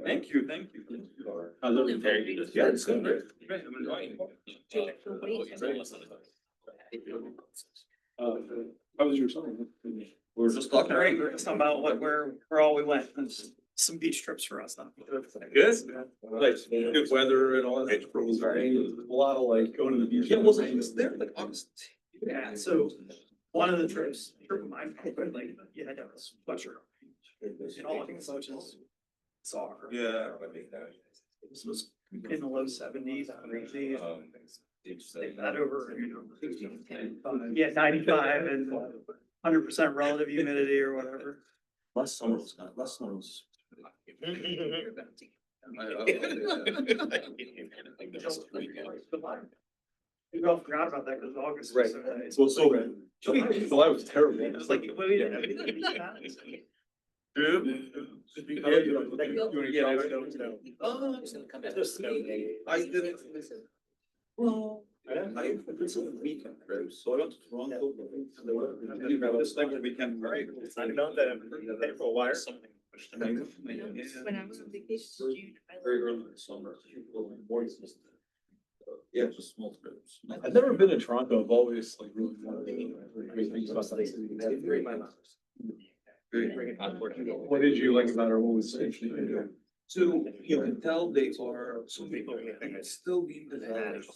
Thank you, thank you. Yeah, it's good. Great, I'm enjoying it. How was your summer? We were just talking. Great, we were just talking about where all we went. There's some beach trips for us now. Good. Nice, good weather and all that. It was very, a lot of like going to the beach. Yeah, was there like August? Yeah, so one of the trips, like, you had to have a sweatshirt. And all I so just saw her. Yeah. This was in the low seventies, crazy. Take that over, yeah, 95 and 100% relative humidity or whatever. Last summer was not, last summer was. We all forgot about that because August. Right. So So July was terrible. it was like, well, we didn't have anything. I didn't. Well, I did some weekend trips, so I went to Toronto. This next weekend, right? I know that April wire. When I was on vacation, June, Very early in the summer. Yeah, just small trips. I've never been to Toronto. I've always like really wanted great things about that city. What did you like about her? What was interesting? So you can tell they are, some people still being developed.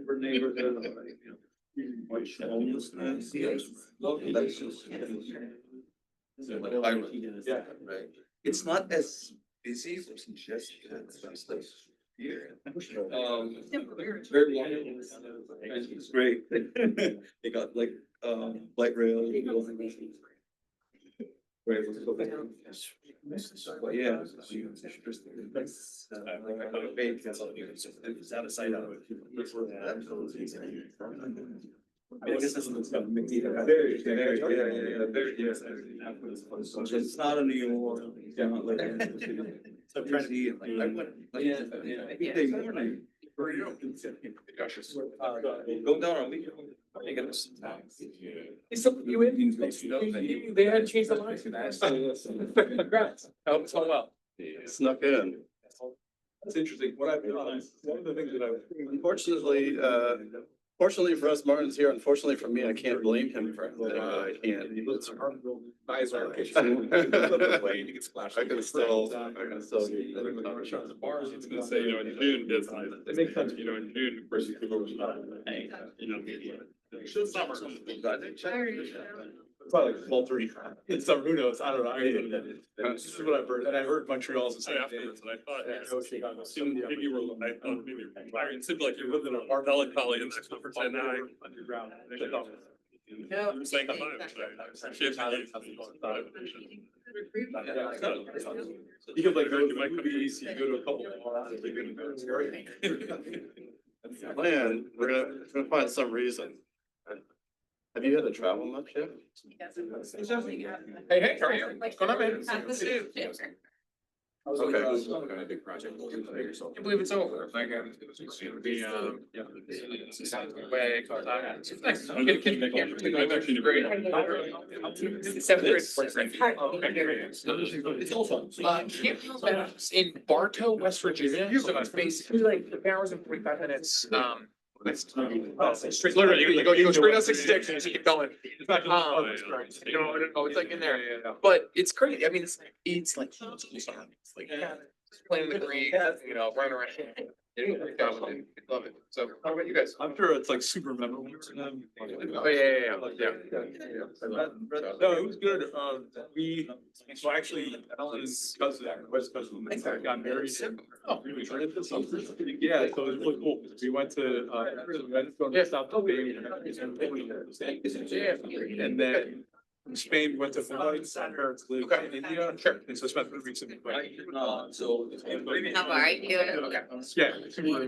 For neighborhood. Homelessness, yes. That's just. Yeah, right. It's not as busy as just here. Very long. And it's great. They got like, light rail. Right, let's go back. But yeah. It's out of sight out of it. I guess that's what's got me. Very, it's not a New York. Yeah, not like. So I'm trying to be like, I went, every day morning. Go down on weekend. You in? They had changed the lines. Congrats. I hope it's all well. Snuck in. That's interesting. What I've realized, one of the things that Unfortunately, fortunately for us, Martin's here. Unfortunately for me, I can't blame him for anything. I can't. Eyes are. I could still. Bars, it's gonna say, in June, It makes sense. in June, of course, people summer. Probably like 12:30. In summer, who knows? I don't know. This is what I've heard, and I heard Montreal's the same thing. Afterwards, and I thought, maybe you were, I thought maybe you were retired. It seemed like you lived in a melancholy in the for 10 hours. Underground. You were saying goodbye, You could like go to my movies, you go to a couple of bars. Man, we're gonna find some reason. Have you had to travel much yet? Hey, how are you? What's going on, man? Okay. Big project. I believe it's over. Like, it's gonna be, way. It's nice. I'm gonna keep the camera. I've actually never. It's seventh grade, fourth grade. It's also. Campbell's in Bartow, West Virginia, so it's basically like the hours and 45 minutes, it's straight, literally, you go straight on 66 and you just keep going. It's like in there, but it's crazy. I mean, it's like, it's like playing the Greek, running around. Love it. So how about you guys? I'm sure it's like super memorable. Oh, yeah. No, it was good. So actually, Alan's cousin, West cousin, got married. Oh. Yeah, so it was really cool. We went to, South Bay. And then from Spain, we went to Hawaii. My parents live in India. Sure. And so I spent 3 weeks in Dubai. So. How are you? Yeah.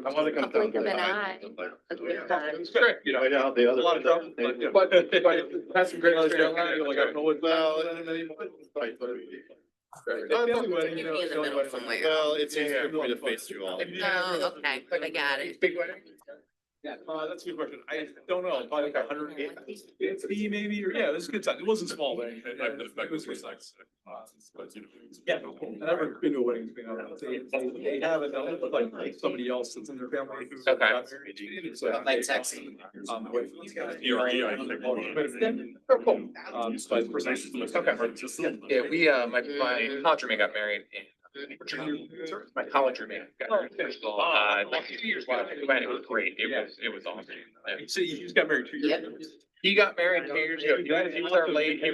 I wanna come down. Blink of an eye. It's great, Right now, the other. A lot of trouble, but that's some great Like, experience. I don't know what. Well, Family wedding, Be in the middle somewhere. Well, it's easier for me to face you all. Oh, okay, I got it. Big wedding? That's a good question. I don't know, probably like 150 maybe, or yeah, it was a good size. It wasn't small, but it was good size. But, you know, yeah, I've never been to a wedding. They have it, they'll look like somebody else that's in their family. who got married. It's, Like Texas. I think. Oh, cool. So it's precisely. Okay. Yeah, we, my college roommate got married in. My college roommate got married, like 2 years ago. It was great. It was awesome. So you just got married 2 years ago? He got married 2 years ago. He was our late, he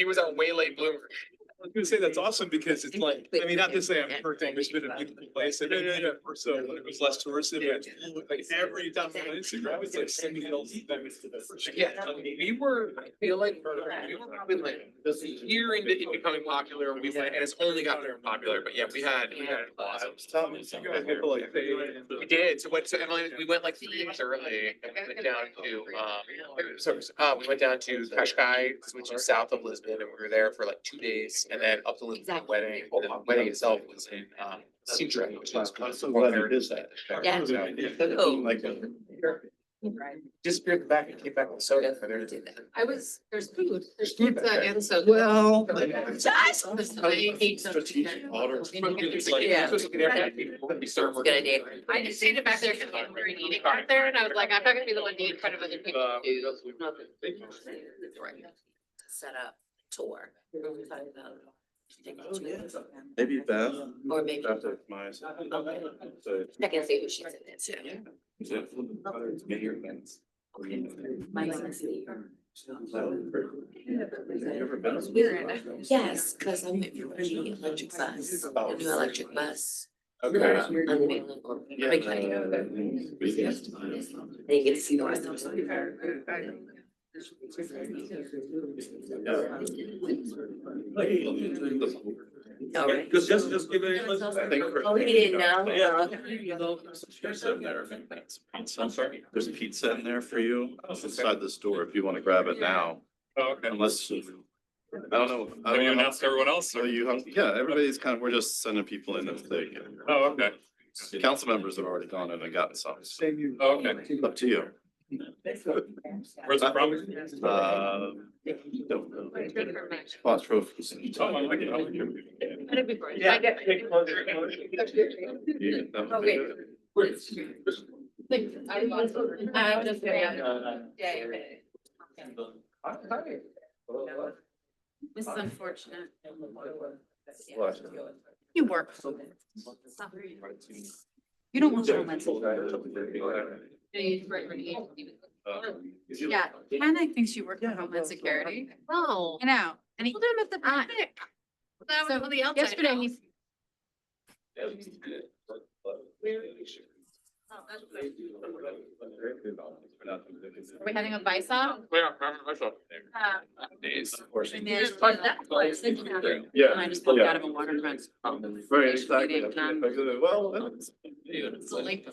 was our way late bloomer. I was gonna say that's awesome because it's like, I mean, not to say I'm perfect, it's been a beautiful place. And so when it was less touristy, like every time I'm on Instagram, it's like somebody else. Yeah, we were, I feel like, we were probably like a year into it becoming popular, we went, and it's only got more popular, but yeah, we had awesome. You guys get to like stay in the- We did, so Emily, we went like 3 weeks early, and we went down to, we went down to Cascais, which is south of Lisbon, and we were there for like 2 days, and then up to Lisbon for the wedding. Well, the wedding itself was in, Sintra, which is. I'm so glad you did that. Yeah. Like, Disappeared in the back and came back with soda for their. There's food, there's pizza and soda. Well. strategic order. Yeah. Good idea. I just stayed back there because we were eating out there and I was like, I'm not gonna be the one to eat in front of other people too. Set up tour. Maybe Beth. Or maybe Beth is my. So, check and see who she's in it too. is it- My legacy. You ever been? Yes, because I'm waiting for the electric bus, a new electric bus. Okay. Unveiling or break lighting. Then you get to see the rest of it. All right. Just give it. I think. Oh, we didn't know. Pizza in there. I'm sorry. There's pizza in there for you inside the store if you want to grab it now, Oh, okay. unless. I don't know. I Have you don't know. announced everyone else? So you have, yeah, everybody's kind of, we're just sending people in if they. Oh, okay. Council members have already gone in and gotten some. Oh, okay. It's up to you. Where's it from? Don't know. Spots trophies. Oh, I like it. Yeah. Okay. I was just This is unfortunate. You work. You don't want to romance. Yeah, Hannah thinks you work for Homeland Security. No. I know, and he Put him at the back. That was So, on the outside. yesterday he's, are we having a vice off? Yeah, I saw. Days. And I just walked out of a waterfront. Very excited. Meeting, and Well. So like.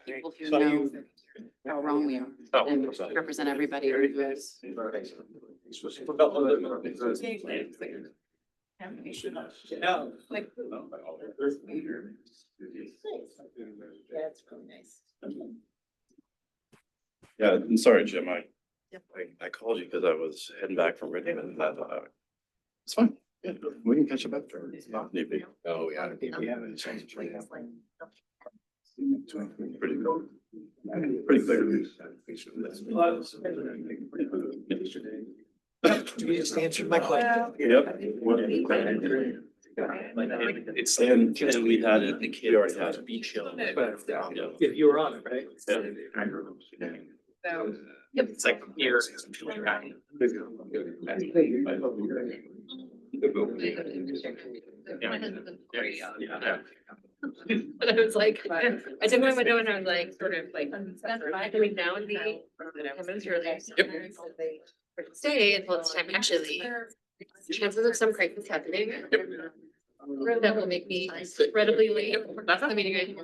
people who know how wrong we are and represent everybody. Yeah. Like. That's really nice. Yeah, I'm sorry, Jim. I called you because I was heading back from Richmond. It's fine. Yeah, we can catch up after. Need be. Oh, yeah. Pretty good. Pretty clear. You just answered my question. Yep. It's, and we had it, we already had it. Beach hill. Yeah, you were on it, right? Yep, it's like here. But I was like, I took my window and I was like, sort of like, coming down the. Stay until it's time to actually leave. Chances of some crisis happening. That will make me incredibly late. That's the meeting.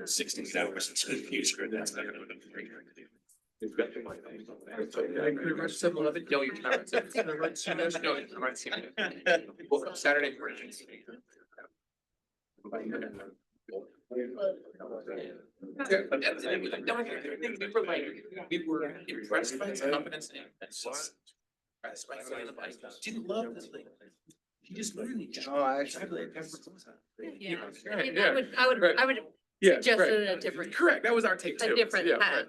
16 hours into the future, that's not gonna be great. We've got to find. No, you're not. No, you're not. Woke up Saturday morning. We were impressed by his confidence and impressed by the bike. Didn't love this thing. He just really just. Oh, actually. Yeah. Yeah. I would Yeah, suggest right. it a different. Correct, that was our take too. A different Yeah, path.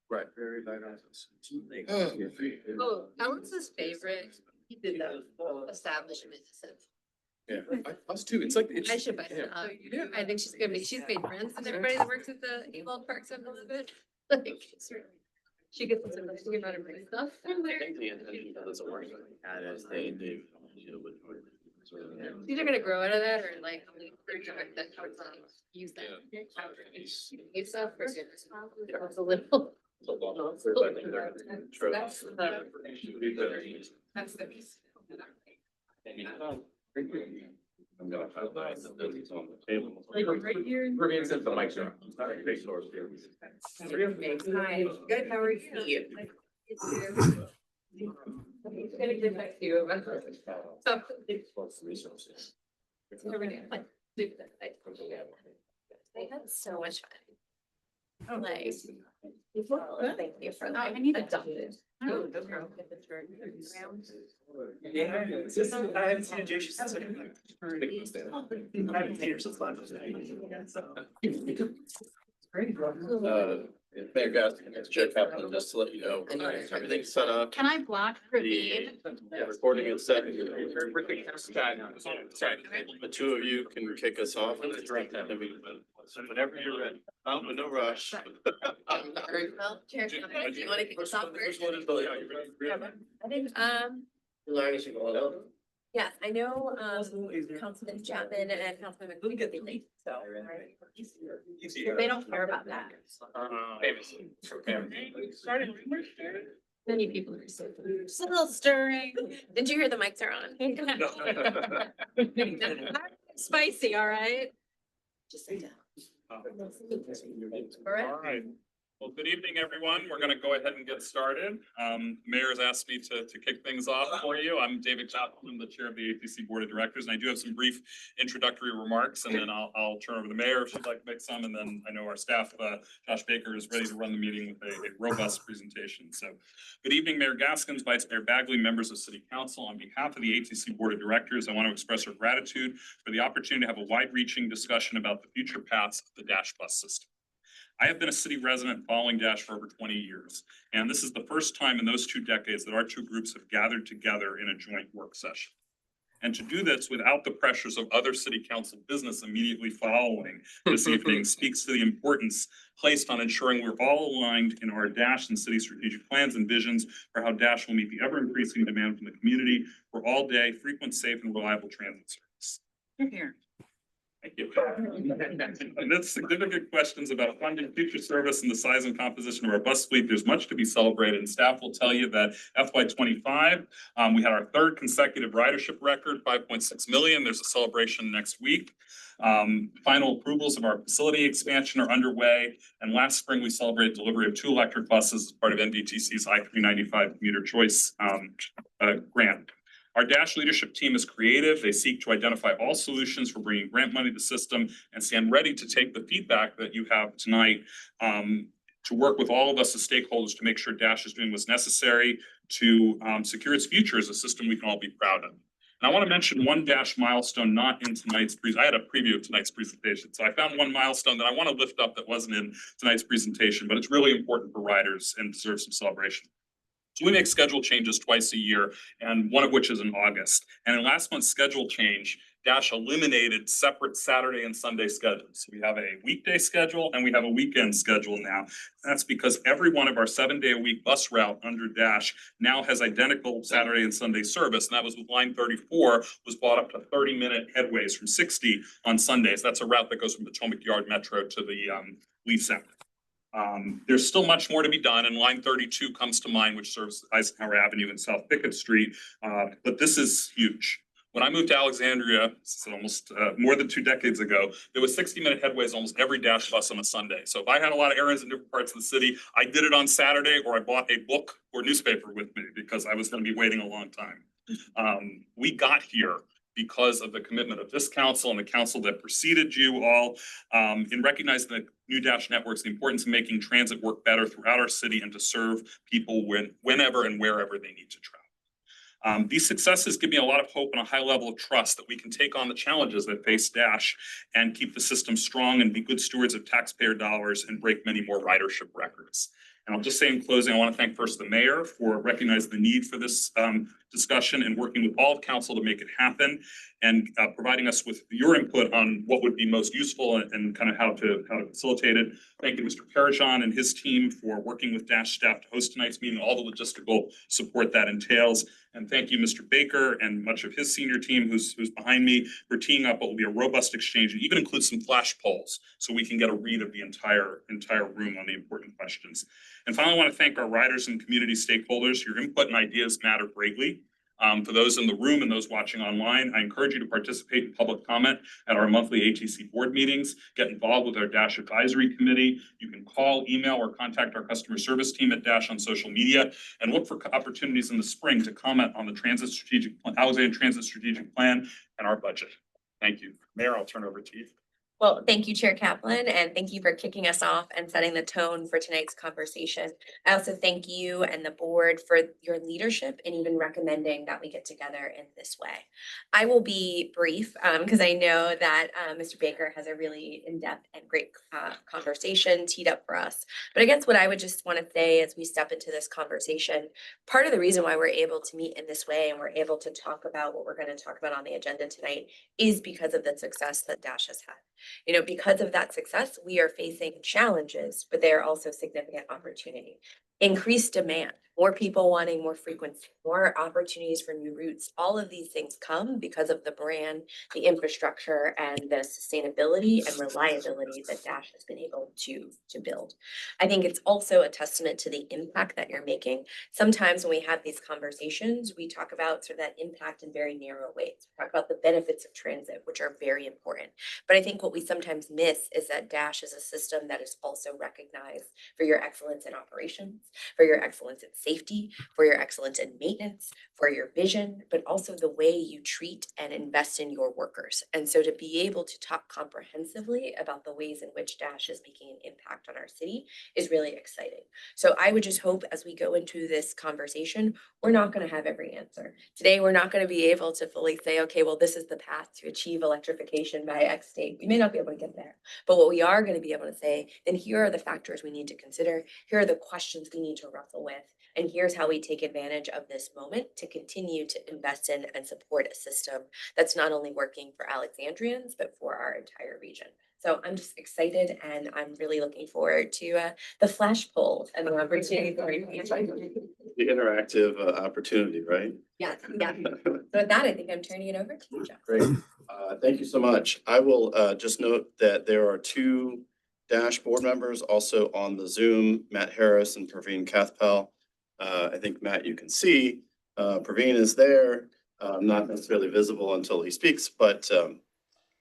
right. Very light on this. Oh, Alex's favorite, he did the establishment. Yeah, us too, it's like. I should buy some. Yeah. I think she's gonna be, she's made friends with everybody that works at the Ewald Parks of Elizabeth. Like, it's really- she gets some, she gets out of bring stuff from there. She's either gonna grow out of that or like, that use that. Use stuff for it's a little. That's the piece. I'm gonna highlight the buildings on the table. Right here. We're being sent the mic drop. Hi, good, how are you? It's gonna get back to you about this. So. Resources. They had so much fun. Like. Thank you for that. I need adopted. Yeah, I haven't seen a Jay since. I haven't seen her since last. Mayor Gass, it's Chair Kaplan, just to let you know, everything's set up. Can I block Praveen? The recording is set. Sorry. The two of you can kick us off. Whenever you're ready. No rush. Well, Chair, do you wanna kick us off first? I think, yes, I know, Councilman Chapman and Councilman McQueen, so. They don't care about that. Many people are so. It's a little stirring. Didn't you hear the mics are on? Spicy, all right? Just sit down. All right. Well, good evening, everyone. We're going to go ahead and get started. Mayor's asked me to kick things off for you. I'm David Chapman, I'm the chair of the ATC Board of Directors, and I do have some brief introductory remarks, and then I'll turn over to the mayor if she'd like to make some, and then I know our staff, Josh Baker, is ready to run the meeting with a robust presentation. So, good evening, Mayor Gaskins, Vice Mayor Bagley, members of City Council. On behalf of the ATC Board of Directors, I want to express our gratitude for the opportunity to have a wide-reaching discussion about the future paths of the Dash bus system. I have been a city resident following Dash for over 20 years, and this is the first time in those 2 decades that our 2 groups have gathered together in a joint work session. And to do this without the pressures of other city council business immediately following this evening speaks to the importance placed on ensuring we're all aligned in our Dash and city strategic plans and visions for how Dash will meet the ever-increasing demand from the community for all-day, frequent, safe, and reliable transit service. Here. Thank you. Amidst significant questions about funding future service and the size and composition of our bus fleet, there's much to be celebrated, and staff will tell you that FY25, we had our 3rd consecutive ridership record, 5.6 million. There's a celebration next week. Final approvals of our facility expansion are underway, and last spring we celebrated delivery of 2 electric buses as part of NDTC's I-395 commuter choice grant. Our Dash leadership team is creative. They seek to identify all solutions for bringing grant money to the system and stand ready to take the feedback that you have tonight to work with all of us as stakeholders to make sure Dash is doing what's necessary to secure its future as a system we can all be proud of. And I want to mention one Dash milestone not in tonight's I had a preview of tonight's presentation. So I found one milestone that I want to lift up that wasn't in tonight's presentation, but it's really important for riders and deserves some celebration. So we make schedule changes twice a year, and one of which is in August. And in last month's schedule change, Dash eliminated separate Saturday and Sunday schedules. So we have a weekday schedule and we have a weekend schedule now. That's because every one of our 7-day-a-week bus route under Dash now has identical Saturday and Sunday service. And that was with line 34 was brought up to 30-minute headways from 60 on Sundays. That's a route that goes from Potomac Yard Metro to the Lee Center. There's still much more to be done, and line 32 comes to mind, which serves Eisenhower Avenue and South Pickett Street, but this is huge. When I moved to Alexandria, this is almost more than 2 decades ago, there was 60-minute headways almost every Dash bus on a Sunday. So if I had a lot of errands in different parts of the city, I did it on Saturday, or I bought a book or newspaper with me because I was going to be waiting a long time. We got here because of the commitment of this council and the council that preceded you all, in recognizing the new Dash networks, the importance of making transit work better throughout our city and to serve people whenever and wherever they need to travel. These successes give me a lot of hope and a high level of trust that we can take on the challenges that face Dash and keep the system strong and be good stewards of taxpayer dollars and break many more ridership records. And I'll just say in closing, I want to thank first the mayor for recognizing the need for this discussion and working with all of council to make it happen, and providing us with your input on what would be most useful and kind of how to facilitate it. Thank you, Mr. Parajan and his team for working with Dash staff to host tonight's meeting, all the logistical support that entails. And thank you, Mr. Baker, and much of his senior team who's behind me for teeing up what will be a robust exchange and even include some flash polls so we can get a read of the entire room on the important questions. And finally, I want to thank our riders and community stakeholders. Your input and ideas matter greatly. For those in the room and those watching online, I encourage you to participate in public comment at our monthly ATC board meetings. Get involved with our Dash Advisory Committee. You can call, email, or contact our customer service team at Dash on social media, and look for opportunities in the spring to comment on the Alexandria Transit Strategic Plan and our budget. Thank you. Mayor, I'll turn over to you. Well, thank you, Chair Kaplan, and thank you for kicking us off and setting the tone for tonight's conversation. I also thank you and the board for your leadership and even recommending that we get together in this way. I will be brief because I know that Mr. Baker has a really in-depth and great conversation teed up for us. But I guess what I would just want to say as we step into this conversation, part of the reason why we're able to meet in this way and we're able to talk about what we're going to talk about on the agenda tonight is because of the success that Dash has had. You know, because of that success, we are facing challenges, but they are also significant opportunity. Increased demand, more people wanting more frequency, more opportunities for new routes. All of these things come because of the brand, the infrastructure, and the sustainability and reliability that Dash has been able to build. I think it's also a testament to the impact that you're making. Sometimes when we have these conversations, we talk about sort of that impact in very narrow ways. We talk about the benefits of transit, which are very important. But I think what we sometimes miss is that Dash is a system that is also recognized for your excellence in operations, for your excellence in safety, for your excellence in maintenance, for your vision, but also the way you treat and invest in your workers. And so to be able to talk comprehensively about the ways in which Dash is making an impact on our city is really exciting. So I would just hope as we go into this conversation, we're not going to have every answer. Today, we're not going to be able to fully say, okay, well, this is the path to achieve electrification by X date. We may not be able to get there, but what we are going to be able to say, then here are the factors we need to consider. Here are the questions we need to wrestle with. And here's how we take advantage of this moment to continue to invest in and support a system that's not only working for Alexandrians, but for our entire region. So I'm just excited and I'm really looking forward to the flash polls and the opportunity for The interactive opportunity, right? yeah. So with that, I think I'm turning it over to you, Jeff. Great. Thank you so much. I will just note that there are 2 Dash board members also on the Zoom, Matt Harris and Praveen Kathpal. I think, Matt, you can see Praveen is there, not necessarily visible until he speaks, but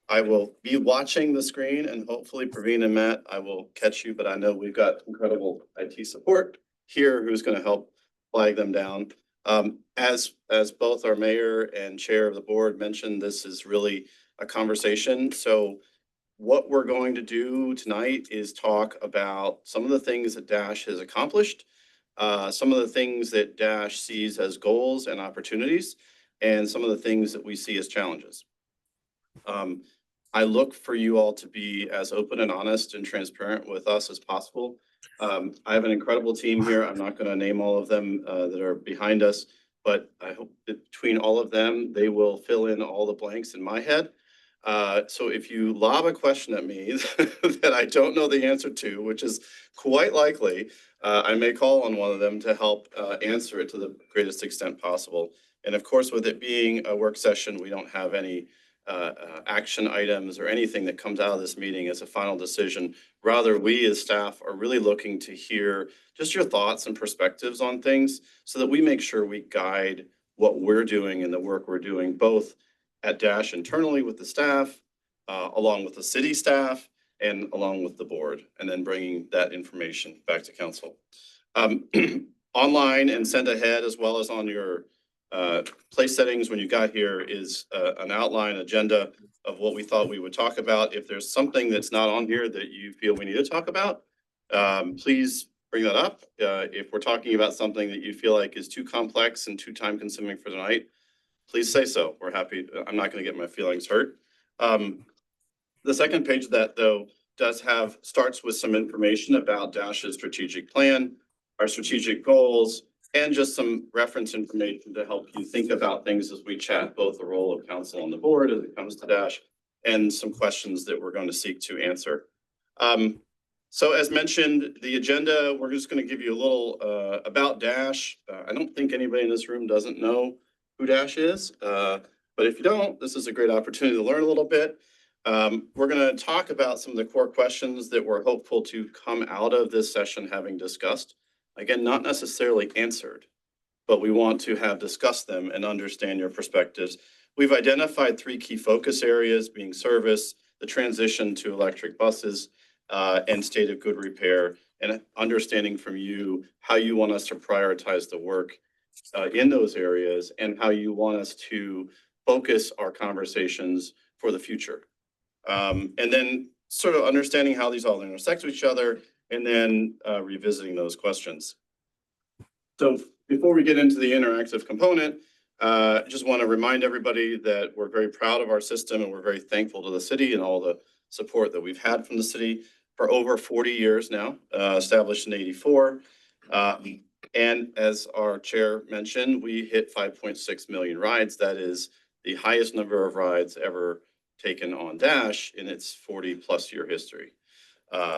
I will be watching the screen and hopefully Praveen and Matt, I will catch you, but I know we've got incredible IT support here who's going to help flag them down. As both our mayor and chair of the board mentioned, this is really a conversation. So what we're going to do tonight is talk about some of the things that Dash has accomplished, some of the things that Dash sees as goals and opportunities, and some of the things that we see as challenges. I look for you all to be as open and honest and transparent with us as possible. I have an incredible team here. I'm not going to name all of them that are behind us, but I hope that between all of them, they will fill in all the blanks in my head. So if you lob a question at me that I don't know the answer to, which is quite likely, I may call on one of them to help answer it to the greatest extent possible. And of course, with it being a work session, we don't have any action items or anything that comes out of this meeting as a final decision. Rather, we as staff are really looking to hear just your thoughts and perspectives on things so that we make sure we guide what we're doing and the work we're doing, both at Dash internally with the staff, along with the city staff, and along with the board, and then bringing that information back to council. Online and sent ahead, as well as on your place settings when you got here, is an outline agenda of what we thought we would talk about. If there's something that's not on here that you feel we need to talk about, please bring that up. If we're talking about something that you feel like is too complex and too time consuming for tonight, please say so. We're happy. I'm not going to get my feelings hurt. The second page of that, though, starts with some information about Dash's strategic plan, our strategic goals, and just some reference information to help you think about things as we chat, both the role of council on the board as it comes to Dash, and some questions that we're going to seek to answer. So as mentioned, the agenda, we're just going to give you a little about Dash. I don't think anybody in this room doesn't know who Dash is, but if you don't, this is a great opportunity to learn a little bit. We're going to talk about some of the core questions that we're hopeful to come out of this session having discussed. Again, not necessarily answered, but we want to have discussed them and understand your perspectives. We've identified 3 key focus areas, being service, the transition to electric buses, and state of good repair, and understanding from you how you want us to prioritize the work in those areas, and how you want us to focus our conversations for the future. And then sort of understanding how these all intersect with each other, and then revisiting those questions. So before we get into the interactive component, I just want to remind everybody that we're very proud of our system, and we're very thankful to the city and all the support that we've had from the city for over 40 years now, established in '84. And as our chair mentioned, we hit 5.6 million rides. That is the highest number of rides ever taken on Dash in its 40+ year history.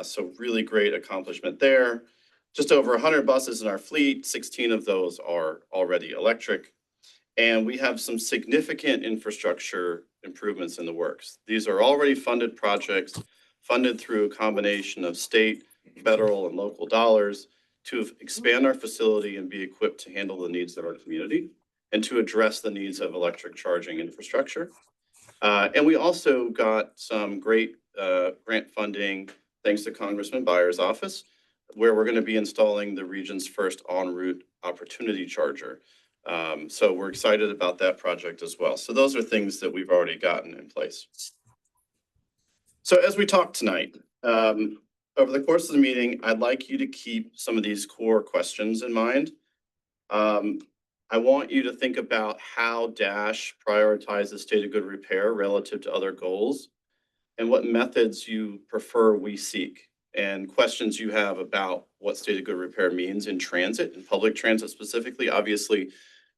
So really great accomplishment there. Just over 100 buses in our fleet, 16 of those are already electric. And we have some significant infrastructure improvements in the works. These are already funded projects, funded through a combination of state, federal, and local dollars to expand our facility and be equipped to handle the needs of our community and to address the needs of electric charging infrastructure. And we also got some great grant funding, thanks to Congressman Byer's office, where we're going to be installing the region's first en route opportunity charger. So we're excited about that project as well. So those are things that we've already gotten in place. So as we talk tonight, over the course of the meeting, I'd like you to keep some of these core questions in mind. I want you to think about how Dash prioritizes state of good repair relative to other goals, and what methods you prefer we seek, and questions you have about what state of good repair means in transit, in public transit specifically. Obviously,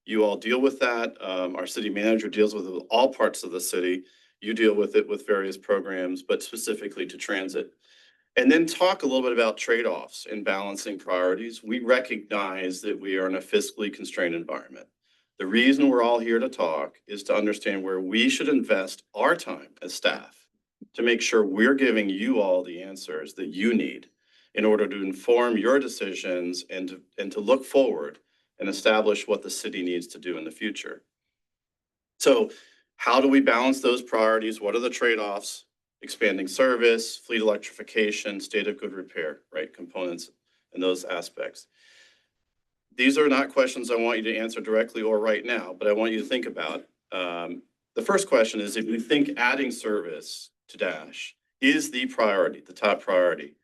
you all deal with that. Our city manager deals with it with all parts of the city. You deal with it with various programs, but specifically to transit. And then talk a little bit about trade-offs and balancing priorities. We recognize that we are in a fiscally constrained environment. The reason we're all here to talk is to understand where we should invest our time as staff to make sure we're giving you all the answers that you need in order to inform your decisions and to look forward and establish what the city needs to do in the future. So how do we balance those priorities? What are the trade-offs? Expanding service, fleet electrification, state of good repair, right? Components and those aspects. These are not questions I want you to answer directly or right now, but I want you to think about. The first question is, if you think adding service to Dash is the priority, the top priority,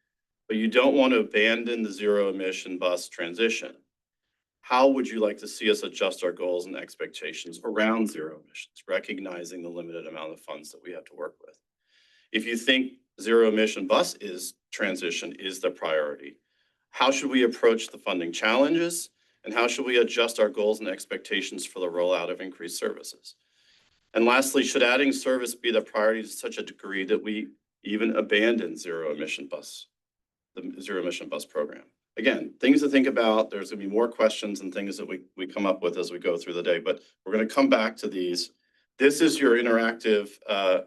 but you don't want to abandon the zero emission bus transition, how would you like to see us adjust our goals and expectations around zero emissions, recognizing the limited amount of funds that we have to work with? If you think zero emission bus transition is the priority, how should we approach the funding challenges, and how should we adjust our goals and expectations for the rollout of increased services? And lastly, should adding service be the priority to such a degree that we even abandon the zero emission bus program? Again, things to think about. There's going to be more questions and things that we come up with as we go through the day, but we're going to come back to these. This is your interactive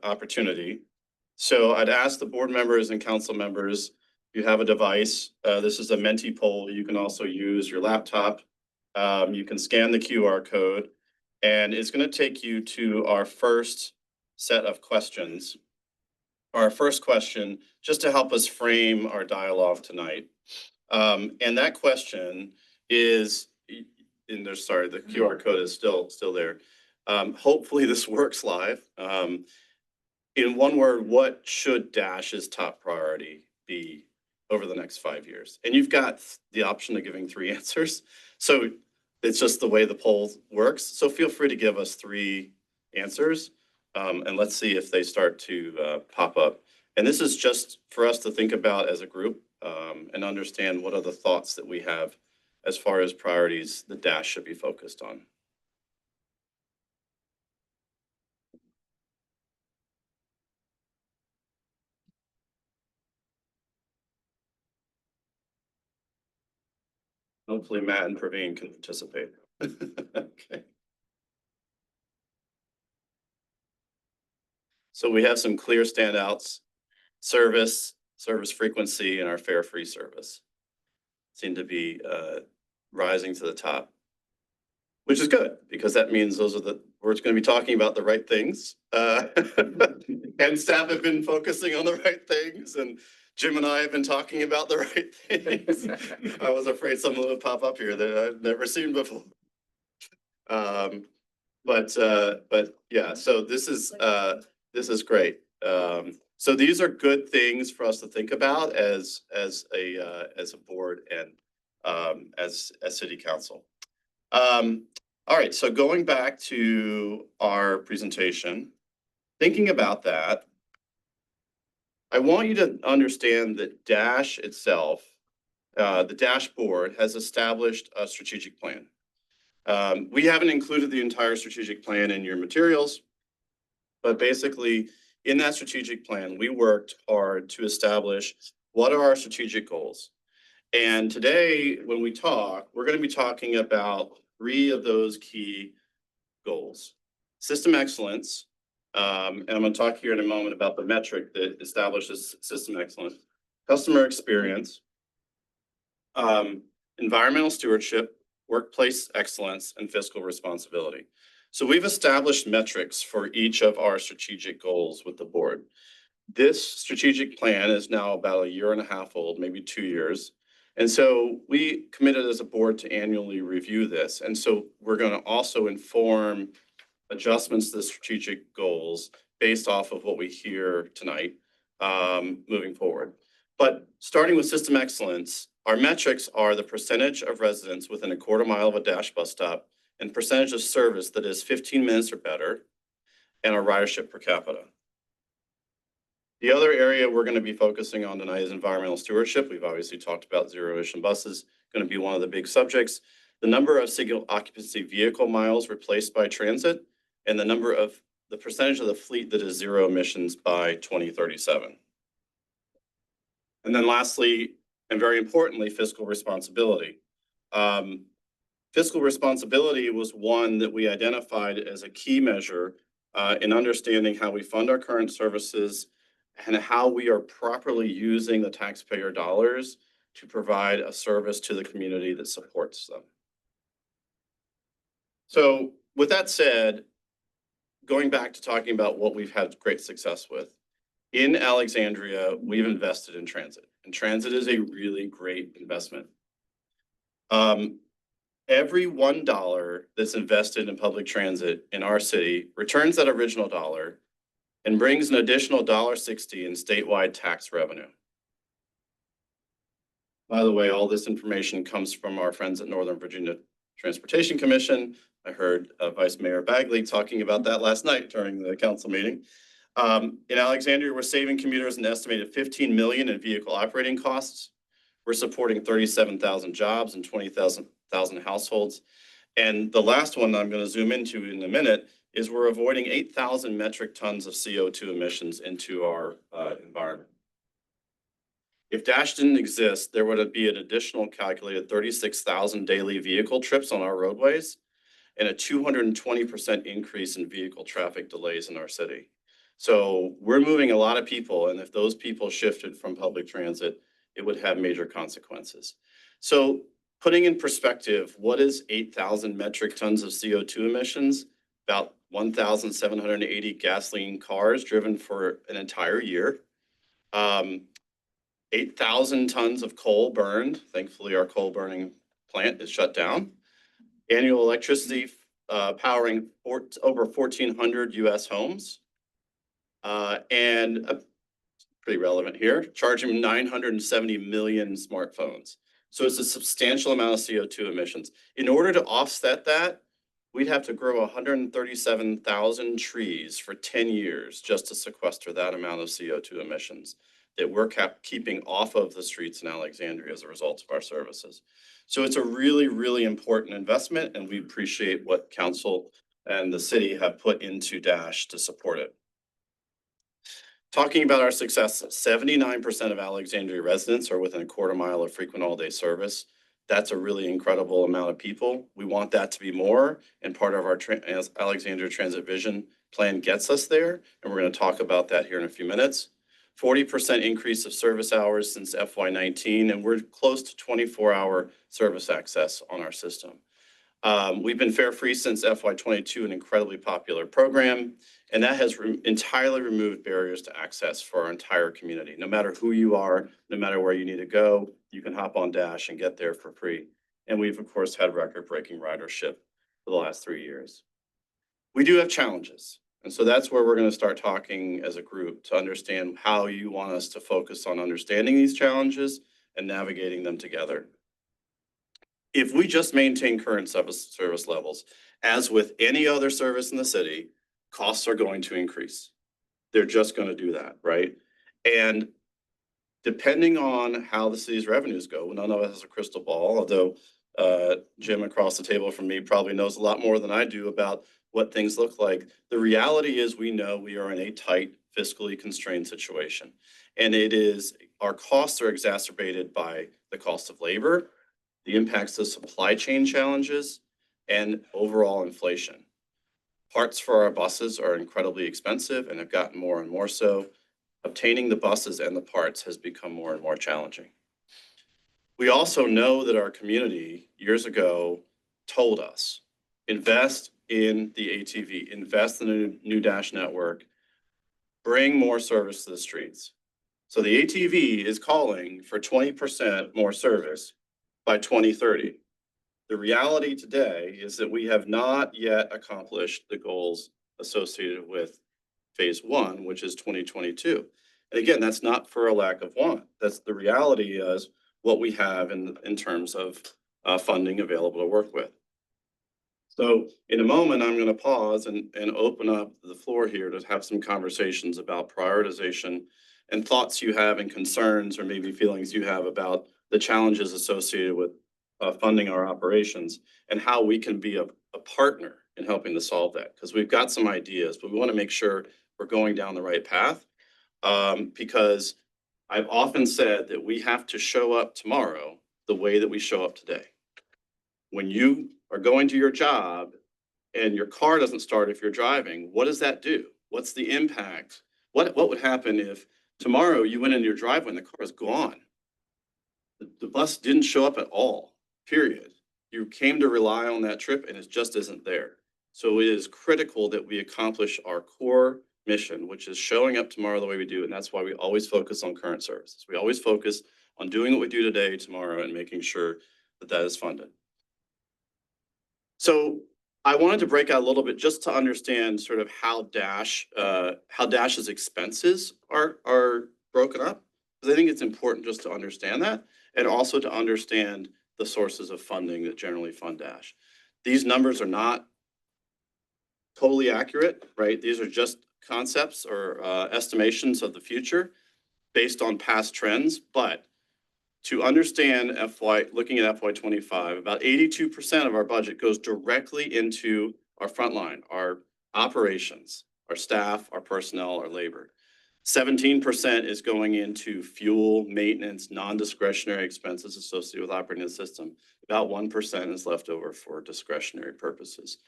opportunity. So I'd ask the board members and council members, if you have a device, this is a Menti poll. You can also use your laptop. You can scan the QR code. And it's going to take you to our first set of questions. Our first question, just to help us frame our dialogue tonight. And that question is, and there's, sorry, the QR code is still there. Hopefully this works live. In one word, what should Dash's top priority be over the next 5 years? And you've got the option of giving 3 answers. So it's just the way the poll works. So feel free to give us 3 answers. And let's see if they start to pop up. And this is just for us to think about as a group and understand what are the thoughts that we have as far as priorities that Dash should be focused on. Hopefully Matt and Praveen can participate. Okay. So we have some clear standouts: service frequency, and our fare free service seem to be rising to the top, which is good because that means those are we're going to be talking about the right things. And staff have been focusing on the right things, and Jim and I have been talking about the right things. I was afraid something would pop up here that I've never seen before. But yeah, so this is great. So these are good things for us to think about as a board and as city council. All right, so going back to our presentation, thinking about that, I want you to understand that Dash itself, the dashboard, has established a strategic plan. We haven't included the entire strategic plan in your materials, but basically in that strategic plan, we worked hard to establish what are our strategic goals. And today, when we talk, we're going to be talking about 3 of those key goals: system excellence. And I'm going to talk here in a moment about the metric that establishes system excellence, customer experience, environmental stewardship, workplace excellence, and fiscal responsibility. So we've established metrics for each of our strategic goals with the board. This strategic plan is now about 1.5 years old, maybe 2 years. And so we committed as a board to annually review this. And so we're going to also inform adjustments to the strategic goals based off of what we hear tonight, moving forward. But starting with system excellence, our metrics are the percentage of residents within 1/4 mile of a Dash bus stop and percentage of service that is 15 minutes or better, and our ridership per capita. The other area we're going to be focusing on tonight is environmental stewardship. We've obviously talked about zero emission buses, going to be one of the big subjects. The number of single occupancy vehicle miles replaced by transit, and the percentage of the fleet that is zero emissions by 2037. And then lastly, and very importantly, fiscal responsibility. Fiscal responsibility was one that we identified as a key measure in understanding how we fund our current services and how we are properly using the taxpayer dollars to provide a service to the community that supports them. So with that said, going back to talking about what we've had great success with, in Alexandria, we've invested in transit, and transit is a really great investment. Every $1 that's invested in public transit in our city returns that original dollar and brings an additional $1.60 in statewide tax revenue. By the way, all this information comes from our friends at Northern Virginia Transportation Commission. I heard Vice Mayor Bagley talking about that last night during the council meeting. In Alexandria, we're saving commuters an estimated $15 million in vehicle operating costs. We're supporting 37,000 jobs and 20,000 households. And the last one I'm going to zoom into in a minute is we're avoiding 8,000 metric tons of CO2 emissions into our environment. If Dash didn't exist, there would be an additional calculated 36,000 daily vehicle trips on our roadways and a 220% increase in vehicle traffic delays in our city. So we're moving a lot of people, and if those people shifted from public transit, it would have major consequences. So Putting in perspective, what is 8,000 metric tons of CO2 emissions? About 1,780 gasoline cars driven for an entire year. 8,000 tons of coal burned. Thankfully, our coal burning plant is shut down. Annual electricity powering over 1,400 US homes. And pretty relevant here, charging 970 million smartphones. So it's a substantial amount of CO2 emissions. In order to offset that, we'd have to grow 137,000 trees for 10 years just to sequester that amount of CO2 emissions that we're keeping off of the streets in Alexandria as a result of our services. So it's a really, really important investment, and we appreciate what council and the city have put into Dash to support it. Talking about our success, 79% of Alexandria residents are within a quarter mile of frequent all-day service. That's a really incredible amount of people. We want that to be more, and part of our Alexandria Transit Vision plan gets us there, and we're going to talk about that here in a few minutes. 40% increase of service hours since FY19, and we're close to 24-hour service access on our system. We've been fare free since FY22, an incredibly popular program, and that has entirely removed barriers to access for our entire community. No matter who you are, no matter where you need to go, you can hop on Dash and get there for free. And we've, of course, had record-breaking ridership for the last 3 years. We do have challenges. And so that's where we're going to start talking as a group to understand how you want us to focus on understanding these challenges and navigating them together. If we just maintain current service levels, as with any other service in the city, costs are going to increase. They're just going to do that, right? And depending on how the city's revenues go, none of us has a crystal ball, although Jim across the table from me probably knows a lot more than I do about what things look like. The reality is we know we are in a tight, fiscally constrained situation. And our costs are exacerbated by the cost of labor, the impacts of supply chain challenges, and overall inflation. Parts for our buses are incredibly expensive and have gotten more and more so. Obtaining the buses and the parts has become more and more challenging. We also know that our community years ago told us, invest in the ATV, invest in a new Dash network, bring more service to the streets. So the ATV is calling for 20% more service by 2030. The reality today is that we have not yet accomplished the goals associated with phase 1, which is 2022. And again, that's not for a lack of want. That's the reality is what we have in terms of funding available to work with. So in a moment, I'm going to pause and open up the floor here to have some conversations about prioritization and thoughts you have and concerns or maybe feelings you have about the challenges associated with funding our operations and how we can be a partner in helping to solve that. Because we've got some ideas, but we want to make sure we're going down the right path. Because I've often said that we have to show up tomorrow the way that we show up today. When you are going to your job and your car doesn't start if you're driving, what does that do? What's the impact? What would happen if tomorrow you went into your driveway and the car is gone? The bus didn't show up at all, period. You came to rely on that trip and it just isn't there. So it is critical that we accomplish our core mission, which is showing up tomorrow the way we do. And that's why we always focus on current services. We always focus on doing what we do today, tomorrow, and making sure that that is funded. So I wanted to break out a little bit just to understand sort of how Dash's expenses are broken up, because I think it's important just to understand that and also to understand the sources of funding that generally fund Dash. These numbers are not totally accurate, right? These are just concepts or estimations of the future based on past trends, but to understand looking at FY25, about 82% of our budget goes directly into our frontline, our operations, our staff, our personnel, our labor. 17% is going into fuel, maintenance, non-discretionary expenses associated with operating the system. About 1% is left over for discretionary purposes.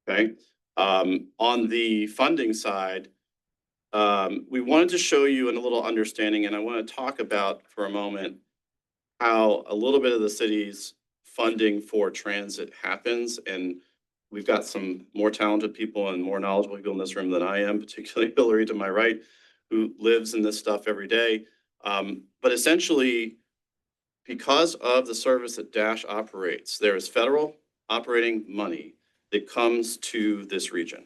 Okay. On the funding side, we wanted to show you a little understanding, and I want to talk about for a moment how a little bit of the city's funding for transit happens, and we've got some more talented people and more knowledgeable people in this room than I am, particularly Hillary to my right, who lives in this stuff every day. But essentially, because of the service that Dash operates, there is federal operating money that comes to this region.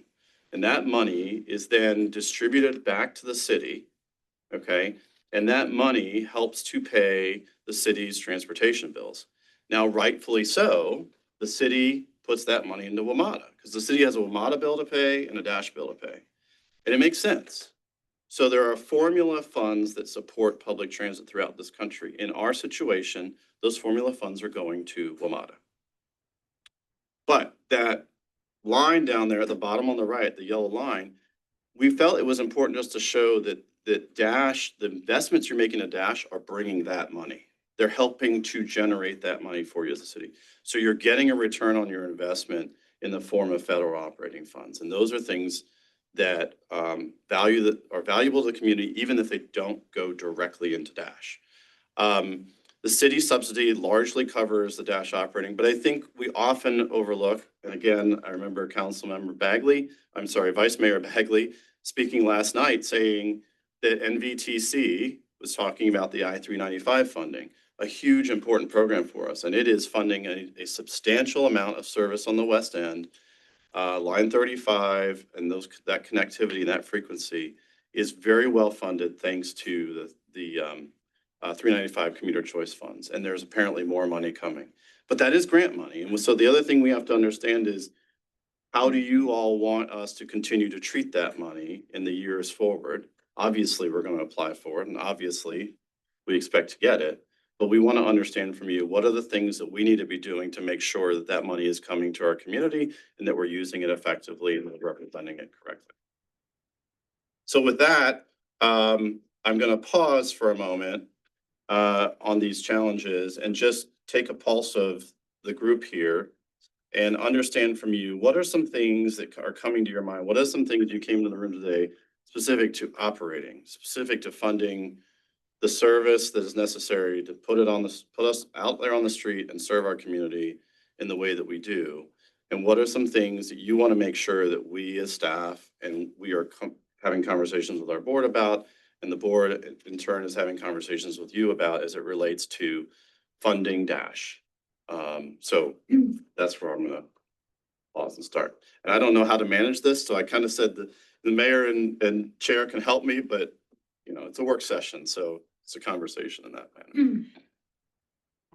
And that money is then distributed back to the city, okay? And that money helps to pay the city's transportation bills. Now, rightfully so, the city puts that money into WMATA, because the city has a WMATA bill to pay and a Dash bill to pay. And it makes sense. So there are formula funds that support public transit throughout this country. In our situation, those formula funds are going to WMATA. But that line down there at the bottom on the right, the yellow line, we felt it was important just to show that Dash, the investments you're making in Dash are bringing that money. They're helping to generate that money for you as a city. So you're getting a return on your investment in the form of federal operating funds. And those are things that are valuable to the community, even if they don't go directly into Dash. The city subsidy largely covers the Dash operating, but I think we often overlook, and again, I remember Vice Mayor Bagley speaking last night saying that NVTC was talking about the I-395 funding, a huge important program for us, and it is funding a substantial amount of service on the west end. Line 35 and that connectivity and that frequency is very well funded thanks to the 395 commuter choice funds. And there's apparently more money coming, but that is grant money. And so the other thing we have to understand is, how do you all want us to continue to treat that money in the years forward? Obviously, we're going to apply for it, and obviously we expect to get it. But we want to understand from you, what are the things that we need to be doing to make sure that that money is coming to our community and that we're using it effectively and representing it correctly. So with that, I'm going to pause for a moment on these challenges and just take a pulse of the group here and understand from you, what are some things that are coming to your mind? What are some things you came to the room today specific to operating, specific to funding the service that is necessary to put us out there on the street and serve our community in the way that we do? And what are some things that you want to make sure that we as staff and we are having conversations with our board about, and the board in turn is having conversations with you about as it relates to funding Dash? So that's where I'm gonna pause and start. And I don't know how to manage this, so I kind of said the mayor and chair can help me, but you know, it's a work session, so it's a conversation in that manner.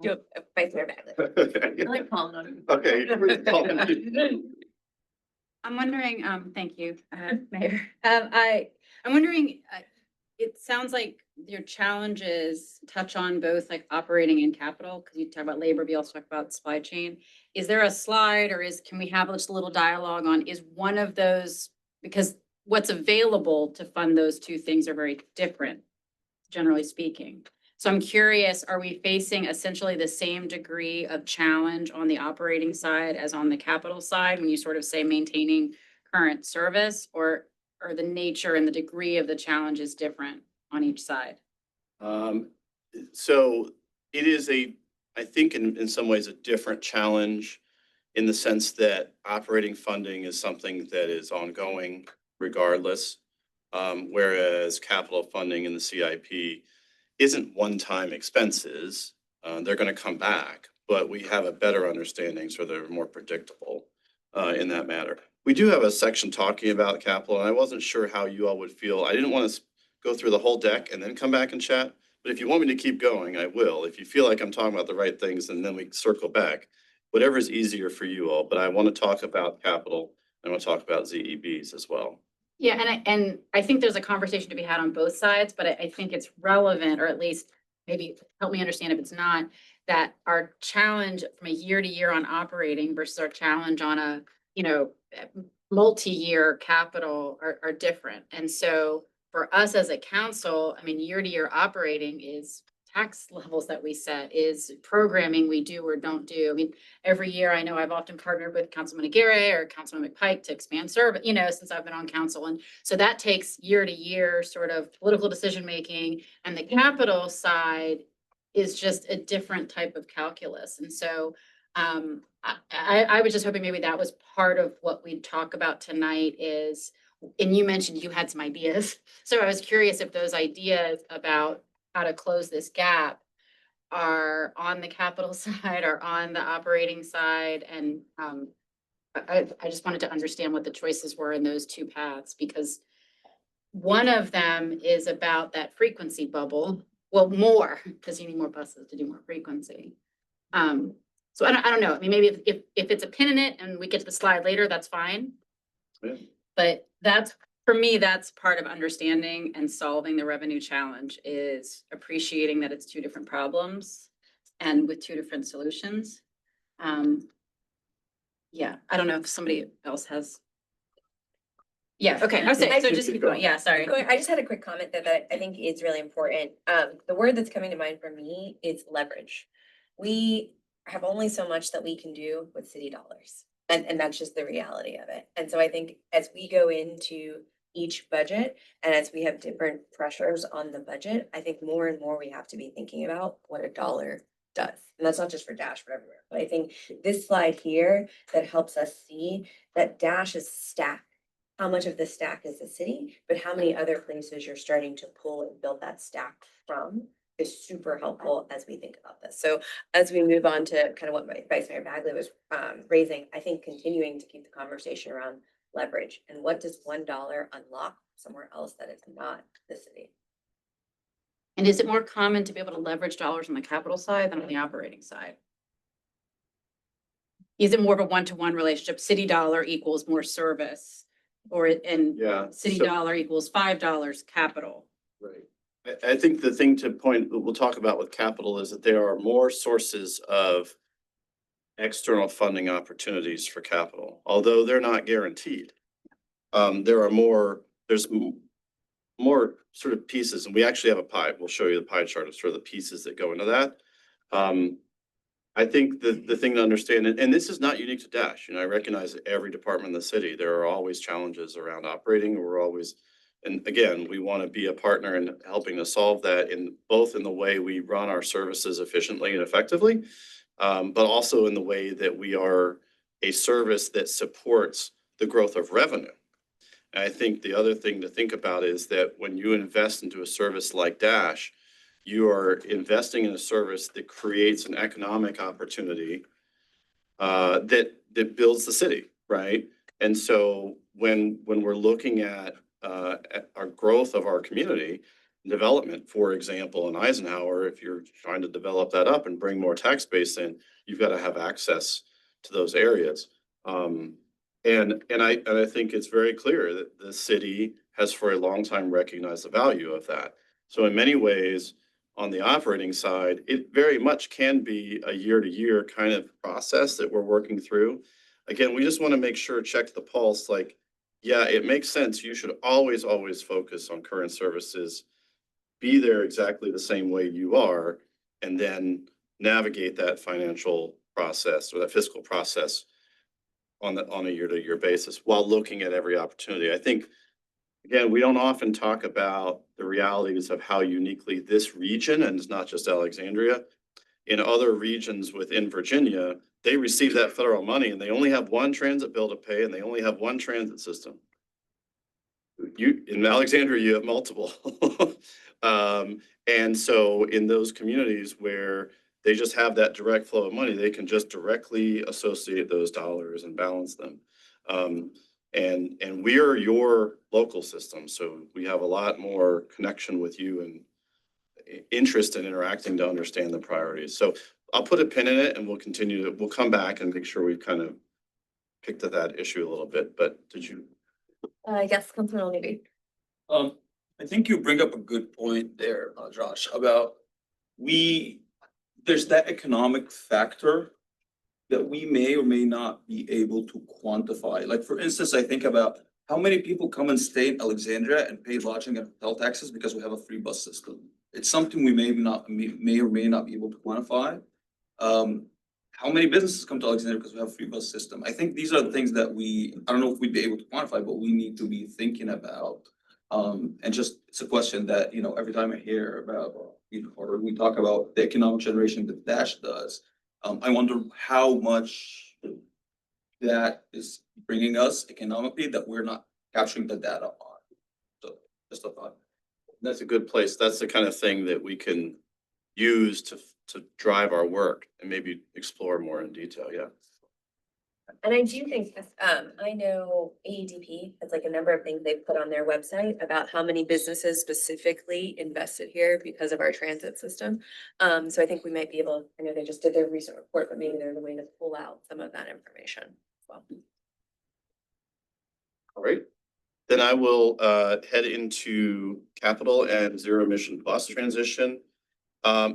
Do it, Vice Mayor Bagley. I like calling on him. Okay. I'm wondering, thank you, Mayor. I'm wondering, it sounds like your challenges touch on both like operating and capital, because you talk about labor, but you also talk about supply chain. Is there a slide, or can we have just a little dialogue on, is one of those, because what's available to fund those two things are very different, generally speaking. So I'm curious, are we facing essentially the same degree of challenge on the operating side as on the capital side when you sort of say maintaining current service, or the nature and the degree of the challenge is different on each side? So it is I think in some ways a different challenge, in the sense that operating funding is something that is ongoing regardless, whereas capital funding in the CIP isn't one-time expenses. They're going to come back, but we have a better understanding, so they're more predictable in that matter. We do have a section talking about capital, and I wasn't sure how you all would feel. I didn't want to go through the whole deck and then come back and chat, but if you want me to keep going, I will. If you feel like I'm talking about the right things, and then we circle back, whatever is easier for you all. But I want to talk about capital, and I want to talk about ZEBs as well. Yeah, and I think there's a conversation to be had on both sides, but I think it's relevant, or at least maybe help me understand if it's not, that our challenge from a year to year on operating versus our challenge on a, multi-year capital are different. And so for us as a council, I mean, year to year operating is tax levels that we set, is programming we do or don't do. I mean, every year, I know I've often partnered with Councilman Aguirre or Councilman McPike to expand service, since I've been on council. And so that takes year to year sort of political decision-making, and the capital side is just a different type of calculus. And so I was just hoping maybe that was part of what we'd talk about tonight is, and you mentioned you had some ideas. So I was curious if those ideas about how to close this gap are on the capital side or on the operating side. And I just wanted to understand what the choices were in those two paths, because one of them is about that frequency bubble. Well, more, because you need more buses to do more frequency. So I don't know. I mean, maybe if it's a pin in it and we get to the slide later, that's fine. Yeah. But that's, for me, that's part of understanding and solving the revenue challenge, is appreciating that it's two different problems and with two different solutions. Yeah, I don't know if somebody else has. Yeah, okay, I was saying, so just keep going. Yeah, sorry. I just had a quick comment that I think is really important. The word that's coming to mind for me is leverage. We have only so much that we can do with city dollars. And that's just the reality of it. And so I think as we go into each budget and as we have different pressures on the budget, I think more and more we have to be thinking about what a dollar does. And that's not just for Dash, but everywhere. But I think this slide here that helps us see that Dash is stacked. How much of the stack is the city, but how many other places you're starting to pull and build that stack from is super helpful as we think about this. So as we move on to kind of what my Vice Mayor Bagley was raising, I think continuing to keep the conversation around leverage and what does $1 unlock somewhere else that is not the city. And is it more common to be able to leverage dollars on the capital side than on the operating side? Is it more of a one-to-one relationship? City dollar equals more service, or city so- dollar equals $5 capital? Right. I think the thing to point, that we'll talk about with capital, is that there are more sources of external funding opportunities for capital, although they're not guaranteed. There's more sort of pieces, and we actually have a pie. We'll show you the pie chart of sort of the pieces that go into that. I think the thing to understand, and this is not unique to Dash, I recognize that every department in the city, there are always challenges around operating. And again, we want to be a partner in helping to solve that both in the way we run our services efficiently and effectively, but also in the way that we are a service that supports the growth of revenue. And I think the other thing to think about is that when you invest into a service like Dash, you are investing in a service that creates an economic opportunity that builds the city, right? And so when we're looking at our growth of our community development, for example, in Eisenhower, if you're trying to develop that up and bring more tax base in, you've got to have access to those areas. And I think it's very clear that the city has for a long time recognized the value of that. So in many ways, on the operating side, it very much can be a year-to-year kind of process that we're working through. Again, we just want to make sure, check the pulse, like, yeah, it makes sense. You should always focus on current services, be there exactly the same way you are, and then navigate that financial process or that fiscal process on a year-to-year basis while looking at every opportunity. I think, again, we don't often talk about the realities of how uniquely this region, and it's not just Alexandria, in other regions within Virginia, they receive that federal money and they only have one transit bill to pay and they only have one transit system. In Alexandria, you have multiple. And so in those communities where they just have that direct flow of money, they can just directly associate those dollars and balance them. And we are your local system, so we have a lot more connection with you and interest in interacting to understand the priorities. So I'll put a pin in it and we'll come back and make sure we've kind of picked at that issue a little bit, but did you? Yes, Councilman O'Leary. I think you bring up a good point there, Josh, about there's that economic factor that we may or may not be able to quantify. Like, for instance, I think about how many people come and stay in Alexandria and pay lodging and hotel taxes because we have a free bus system. It's something we may or may not be able to quantify. How many businesses come to Alexandria because we have a free bus system? I think these are the things that I don't know if we'd be able to quantify, but we need to be thinking about. And just, it's a question that, every time I hear about, or we talk about the economic generation that Dash does, I wonder how much that is bringing us economically that we're not capturing the data on. So just a thought. That's a good place. That's the kind of thing that we can use to drive our work and maybe explore more in detail, yeah. And I do think this, I know AEDP has like a number of things they've put on their website about how many businesses specifically invested here because of our transit system. So I think we might be able, I know they just did their recent report, but maybe there's a way to pull out some of that information as well. All right. Then I will head into capital and zero emission bus transition.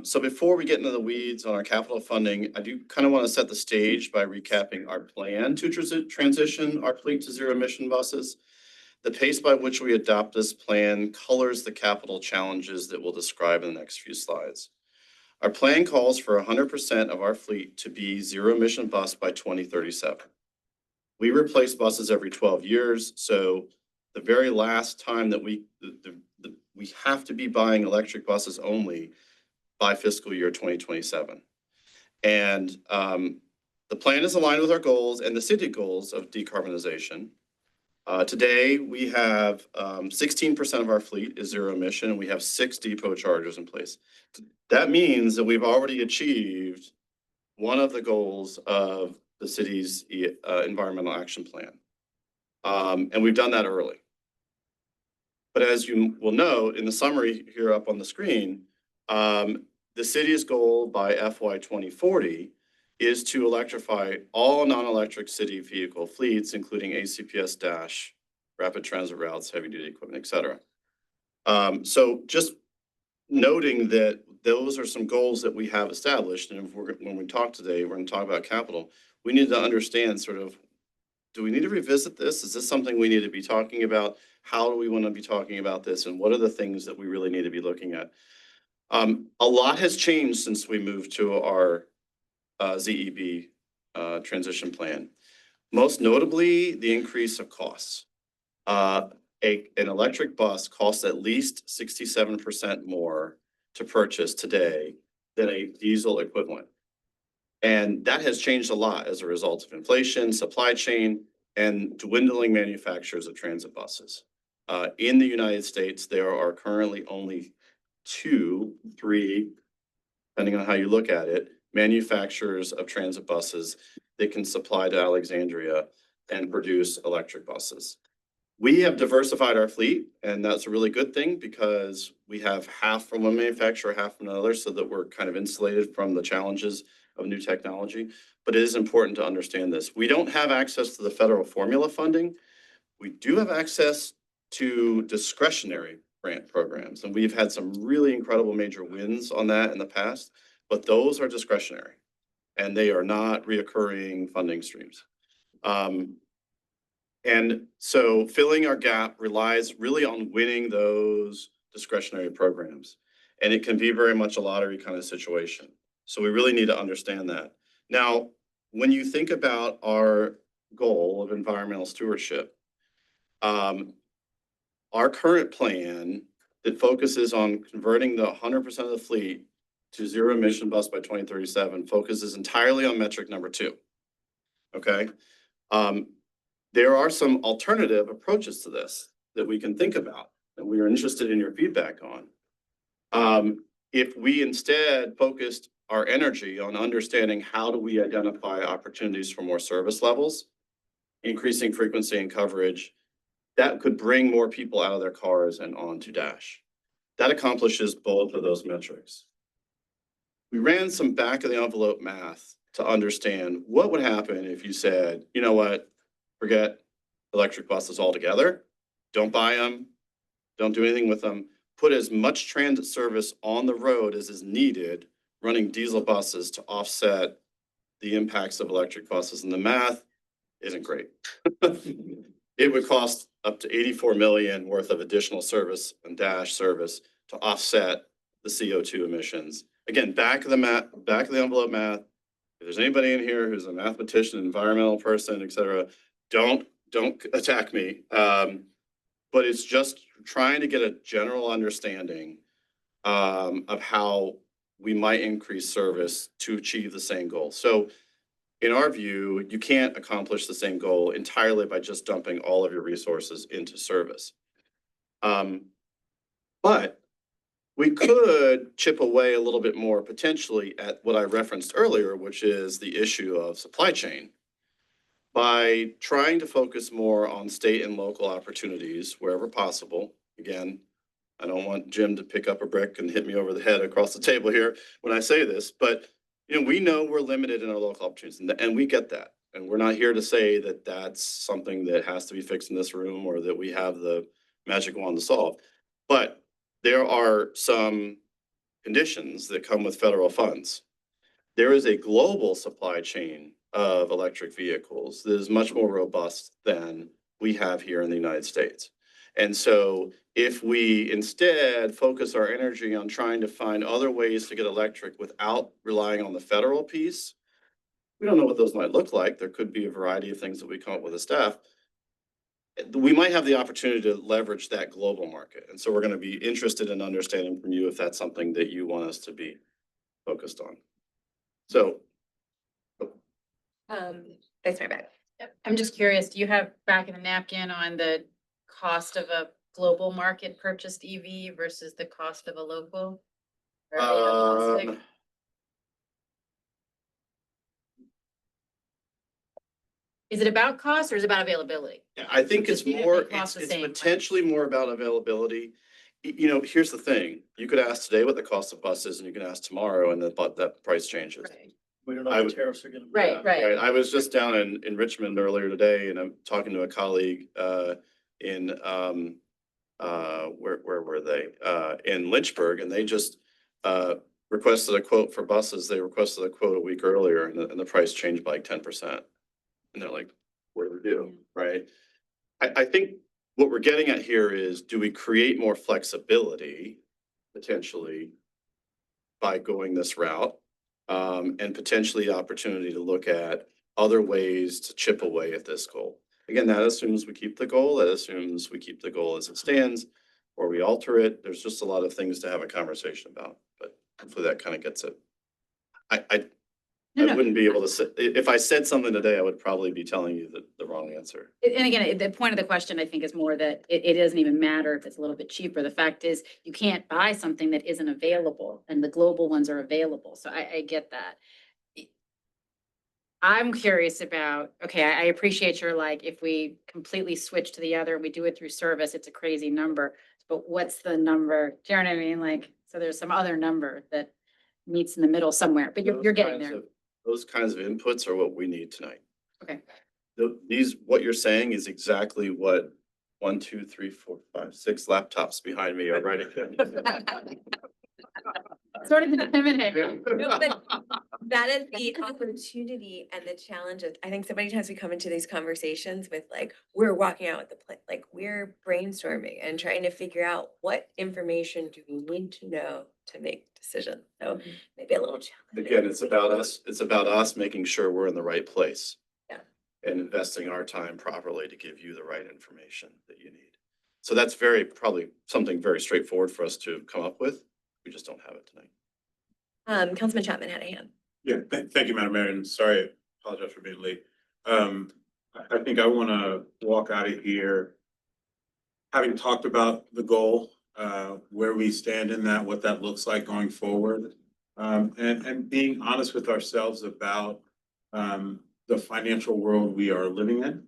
So before we get into the weeds on our capital funding, I do kind of want to set the stage by recapping our plan to transition our fleet to zero emission buses. The pace by which we adopt this plan colors the capital challenges that we'll describe in the next few slides. Our plan calls for 100% of our fleet to be zero emission bus by 2037. We replace buses every 12 years, so the very last time that we have to be buying electric buses only by fiscal year 2027. And the plan is aligned with our goals and the city goals of decarbonization. Today, we have 16% of our fleet is zero emission, and we have 6 depot chargers in place. That means that we've already achieved one of the goals of the city's environmental action plan. And we've done that early. But as you will know, in the summary here up on the screen, the city's goal by FY 2040 is to electrify all non-electric city vehicle fleets, including ACPS dash, rapid transit routes, heavy duty equipment, et cetera. So just noting that those are some goals that we have established. And if when we talk today, we're going to talk about capital. We need to understand sort of, do we need to revisit this? Is this something we need to be talking about? How do we want to be talking about this? And what are the things that we really need to be looking at? A lot has changed since we moved to our ZEB transition plan. Most notably, the increase of costs. An electric bus costs at least 67% more to purchase today than a diesel equivalent. And that has changed a lot as a result of inflation, supply chain, and dwindling manufacturers of transit buses. In the United States, there are currently only 2, 3, depending on how you look at it, manufacturers of transit buses that can supply to Alexandria and produce electric buses. We have diversified our fleet, and that's a really good thing because we have half from one manufacturer, half from another, so that we're kind of insulated from the challenges of new technology. But it is important to understand this. We don't have access to the federal formula funding. We do have access to discretionary grant programs, and we've had some really incredible major wins on that in the past, but those are discretionary and they are not reoccurring funding streams. And so filling our gap relies really on winning those discretionary programs. And it can be very much a lottery kind of situation. So we really need to understand that. Now, when you think about our goal of environmental stewardship, our current plan that focuses on converting the 100% of the fleet to zero emission bus by 2037 focuses entirely on metric number 2. Okay. There are some alternative approaches to this that we can think about and we are interested in your feedback on. If we instead focused our energy on understanding how do we identify opportunities for more service levels, increasing frequency and coverage, that could bring more people out of their cars and onto Dash. That accomplishes both of those metrics. We ran some back of the envelope math to understand what would happen if you said, you know what, forget electric buses altogether, don't buy them, don't do anything with them, put as much transit service on the road as is needed, running diesel buses to offset the impacts of electric buses. And the math isn't great. It would cost up to 84 million worth of additional service and Dash service to offset the CO2 emissions. Again, back of the envelope math. If there's anybody in here who's a mathematician, environmental person, et cetera, don't attack me. But it's just trying to get a general understanding of how we might increase service to achieve the same goal. So in our view, you can't accomplish the same goal entirely by just dumping all of your resources into service. But we could chip away a little bit more potentially at what I referenced earlier, which is the issue of supply chain. By trying to focus more on state and local opportunities wherever possible. Again, I don't want Jim to pick up a brick and hit me over the head across the table here when I say this, but we know we're limited in our local opportunities and we get that. And we're not here to say that that's something that has to be fixed in this room or that we have the magic wand to solve. But there are some conditions that come with federal funds. There is a global supply chain of electric vehicles that is much more robust than we have here in the United States. And so if we instead focus our energy on trying to find other ways to get electric without relying on the federal piece, we don't know what those might look like. There could be a variety of things that we come up with as staff. We might have the opportunity to leverage that global market. And so we're going to be interested in understanding from you if that's something that you want us to be focused on. So. That's my bad. I'm just curious, do you have back in the napkin on the cost of a global market purchased EV versus the cost of a local? Or are they agnostic? Is it about cost or is it about availability? Yeah, I think it's Just they more, cost it's the same. potentially more about availability. Here's the thing, you could ask today what the cost of bus is and you can ask tomorrow and that price changes. Right. We don't know I what would- tariffs are gonna be. Right, right. I was just down in Richmond earlier today and I'm talking to a colleague in where were they? In Lynchburg, and they just requested a quote for buses. They requested a quote a week earlier and the price changed by like 10%. And they're like, what do we do, right? I think what we're getting at here is, do we create more flexibility potentially by going this route? And potentially the opportunity to look at other ways to chip away at this goal. Again, that assumes we keep the goal, that assumes we keep the goal as it stands, or we alter it. There's just a lot of things to have a conversation about, but hopefully that kind of gets it. I No. wouldn't be able to say, if I said something today, I would probably be telling you the wrong answer. And again, the point of the question, I think, is more that it doesn't even matter if it's a little bit cheaper. The fact is, you can't buy something that isn't available, and the global ones are available. So I get that. I'm curious about, okay, I appreciate your if we completely switch to the other, and we do it through service, it's a crazy number. But what's the number? Do you know what I mean? So there's some other number that meets in the middle somewhere, but you're getting there. Those kinds of inputs are what we need tonight. Okay. What you're saying is exactly what 1, 2, 3, 4, 5, 6 laptops behind me are writing. Sort of intimidating. No, but that is the opportunity and the challenge of, I think so many times we come into these conversations with we're walking out with the plan, we're brainstorming and trying to figure out what information do we need to know to make decisions. So maybe a little challenge. Again, it's about us making sure we're in the right place. Yeah. And investing our time properly to give you the right information that you need. So that's probably something very straightforward for us to come up with. We just don't have it tonight. Councilman Chapman had a hand. Yeah, thank you, Madam Mayor, and sorry, apologize for being late. I think I want to walk out of here having talked about the goal, where we stand in that, what that looks like going forward, and being honest with ourselves about the financial world we are living in.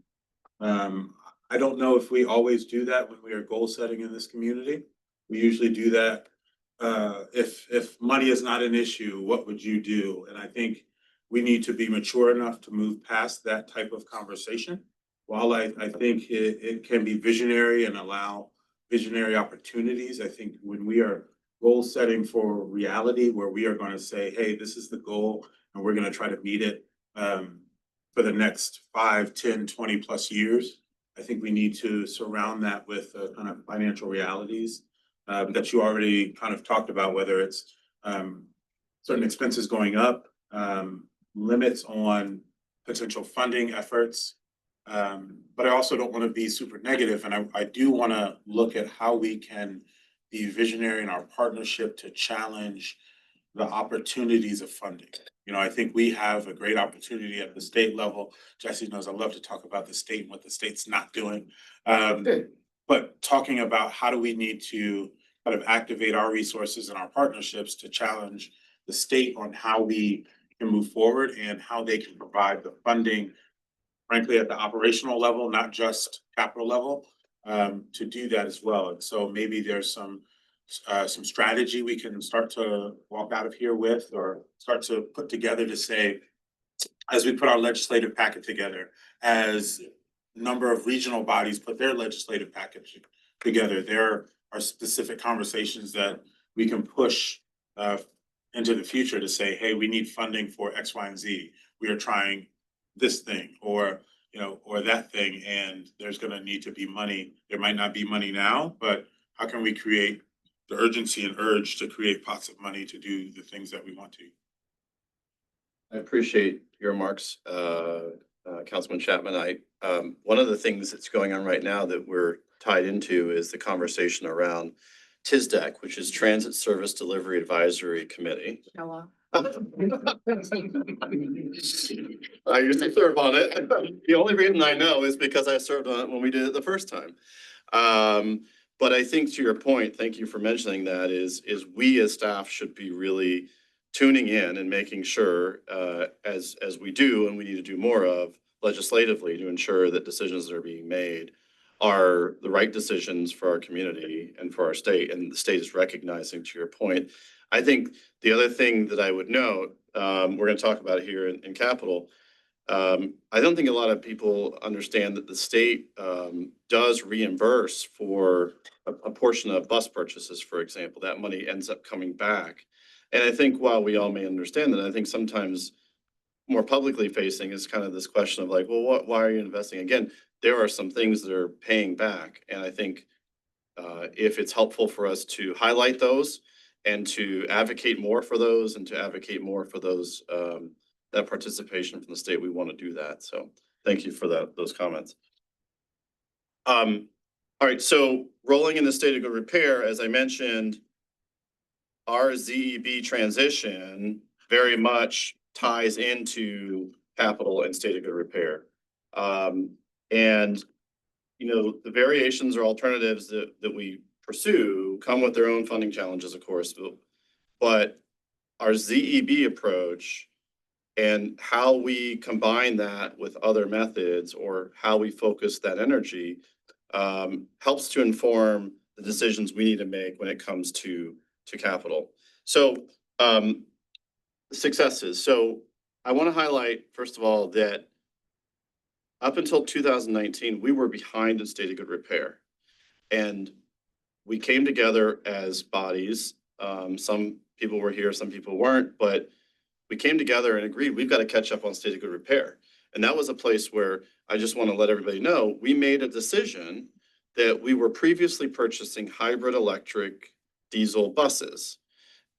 I don't know if we always do that when we are goal setting in this community. We usually do that. If money is not an issue, what would you do? And I think we need to be mature enough to move past that type of conversation. While I think it can be visionary and allow visionary opportunities, I think when we are goal setting for reality, where we are going to say, hey, this is the goal, and we're going to try to meet it for the next 5, 10, 20 plus years, I think we need to surround that with kind of financial realities that you already kind of talked about, whether it's certain expenses going up, limits on potential funding efforts. But I also don't want to be super negative, and I do want to look at how we can be visionary in our partnership to challenge the opportunities of funding. You know, I think we have a great opportunity at the state level. Jesse knows I love to talk about the state and what the state's not doing. But talking about how do we need to kind of activate our resources and our partnerships to challenge the state on how we can move forward and how they can provide the funding, frankly, at the operational level, not just capital level, to do that as well. And so maybe there's some strategy we can start to walk out of here with, or start to put together to say, as we put our legislative packet together, as a number of regional bodies put their legislative package together, there are specific conversations that we can push into the future to say, hey, we need funding for X, Y, and Z. We are trying this thing, or or that thing, and there's gonna need to be money. There might not be money now, but how can we create the urgency and urge to create pots of money to do the things that we want to? I appreciate your remarks, Councilman Chapman. One of the things that's going on right now that we're tied into is the conversation around TISDEC, which is Transit Service Delivery Advisory Committee. I used to serve on it. The only reason I know is because I served on it when we did it the first time. But I think to your point, thank you for mentioning that, is we as staff should be really tuning in and making sure, as we do, and we need to do more of legislatively, to ensure that decisions that are being made are the right decisions for our community and for our state, and the state is recognizing, to your point. I think the other thing that I would note, we're gonna talk about here in Capitol. I don't think a lot of people understand that the state does reimburse for a portion of bus purchases, for example. That money ends up coming back. And I think while we all may understand that, I think sometimes more publicly facing is kind of this question of like, well, why are you investing? Again, there are some things that are paying back. And I think if it's helpful for us to highlight those and to advocate more for those, and to advocate more for those, that participation from the state, we want to do that. So thank you for those comments. All right, so rolling in the state of good repair, as I mentioned, our ZEB transition very much ties into capital and state of good repair. And the variations or alternatives that we pursue come with their own funding challenges, of course, but our ZEB approach and how we combine that with other methods, or how we focus that energy, helps to inform the decisions we need to make when it comes to capital. So successes. So I want to highlight, first of all, that up until 2019, we were behind in state of good repair. And we came together as bodies. Some people were here, some people weren't, but we came together and agreed we've got to catch up on state of good repair. And that was a place where I just want to let everybody know, we made a decision that we were previously purchasing hybrid electric diesel buses.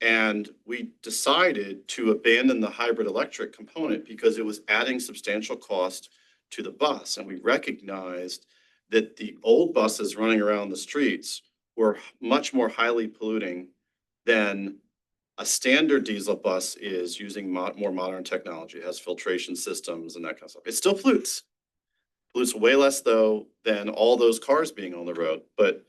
And we decided to abandon the hybrid electric component because it was adding substantial cost to the bus. And we recognized that the old buses running around the streets were much more highly polluting than a standard diesel bus is, using more modern technology. It has filtration systems and that kind of stuff. It still pollutes. Pollutes way less though than all those cars being on the road. But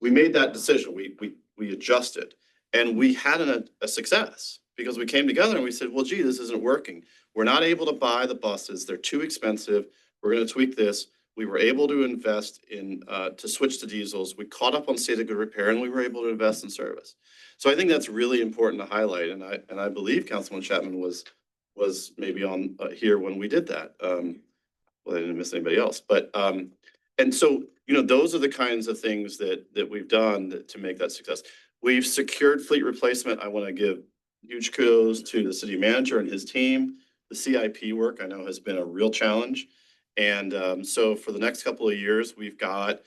we made that decision. We adjusted, and we had a success because we came together and we said, well, gee, this isn't working. We're not able to buy the buses. They're too expensive. We're going to tweak this. We were able to invest in, to switch to diesels. We caught up on state of good repair, and we were able to invest in service. So I think that's really important to highlight. And I believe Councilman Chapman was maybe on here when we did that. Well, I didn't miss anybody else, but and so those are the kinds of things that we've done to make that success. We've secured fleet replacement. I want to give huge kudos to the city manager and his team. The CIP work I know has been a real challenge. And so for the next couple of years, we've got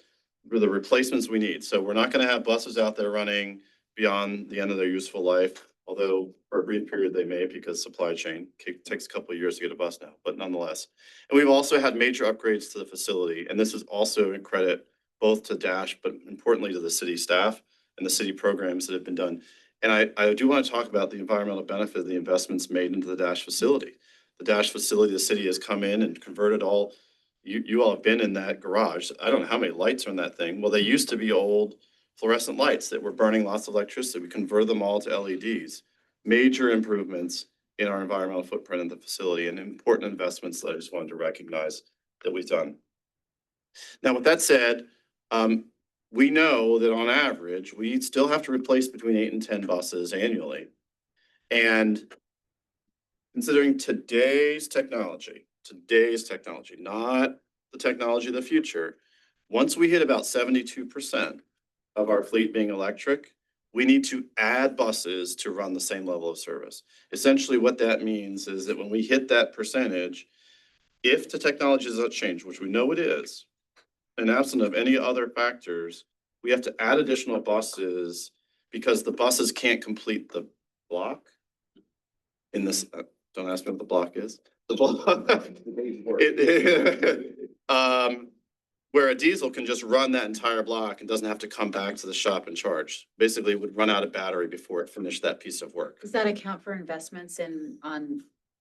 the replacements we need. So we're not going to have buses out there running beyond the end of their useful life, although for a brief period they may, because supply chain takes a couple of years to get a bus now, but nonetheless. And we've also had major upgrades to the facility. And this is also in credit both to Dash, but importantly to the city staff and the city programs that have been done. And I do want to talk about the environmental benefit of the investments made into the Dash facility. The Dash facility, the city has come in and converted all, you all have been in that garage. I don't know how many lights are in that thing. Well, they used to be old fluorescent lights that were burning lots of electricity. We converted them all to LEDs. Major improvements in our environmental footprint in the facility and important investments that I just wanted to recognize that we've done. Now, with that said, we know that on average, we still have to replace between 8 and 10 buses annually. And considering today's technology, not the technology of the future, once we hit about 72% of our fleet being electric, we need to add buses to run the same level of service. Essentially, what that means is that when we hit that percentage, if the technology does not change, which we know it is, and absent of any other factors, we have to add additional buses because the buses can't complete the block. In this, don't ask me what the block is. The block. Where a diesel can just run that entire block and doesn't have to come back to the shop and charge. Basically, it would run out of battery before it finished that piece of work. Does that account for investments in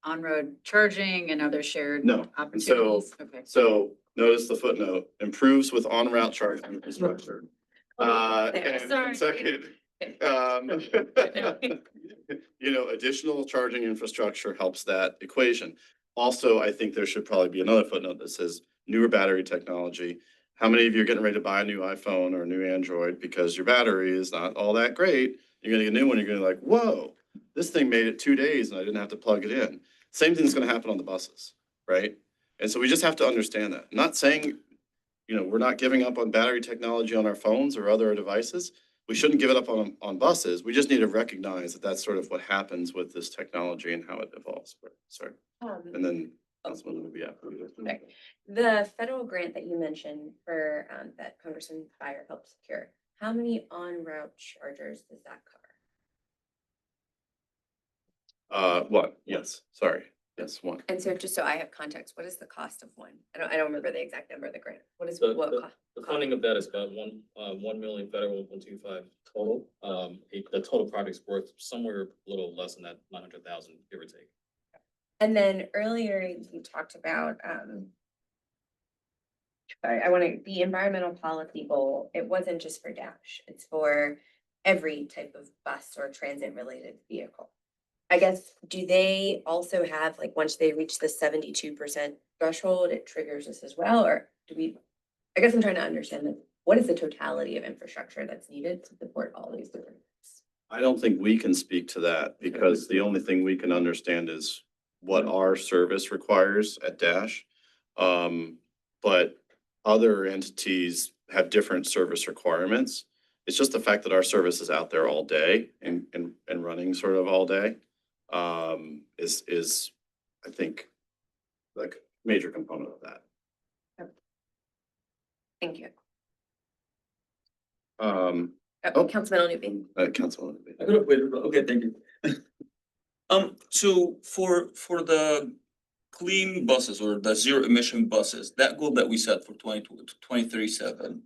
on-road charging and other shared No, and so, opportunities? Okay. so notice the footnote, improves with on-route charging infrastructure. And Sorry. second, additional charging infrastructure helps that equation. Also, I think there should probably be another footnote that says newer battery technology. How many of you are getting ready to buy a new iPhone or a new Android because your battery is not all that great? You're gonna get a new one, you're gonna be like, whoa, this thing made it 2 days and I didn't have to plug it in. Same thing's gonna happen on the buses, right? And so we just have to understand that. I'm not saying, we're not giving up on battery technology on our phones or other devices. We shouldn't give it up on buses. We just need to recognize that that's sort of what happens with this technology and how it evolves. Sorry. And then Councilman would be after. Okay. The federal grant that you mentioned for, that Congressman Fire helped secure, how many on-route chargers does that cover? One, yes, sorry. Yes, one. And so just so I have context, what is the cost of one? I don't remember the exact number of the grant. What is, The- what the- cost? The funding of that is about 1 million federal, 1.25 total. The total project's worth somewhere a little less than that, 900,000, give or take. And then earlier you talked about, I want to, the environmental policy goal, it wasn't just for Dash, it's for every type of bus or transit related vehicle. I guess, do they also have, like, once they reach the 72% threshold, it triggers this as well, or do we? I guess I'm trying to understand that, what is the totality of infrastructure that's needed to support all these different things? I don't think we can speak to that because the only thing we can understand is what our service requires at Dash. But other entities have different service requirements. It's just the fact that our service is out there all day and running sort of all day. Is I think like major component of that. Thank you. Oh. Councilman Newby. Councilman. I could have waited, okay, thank you. So for the clean buses or the zero emission buses, that goal that we set for 2037,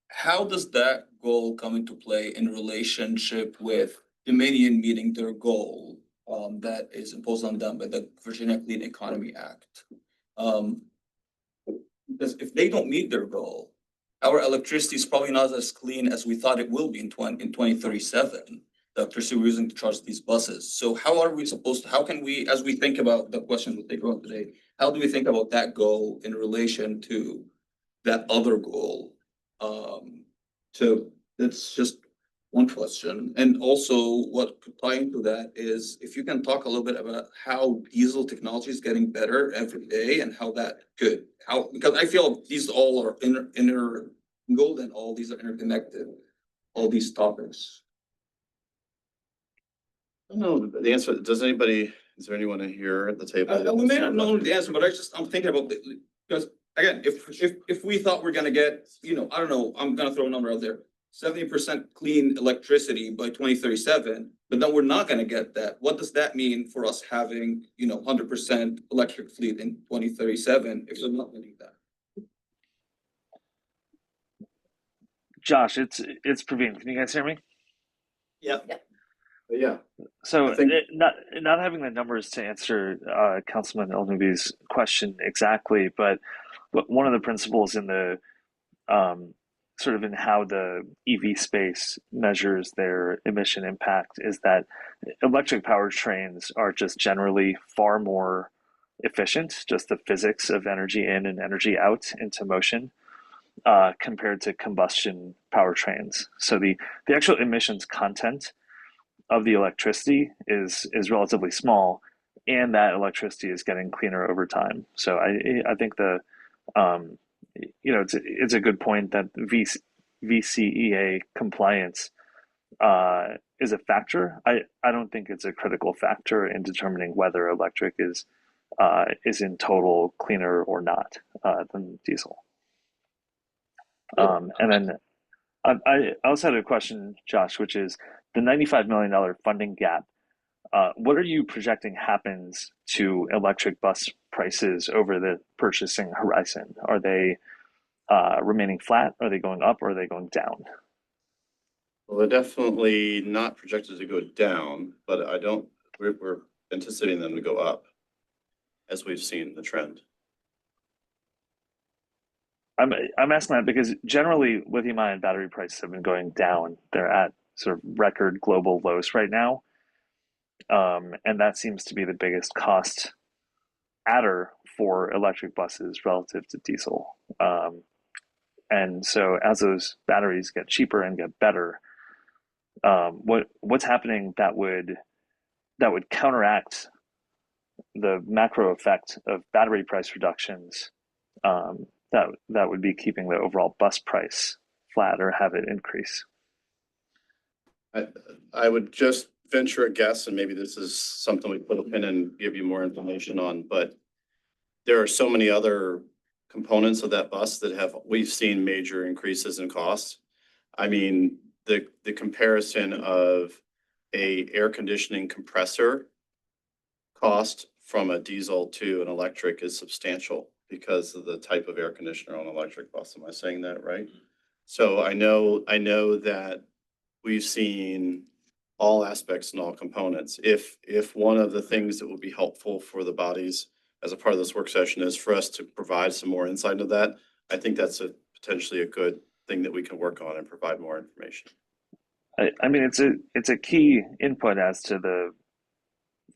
how does that goal come into play in relationship with Dominion meeting their goal, that is imposed on them by the Virginia Clean Economy Act? Because if they don't meet their goal, our electricity is probably not as clean as we thought it will be in 2037. The electricity we're using to charge these buses. So how are we supposed to, how can we, as we think about the questions we'll take on today, how do we think about that goal in relation to that other goal? So that's just one question. And also what could tie into that is if you can talk a little bit about how diesel technology is getting better every day and how that could, because I feel these all are intermingled and all these are interconnected, all these topics. I don't know the answer. Is there anyone in here at the table? We may not know the answer, but I'm thinking about because again, if we thought we're gonna get, I don't know, I'm gonna throw a number out there. 70% clean electricity by 2037, but then we're not gonna get that. What does that mean for us having, 100% electric fleet in 2037 if we're not getting that? Josh, it's Praveen. Can you guys hear me? But yeah, So I think- not having the numbers to answer Councilman Elnubi's question exactly, but one of the principles in the sort of in how the EV space measures their emission impact is that electric powertrains are just generally far more efficient, just the physics of energy in and energy out into motion, compared to combustion powertrains. So the actual emissions content of the electricity is relatively small, and that electricity is getting cleaner over time. So I think um, it's a good point that VCEA compliance is a factor. I don't think it's a critical factor in determining whether electric is in total cleaner or not than diesel. And then I also had a question, Josh, which is the $95 million funding gap. What are you projecting happens to electric bus prices over the purchasing horizon? Are they remaining flat? Are they going up? Or are they going down? well, they're definitely not projected to go down, but we're anticipating them to go up as we've seen the trend. I'm asking that because generally lithium-ion battery prices have been going down. They're at sort of record global lows right now, and that seems to be the biggest cost adder for electric buses relative to diesel. And so as those batteries get cheaper and get better, what's happening that would counteract the macro effect of battery price reductions, that would be keeping the overall bus price flat or have it increase? I would just venture a guess, and maybe this is something we put a pin and give you more information on, but there are so many other components of that bus that we've seen major increases in cost. I mean, the comparison of a air conditioning compressor cost from a diesel to an electric is substantial because of the type of air conditioner on an electric bus. Am I saying that right? So I know that we've seen all aspects and all components. If one of the things that would be helpful for the bodies as a part of this work session is for us to provide some more insight into that, I think that's potentially a good thing that we can work on and provide more information. I mean, it's a key input as to the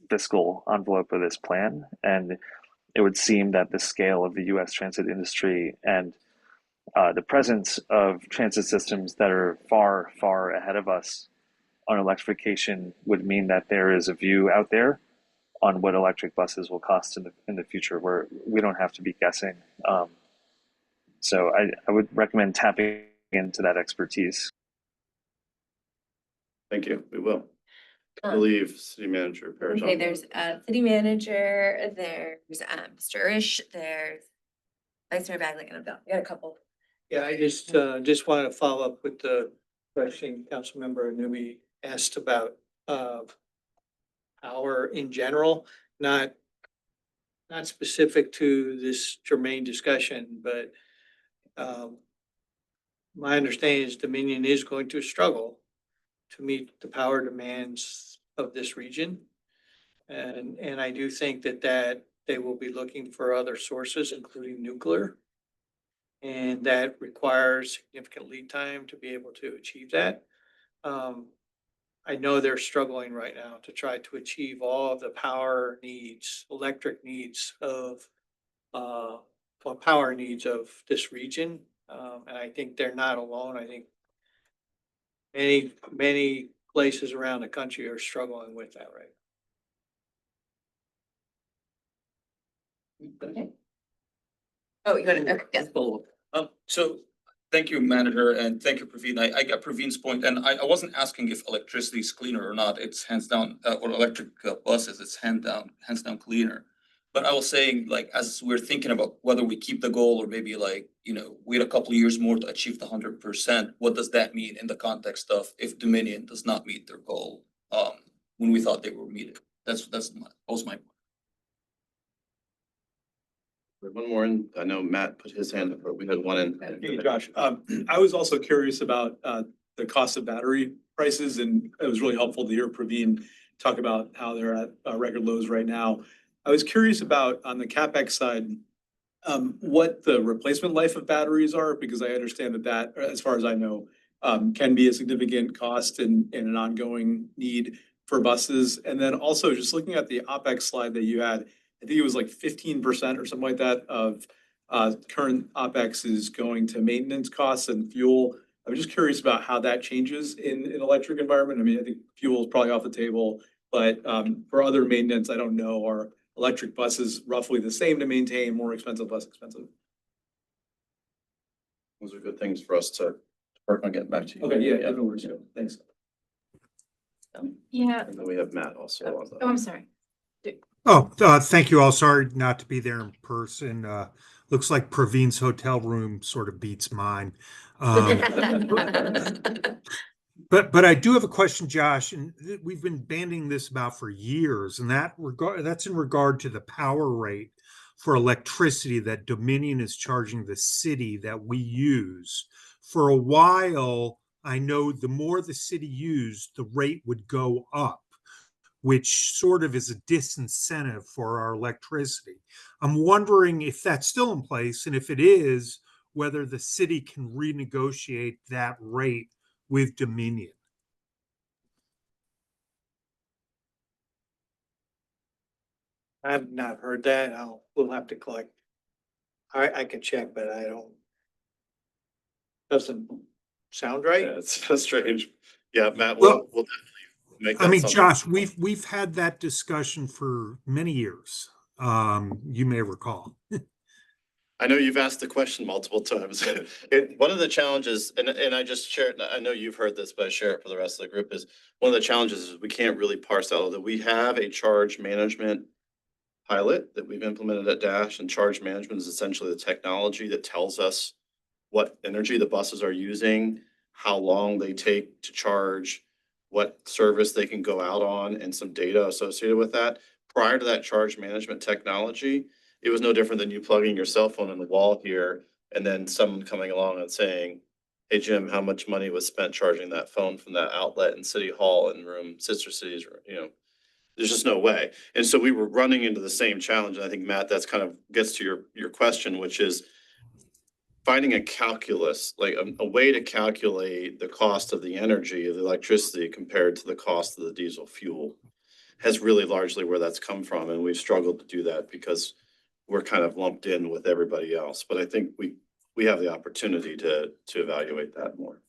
fiscal envelope of this plan, and it would seem that the scale of the U.S. transit industry and the presence of transit systems that are far, far ahead of us on electrification would mean that there is a view out there on what electric buses will cost in the future, where we don't have to be guessing. So I would recommend tapping into that expertise. Thank you. We will. I believe City Manager Okay, Paraton. there's a city manager, there's Mr. Ish, there's Vice Mayor Bagley, and I got a couple. Yeah, I just wanted to follow up with the question Councilmember Newby asked about, power in general, not specific to this germane discussion, but, my understanding is Dominion is going to struggle to meet the power demands of this region. And I do think that they will be looking for other sources, including nuclear. And that requires significant lead time to be able to achieve that. I know they're struggling right now to try to achieve all of the power needs, electric needs of, power needs of this region. And I think they're not alone. I think many places around the country are struggling with that right Okay. Oh, you want to, okay, yes. So thank you, manager, and thank you, Praveen. I got Praveen's point, and I wasn't asking if electricity is cleaner or not. It's hands down, or electric buses, it's hands down cleaner. But I was saying, like, as we're thinking about whether we keep the goal or maybe like, wait a couple of years more to achieve the 100%, what does that mean in the context of if Dominion does not meet their goal, when we thought they were meeting? That was my point. One more, and I know Matt put his hand up, but we had one in. Hey, Josh, I was also curious about the cost of battery prices, and it was really helpful to hear Praveen talk about how they're at record lows right now. I was curious about, on the CapEx side, what the replacement life of batteries are, because I understand that, as far as I know, can be a significant cost and an ongoing need for buses. And then also just looking at the OpEx slide that you had, I think it was like 15% or something like that of current OpEx is going to maintenance costs and fuel. I'm just curious about how that changes in an electric environment. I mean, I think fuel is probably off the table, but for other maintenance, I don't know, are electric buses roughly the same to maintain, more expensive, less expensive? Those are good things for us to work on getting back to you. Okay, yeah, no worries, thanks. Yeah. And then we have Matt also on the. Oh, I'm sorry. Oh, thank you all. Sorry not to be there in person. Looks like Praveen's hotel room sort of beats mine. But I do have a question, Josh, and we've been banding this about for years, and that's in regard to the power rate for electricity that Dominion is charging the city that we use. For a while, I know the more the city used, the rate would go up, which sort of is a disincentive for our electricity. I'm wondering if that's still in place, and if it is, whether the city can renegotiate that rate with Dominion. I've not heard that. We'll have to collect. I can check, but I don't. Doesn't sound right. Yeah, it's strange. Yeah, Matt, Well, we'll definitely make I that mean, something. Josh, we've had that discussion for many years. You may recall. I know you've asked the question multiple times. One of the challenges, and I just share it, I know you've heard this, but I share it for the rest of the group, is one of the challenges is we can't really parse out that we have a charge management pilot that we've implemented at Dash, and charge management is essentially the technology that tells us what energy the buses are using, how long they take to charge, what service they can go out on, and some data associated with that. Prior to that charge management technology, it was no different than you plugging your cell phone in the wall here and then someone coming along and saying, hey, Jim, how much money was spent charging that phone from that outlet in City Hall and room Sister Cities, there's just no way. And so we were running into the same challenge. And I think, Matt, that's kind of gets to your question, which is finding a calculus, like a way to calculate the cost of the energy, of the electricity compared to the cost of the diesel fuel has really largely where that's come from. And we've struggled to do that because we're kind of lumped in with everybody else. But I think we have the opportunity to evaluate that more.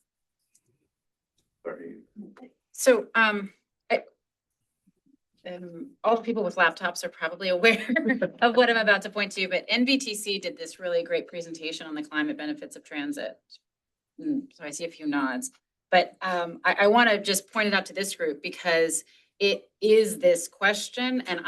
Sorry. So, all the people with laptops are probably aware of what I'm about to point to, but NVTC did this really great presentation on the climate benefits of transit. So I see a few nods, but I want to just point it out to this group because it is this question, and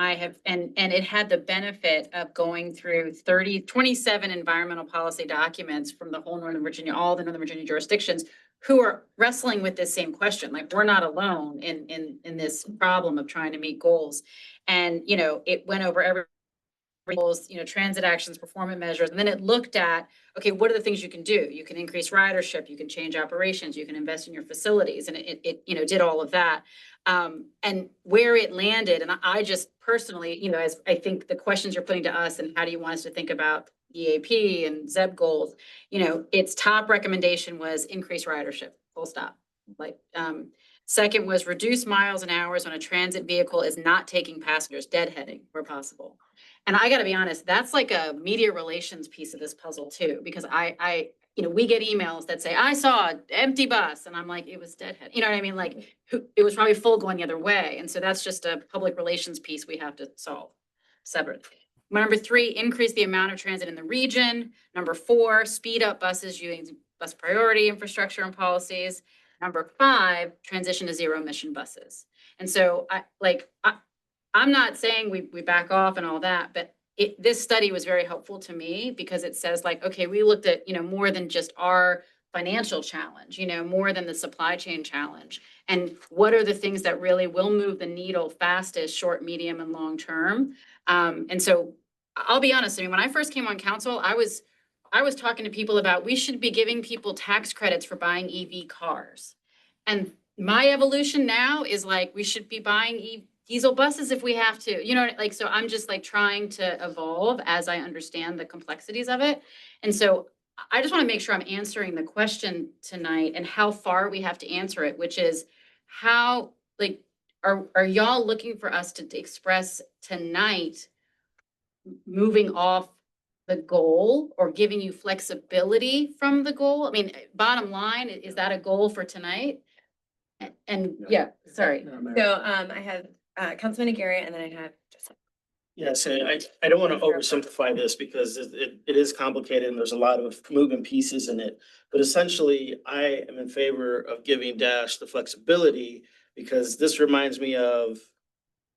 and it had the benefit of going through 27 environmental policy documents from the whole Northern Virginia, all the Northern Virginia jurisdictions, who are wrestling with this same question. Like, we're not alone in this problem of trying to meet goals. And, it went over every goals, transit actions, performance measures, and then it looked at, okay, what are the things you can do? You can increase ridership, you can change operations, you can invest in your facilities, and it did all of that. And where it landed, and I just personally, as I think the questions you're putting to us and how do you want us to think about EAP and ZEB goals, its top recommendation was increase ridership, full stop. Second was reduce miles and hours when a transit vehicle is not taking passengers, deadheading where possible. And I gotta be honest, that's like a media relations piece of this puzzle too, because we get emails that say, I saw an empty bus, and I'm like, it was deadhead. You know what I mean? Like, it was probably full going the other way. And so that's just a public relations piece we have to solve separately. Number 3, increase the amount of transit in the region. Number 4, speed up buses using bus priority infrastructure and policies. Number 5, transition to zero emission buses. And so I'm not saying we back off and all that, but this study was very helpful to me because it says okay, we looked at, more than just our financial challenge, more than the supply chain challenge. And what are the things that really will move the needle fastest, short, medium, and long term? And so I'll be honest, when I first came on council, I was talking to people about we should be giving people tax credits for buying EV cars. And my evolution now is like, we should be buying diesel buses if we have to, you know, like, so I'm just like trying to evolve as I understand the complexities of it. And so I just want to make sure I'm answering the question tonight and how far we have to answer it, which is how, like, are y'all looking for us to express tonight moving off the goal or giving you flexibility from the goal? I mean, bottom line, is that a goal for tonight? And yeah, sorry. So, I have, Councilman Aguirre, and then I have Jessica. Yes, and I don't want to oversimplify this because it is complicated and there's a lot of moving pieces in it. But essentially, I am in favor of giving Dash the flexibility because this reminds me of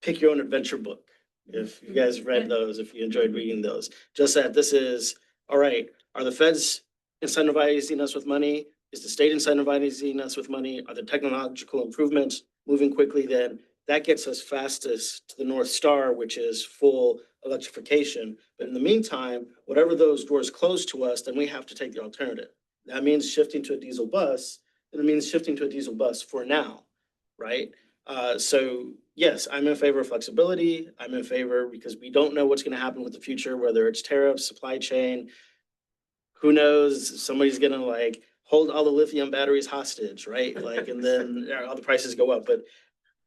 pick your own adventure book. If you guys read those, if you enjoyed reading those, just that this is, all right, are the feds incentivizing us with money? Is the state incentivizing us with money? Are the technological improvements moving quickly? Then that gets us fastest to the North Star, which is full electrification. But in the meantime, whatever those doors close to us, then we have to take the alternative. That means shifting to a diesel bus, and it means shifting to a diesel bus for now, right? So yes, I'm in favor of flexibility. I'm in favor because we don't know what's going to happen with the future, whether it's tariffs, supply chain. Who knows? Somebody's gonna like hold all the lithium batteries hostage, right? Like, and then all the prices go up. But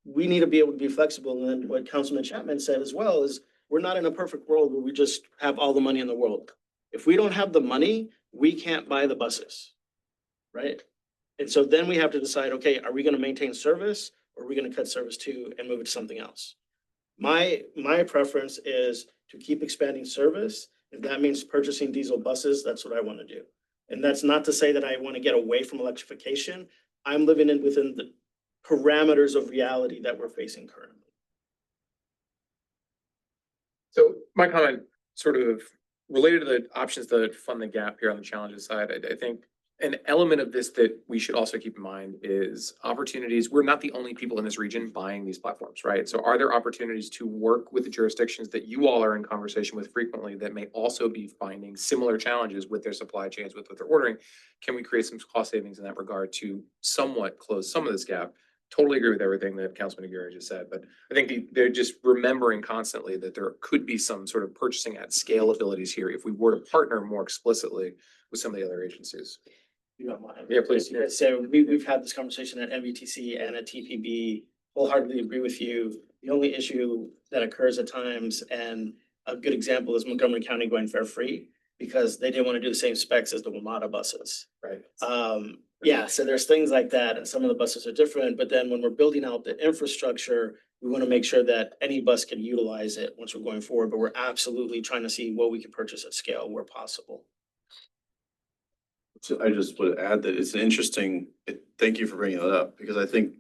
we need to be able to be flexible. And then what Councilman Chapman said as well is we're not in a perfect world where we just have all the money in the world. If we don't have the money, we can't buy the buses, right? And so then we have to decide, okay, are we gonna maintain service or are we gonna cut service too and move it to something else? My preference is to keep expanding service. If that means purchasing diesel buses, that's what I want to do. And that's not to say that I want to get away from electrification. I'm living within the parameters of reality that we're facing currently. So my comment sort of related to the options that fund the gap here on the challenges side, I think an element of this that we should also keep in mind is opportunities. We're not the only people in this region buying these platforms, right? So are there opportunities to work with the jurisdictions that you all are in conversation with frequently that may also be finding similar challenges with their supply chains, with what they're ordering? Can we create some cost savings in that regard to somewhat close some of this gap? Totally agree with everything that Councilman Aguirre just said, but I think they're just remembering constantly that there could be some sort of purchasing at scale abilities here if we were to partner more explicitly with some of the other agencies. You don't mind. Yeah, please. Yeah, so we've had this conversation at MVTC and at TPB, wholeheartedly agree with you. The only issue that occurs at times, and a good example is Montgomery County going fare free because they didn't want to do the same specs as the WMATA buses. Right. Yeah, so there's things like that, and some of the buses are different, but then when we're building out the infrastructure, we want to make sure that any bus can utilize it once we're going forward, but we're absolutely trying to see what we can purchase at scale where possible. So I just would add that it's an interesting, thank you for bringing it up, because I think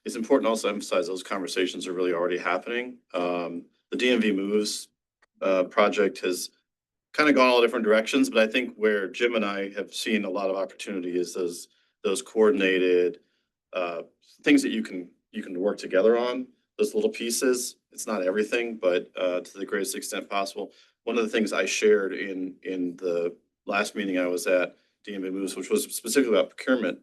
it's important also to emphasize those conversations are really already happening. The DMV Moves project has kind of gone all different directions, but I think where Jim and I have seen a lot of opportunity is those coordinated things that you can work together on, those little pieces. It's not everything, but to the greatest extent possible. One of the things I shared in the last meeting I was at, DMV Moves, which was specifically about procurement,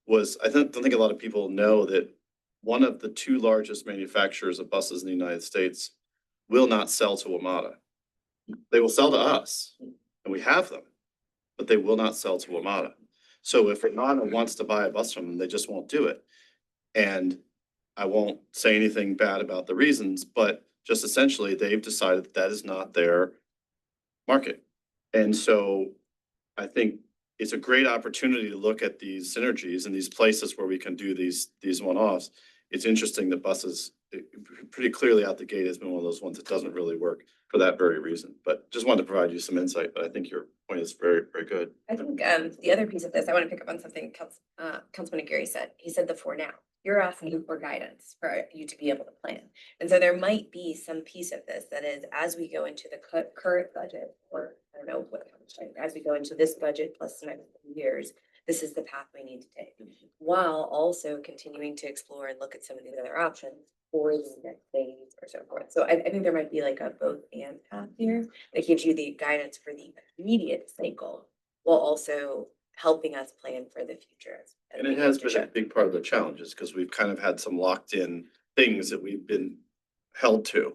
was I don't think a lot of people know that one of the two largest manufacturers of buses in the United States will not sell to WMATA. They will sell to us, and we have them, but they will not sell to WMATA. So if WMATA wants to buy a bus from them, they just won't do it. And I won't say anything bad about the reasons, but just essentially they've decided that that is not their market. And so I think it's a great opportunity to look at these synergies and these places where we can do these one-offs. It's interesting that buses pretty clearly out the gate has been one of those ones that doesn't really work for that very reason. But just wanted to provide you some insight, but I think your point is very, very good. I think the other piece of this, I want to pick up on something Councilman Aguirre said. He said the for now. You're asking for guidance for you to be able to plan. And so there might be some piece of this that is as we go into the current budget, or I don't know what, as we go into this budget plus the next years, this is the path we need to take, while also continuing to explore and look at some of these other options for the next phase or so forth. So I think there might be like a both and path here that gives you the guidance for the immediate cycle, while also helping us plan for the future. And it has been a big part of the challenges because we've kind of had some locked in things that we've been held to.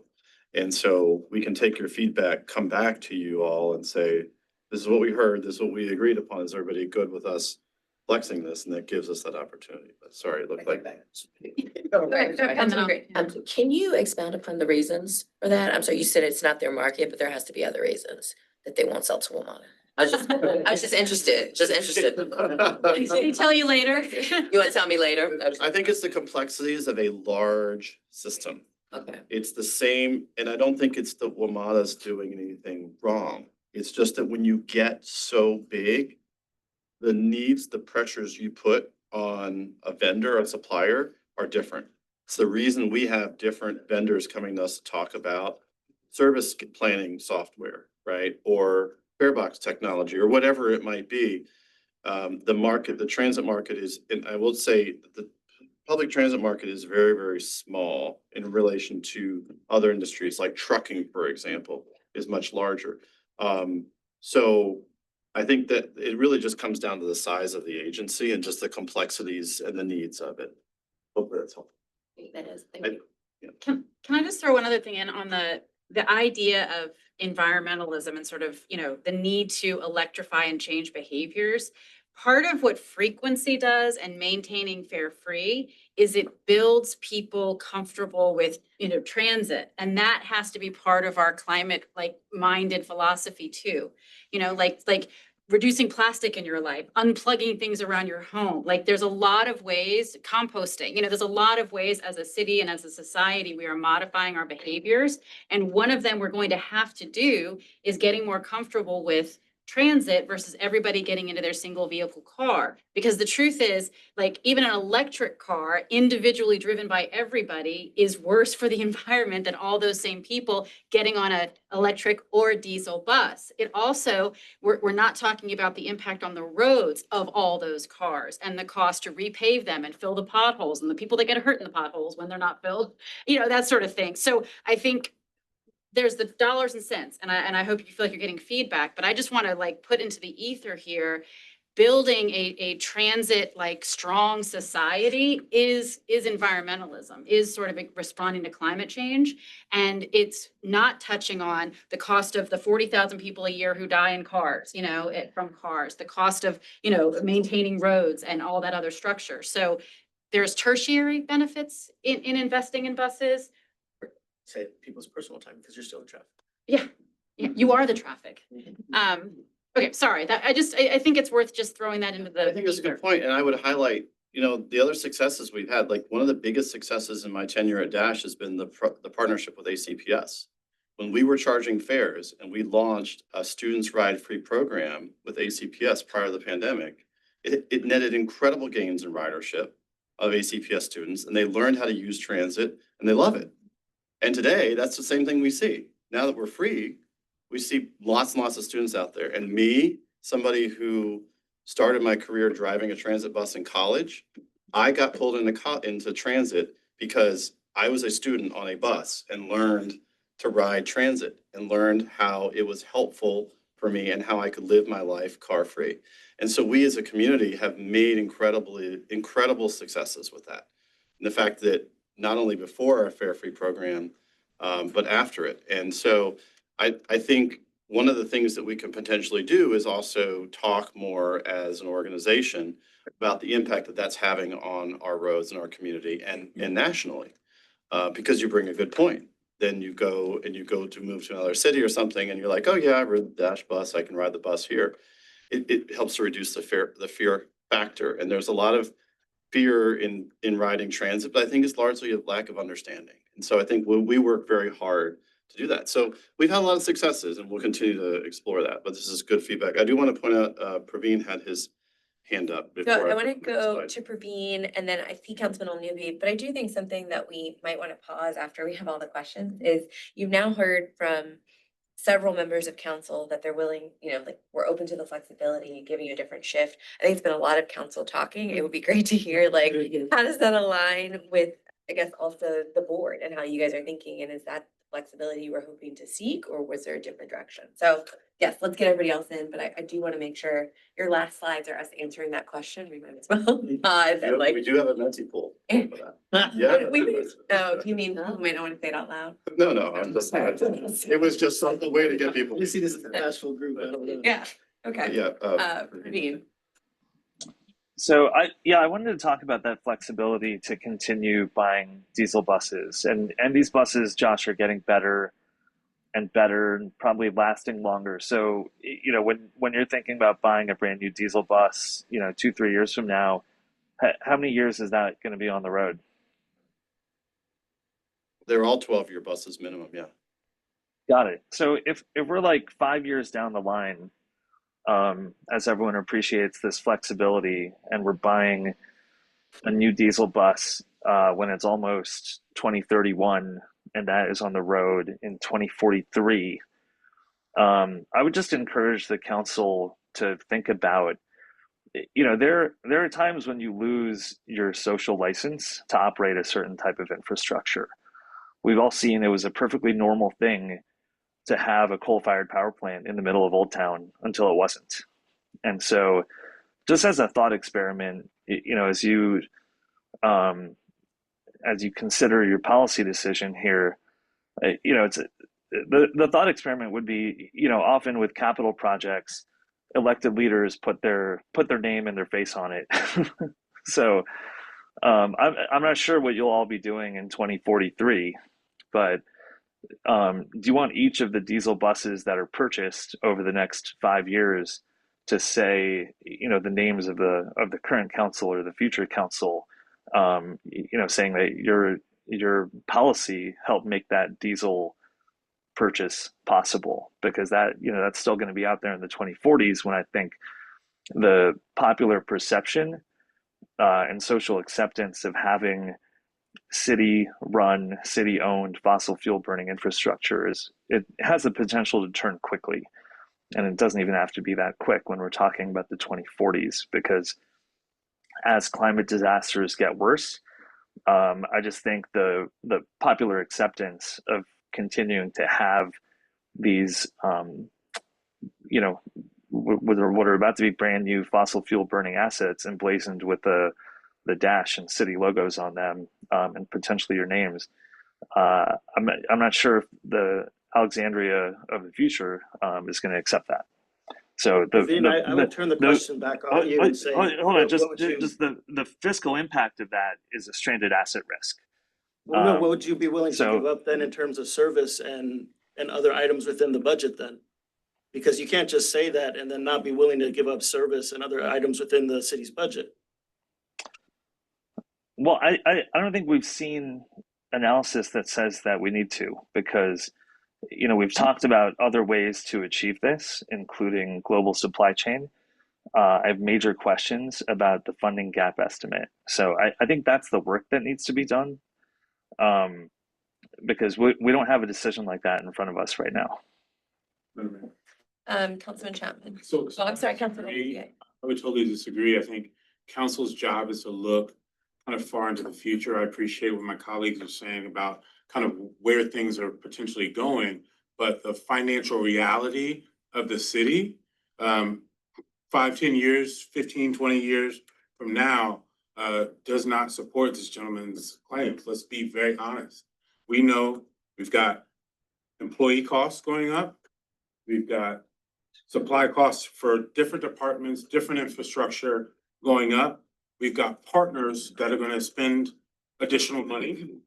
And so we can take your feedback, come back to you all and say, this is what we heard, this is what we agreed upon. Is everybody good with us flexing this? And that gives us that opportunity. But sorry, it looked like. Councilman Gray. Can you expound upon the reasons for that? I'm sorry, you said it's not their market, but there has to be other reasons that they won't sell to Wamana. I was just interested. Did he tell you later? You want to tell me later? I think it's the complexities of a large system. Okay. It's the same, and I don't think it's that WMATA's doing anything wrong. It's just that when you get so big, the needs, the pressures you put on a vendor, a supplier are different. It's the reason we have different vendors coming to us to talk about service planning software, right? Or fare box technology or whatever it might be. The market, the transit market is, and I will say the public transit market is very, very small in relation to other industries like trucking, for example, is much larger. So I think that it really just comes down to the size of the agency and just the complexities and the needs of it. Hopefully that's helpful. That is, thank you. Can I just throw one other thing in on the idea of environmentalism and sort of, the need to electrify and change behaviors? Part of what frequency does and maintaining fare free is it builds people comfortable with, transit. And that has to be part of our climate minded philosophy too. Like reducing plastic in your life, unplugging things around your home. Like there's a lot of ways, composting, there's a lot of ways as a city and as a society, we are modifying our behaviors. And one of them we're going to have to do is getting more comfortable with transit versus everybody getting into their single vehicle car. Because the truth is, even an electric car individually driven by everybody is worse for the environment than all those same people getting on an electric or diesel bus. It also, we're not talking about the impact on the roads of all those cars and the cost to repave them and fill the potholes and the people that get hurt in the potholes when they're not filled, that sort of thing. So I think there's the dollars and cents, and I hope you feel like you're getting feedback, but I just want to put into the ether here, building a transit strong society is environmentalism, is sort of responding to climate change. And it's not touching on the cost of the 40,000 people a year who die in cars, from cars, the cost of, maintaining roads and all that other structure. So there's tertiary benefits in investing in buses. Say people's personal time because you're still in traffic. Yeah, you are the traffic. Okay, sorry, that I think it's worth just throwing that into the. I think that's a good point, and I would highlight, the other successes we've had, like one of the biggest successes in my tenure at Dash has been the partnership with ACPS. When we were charging fares and we launched a students ride free program with ACPS prior to the pandemic, it netted incredible gains in ridership of ACPS students, and they learned how to use transit and they love it. And today, that's the same thing we see. Now that we're free, we see lots and lots of students out there. And me, somebody who started my career driving a transit bus in college, I got pulled into transit because I was a student on a bus and learned to ride transit and learned how it was helpful for me and how I could live my life car-free. And so we as a community have made incredible successes with that. And the fact that not only before our fare free program, but after it. And so I think one of the things that we can potentially do is also talk more as an organization about the impact that that's having on our roads and our community and nationally. Because you bring a good point. Then you go to move to another city or something and you're like, oh yeah, I rode the Dash bus, I can ride the bus here. It helps to reduce the fear factor. And there's a lot of fear in riding transit, but I think it's largely a lack of understanding. And so I think we work very hard to do that. So we've had a lot of successes and we'll continue to explore that, but this is good feedback. I do want to point out, Praveen had his hand up before. So I want to go to Praveen and then I see Councilman Olnubi, but I do think something that we might want to pause after we have all the questions is you've now heard from several members of council that they're willing, we're open to the flexibility, giving you a different shift. I think it's been a lot of council talking. It would be great to hear, how does that align with, I guess, also the board and how you guys are thinking? And is that flexibility you were hoping to seek, or was there a different direction? So yes, let's get everybody else in, but I do want to make sure your last slides are us answering that question. We might as well. And like, We do have a Menti pool. Yeah. Yeah. Oh, you mean, you might not want to say it out loud. No, I'm just, it was just some way to get people. You see this as a bashful group. I don't know. Yeah, okay. Yeah. Praveen. So I wanted to talk about that flexibility to continue buying diesel buses, and these buses, Josh, are getting better and better and probably lasting longer. So, you know, when you're thinking about buying a brand new diesel bus, you know, 2-3 years from now, how many years is that going to be on the road? They're all 12-year buses minimum, yeah. Got it. So if we're like 5 years down the line, as everyone appreciates this flexibility, and we're buying a new diesel bus when it's almost 2031, and that is on the road in 2043, I would just encourage the council to think about, you know, there are times when you lose your social license to operate a certain type of infrastructure. We've all seen it was a perfectly normal thing to have a coal-fired power plant in the middle of Old Town until it wasn't. And so, just as a thought experiment, you know, as you consider your policy decision here, you know, the thought experiment would be, you know, often with capital projects, elected leaders put their name and their face on it. So I'm not sure what you'll all be doing in 2043, but do you want each of the diesel buses that are purchased over the next 5 years to say, you know, the names of the current council or the future council, you know, saying that your policy helped make that diesel purchase possible? Because that, you know, that's still going to be out there in the 2040s, when I think the popular perception and social acceptance of having city-run, city-owned fossil fuel burning infrastructure it has the potential to turn quickly. And it doesn't even have to be that quick when we're talking about the 2040s, because as climate disasters get worse, I just think the popular acceptance of continuing to have these, you know, what are about to be brand new fossil fuel burning assets emblazoned with the dash and city logos on them, and potentially your names. I'm not sure if the Alexandria of the future is going to accept that. So I would turn the question back on you and say, hold on, what just would you- the fiscal impact of that is a stranded asset risk. Well, no, what would you be willing to so- give up then in terms of service and other items within the budget then? Because you can't just say that and then not be willing to give up service and other items within the city's budget. Well, I don't think we've seen analysis that says that we need to, because, you know, we've talked about other ways to achieve this, including global supply chain. I have major questions about the funding gap estimate. So I think that's the work that needs to be done, because we don't have a decision like that in front of us right now. Councilman Chapman. So. Oh, I'm sorry, Councilman. I would totally disagree. I think council's job is to look kind of far into the future. I appreciate what my colleagues are saying about kind of where things are potentially going, but the financial reality of the city, 5, 10 years, 15, 20 years from now, does not support this gentleman's claims. Let's be very honest. We know we've got employee costs going up. We've got supply costs for different departments, different infrastructure going up. We've got partners that are gonna spend additional money.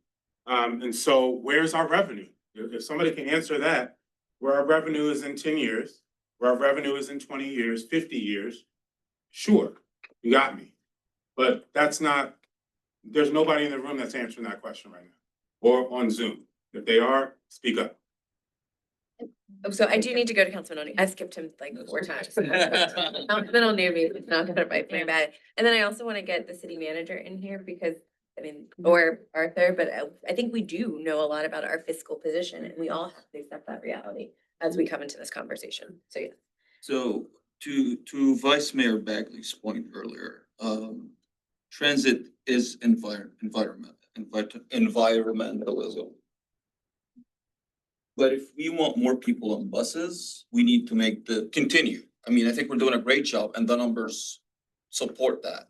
And so where's our revenue? If somebody can answer that, where our revenue is in 10 years, where our revenue is in 20 years, 50 years, sure, you got me. But that's not, there's nobody in the room that's answering that question right now, or on Zoom. If they are, speak up. Oh, so I do need to go to Councilman Oni. I skipped him like 4 times. Councilman O'Neill is not gonna bite me bad. And then I also want to get the city manager in here because, I mean, or Arthur, but I think we do know a lot about our fiscal position, and we all have to accept that reality as we come into this conversation. So yeah. So to Vice Mayor Bagley's point earlier, transit is environmentalism. But if we want more people on buses, we need to make the continue. I mean, I think we're doing a great job and the numbers support that.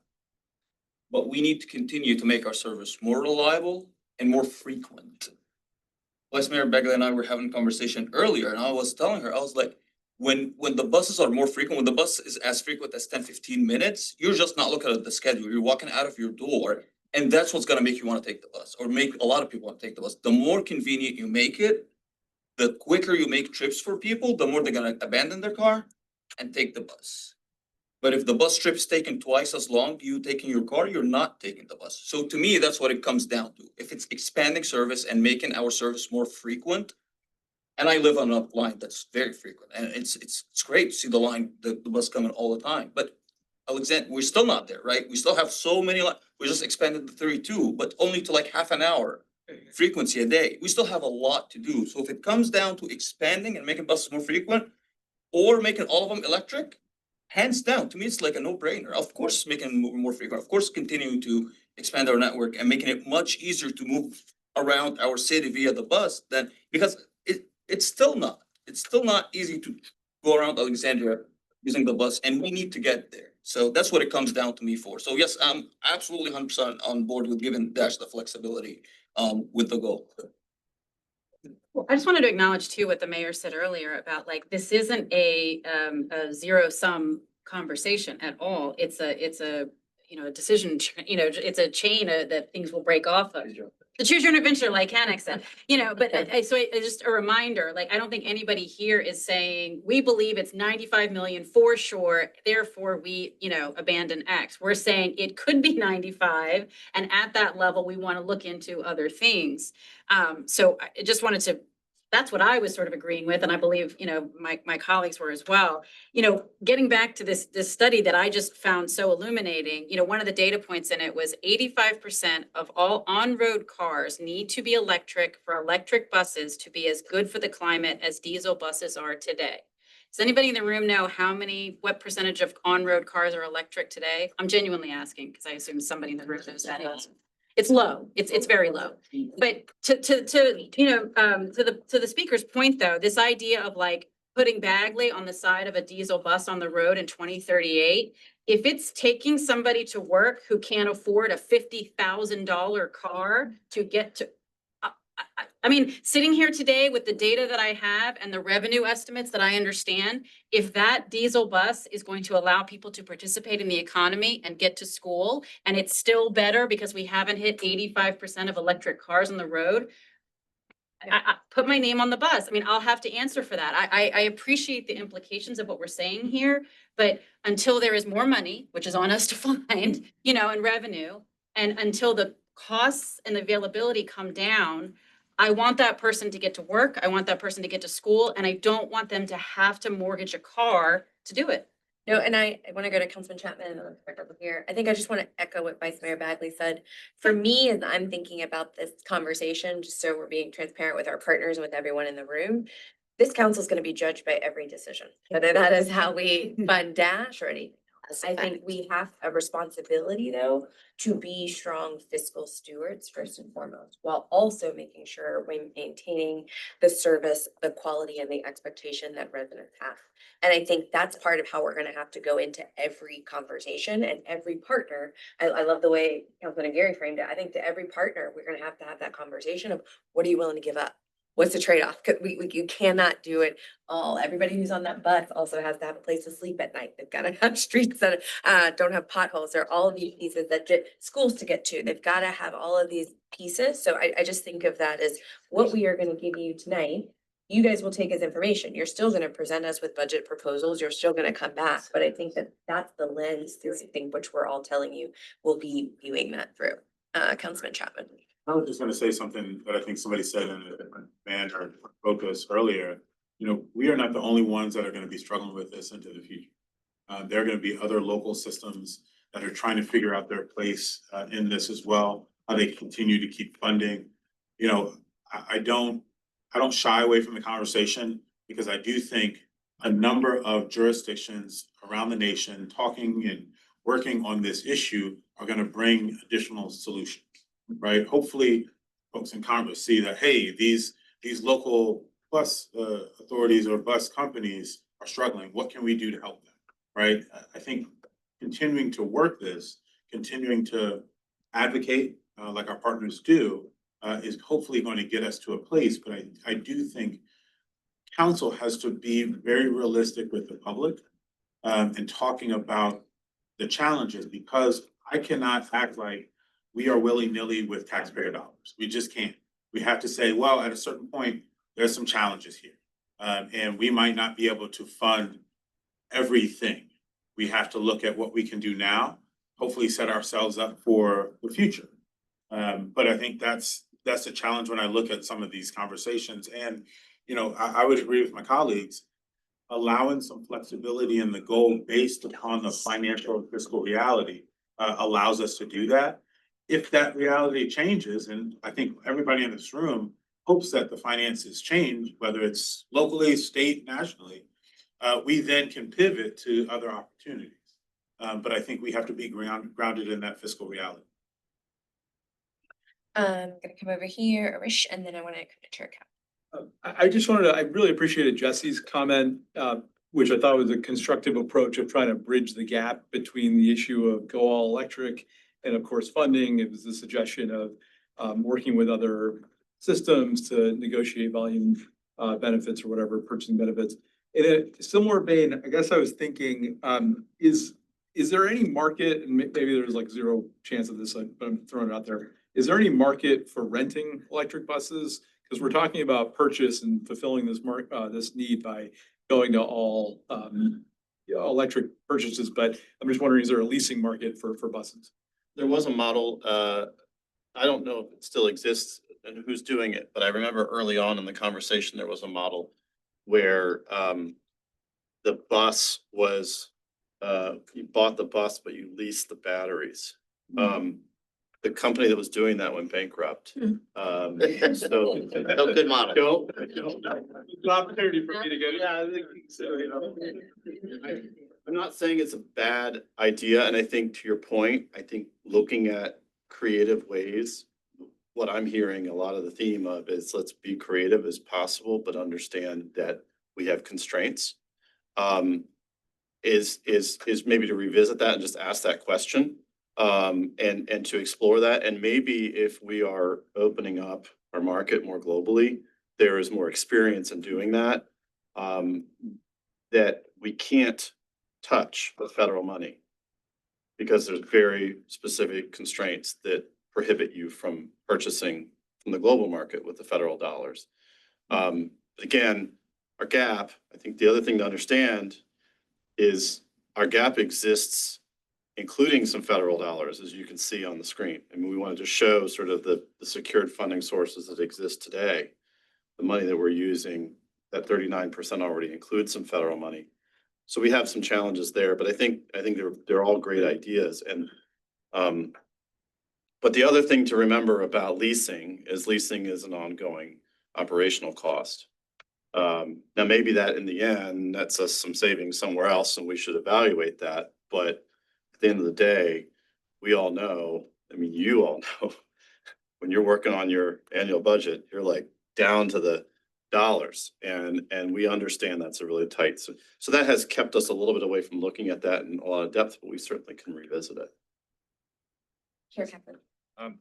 But we need to continue to make our service more reliable and more frequent. Vice Mayor Begley and I were having a conversation earlier and I was telling her, I was like, when the buses are more frequent, when the bus is as frequent as 10-15 minutes, you're just not looking at the schedule. You're walking out of your door. And that's what's gonna make you wanna take the bus or make a lot of people wanna take the bus. The more convenient you make it, the quicker you make trips for people, the more they're gonna abandon their car and take the bus. But if the bus trip's taking twice as long, you taking your car, you're not taking the bus. So to me, that's what it comes down to. If it's expanding service and making our service more frequent. And I live on a line that's very frequent and it's great to see the line, the bus coming all the time, but. Alexandria, we're still not there, right? We still have so many we just expanded the 32, but only to like half an hour frequency a day. We still have a lot to do. So if it comes down to expanding and making buses more frequent or making all of them electric, hands down, to me, it's like a no-brainer. Of course, making them more frequent, of course, continuing to expand our network and making it much easier to move around our city via the bus than, because it's still not easy to go around Alexandria using the bus and we need to get there. So that's what it comes down to me for. So yes, I'm absolutely 100% on board with giving Dash the flexibility with the goal. Well, I just wanted to acknowledge too what the mayor said earlier about like, this isn't a zero sum conversation at all. It's a, you know, a decision, it's a chain that things will break off of. The choose your own adventure, like Hannah said, you know, but so just a reminder, like, I don't think anybody here is saying, we believe it's 95 million for sure, therefore we, you know, abandon X. We're saying it could be 95, and at that level, we want to look into other things. So I just wanted to, that's what I was sort of agreeing with, and I believe, you know, my colleagues were as well. You know, getting back to this study that I just found so illuminating, you know, one of the data points in it was 85% of all on-road cars need to be electric for electric buses to be as good for the climate as diesel buses are today. Does anybody in the room know what percentage of on-road cars are electric today? I'm genuinely asking because I assume somebody in the room knows that answer. It's low. It's very low. But to you know, to the speaker's point though, this idea of like putting Bagley on the side of a diesel bus on the road in 2038, if it's taking somebody to work who can't afford a $50,000 car to get to, I mean, sitting here today with the data that I have and the revenue estimates that I understand, if that diesel bus is going to allow people to participate in the economy and get to school, and it's still better because we haven't hit 85% of electric cars on the road, I put my name on the bus. I mean, I'll have to answer for that. I appreciate the implications of what we're saying here, but until there is more money, which is on us to find, you know, and revenue, and until the costs and availability come down, I want that person to get to work. I want that person to get to school, and I don't want them to have to mortgage a car to do it. No, and I want to go to Councilman Chapman and then back over here. I think I just want to echo what Vice Mayor Bagley said. For me, as I'm thinking about this conversation, just so we're being transparent with our partners and with everyone in the room, this council is going to be judged by every decision, whether that is how we fund Dash or anything else. I think we have a responsibility, though, to be strong fiscal stewards first and foremost, while also making sure we're maintaining the service, the quality, and the expectation that residents have. And I think that's part of how we're gonna have to go into every conversation and every partner. I love the way Councilman Gary framed it. I think to every partner, we're gonna have to have that conversation of what are you willing to give up? What's the trade-off? You cannot do it all. Everybody who's on that bus also has to have a place to sleep at night. They've got to have streets that don't have potholes. There are all of these pieces that schools to get to. They've got to have all of these pieces. So I just think of that as what we are going to give you tonight. You guys will take as information. You're still going to present us with budget proposals. You're still going to come back. But I think that that's the lens through I think which we're all telling you we'll be viewing that through. Councilman Chapman. I was just gonna say something that I think somebody said in a different manner or focus earlier. You know, we are not the only ones that are gonna be struggling with this into the future. There are gonna be other local systems that are trying to figure out their place in this as well, how they continue to keep funding. You know, I don't shy away from the conversation because I do think a number of jurisdictions around the nation talking and working on this issue are gonna bring additional solutions. Right, hopefully folks in Congress see that, hey, these local bus authorities or bus companies are struggling, what can we do to help them, right? I think continuing to work this, continuing to advocate like our partners do, is hopefully going to get us to a place, but I do think council has to be very realistic with the public and talking about the challenges, because I cannot act like we are willy-nilly with taxpayer dollars. We just can't. We have to say, well, at a certain point, there's some challenges here. And we might not be able to fund everything. We have to look at what we can do now, hopefully set ourselves up for the future. But I think that's a challenge when I look at some of these conversations. And, you know, I would agree with my colleagues, allowing some flexibility in the goal based upon the financial and fiscal reality allows us to do that. If that reality changes, and I think everybody in this room hopes that the finances change, whether it's locally, state, nationally, we then can pivot to other opportunities. But I think we have to be grounded in that fiscal reality. I'm gonna come over here, Arish, and then I wanna come to Chair Cap. I just wanted to, I really appreciated Jesse's comment, which I thought was a constructive approach of trying to bridge the gap between the issue of go all electric and of course funding. It was the suggestion of working with other systems to negotiate volume benefits or whatever, purchasing benefits. In a similar vein, I guess I was thinking, is there any market, and maybe there's like zero chance of this, but I'm throwing it out there. Is there any market for renting electric buses? Because we're talking about purchase and fulfilling this need by going to all electric purchases, but I'm just wondering, is there a leasing market for buses? There was a model, I don't know if it still exists and who's doing it, but I remember early on in the conversation, there was a model where the bus was, you bought the bus, but you leased the batteries. The company that was doing that went bankrupt. So No good model. An opportunity for me to get it. Yeah, I think so, you know. I'm not saying it's a bad idea, and I think to your point, I think looking at creative ways, what I'm hearing a lot of the theme of is let's be creative as possible, but understand that we have constraints. Is maybe to revisit that and just ask that question. And to explore that, and maybe if we are opening up our market more globally, there is more experience in doing that. That we can't touch with federal money because there's very specific constraints that prohibit you from purchasing from the global market with the federal dollars. Again, our gap, I think the other thing to understand is our gap exists including some federal dollars, as you can see on the screen. I mean, we wanted to show sort of the secured funding sources that exist today. The money that we're using, that 39% already includes some federal money. So we have some challenges there, but I think they're all great ideas. And but the other thing to remember about leasing is an ongoing operational cost. Now maybe that in the end nets us some savings somewhere else, and we should evaluate that. But at the end of the day, we all know, I mean, you all know, when you're working on your annual budget, you're like down to the dollars, and we understand that's a really tight. So that has kept us a little bit away from looking at that in a lot of depth, but we certainly can revisit it. Chair Kaplan.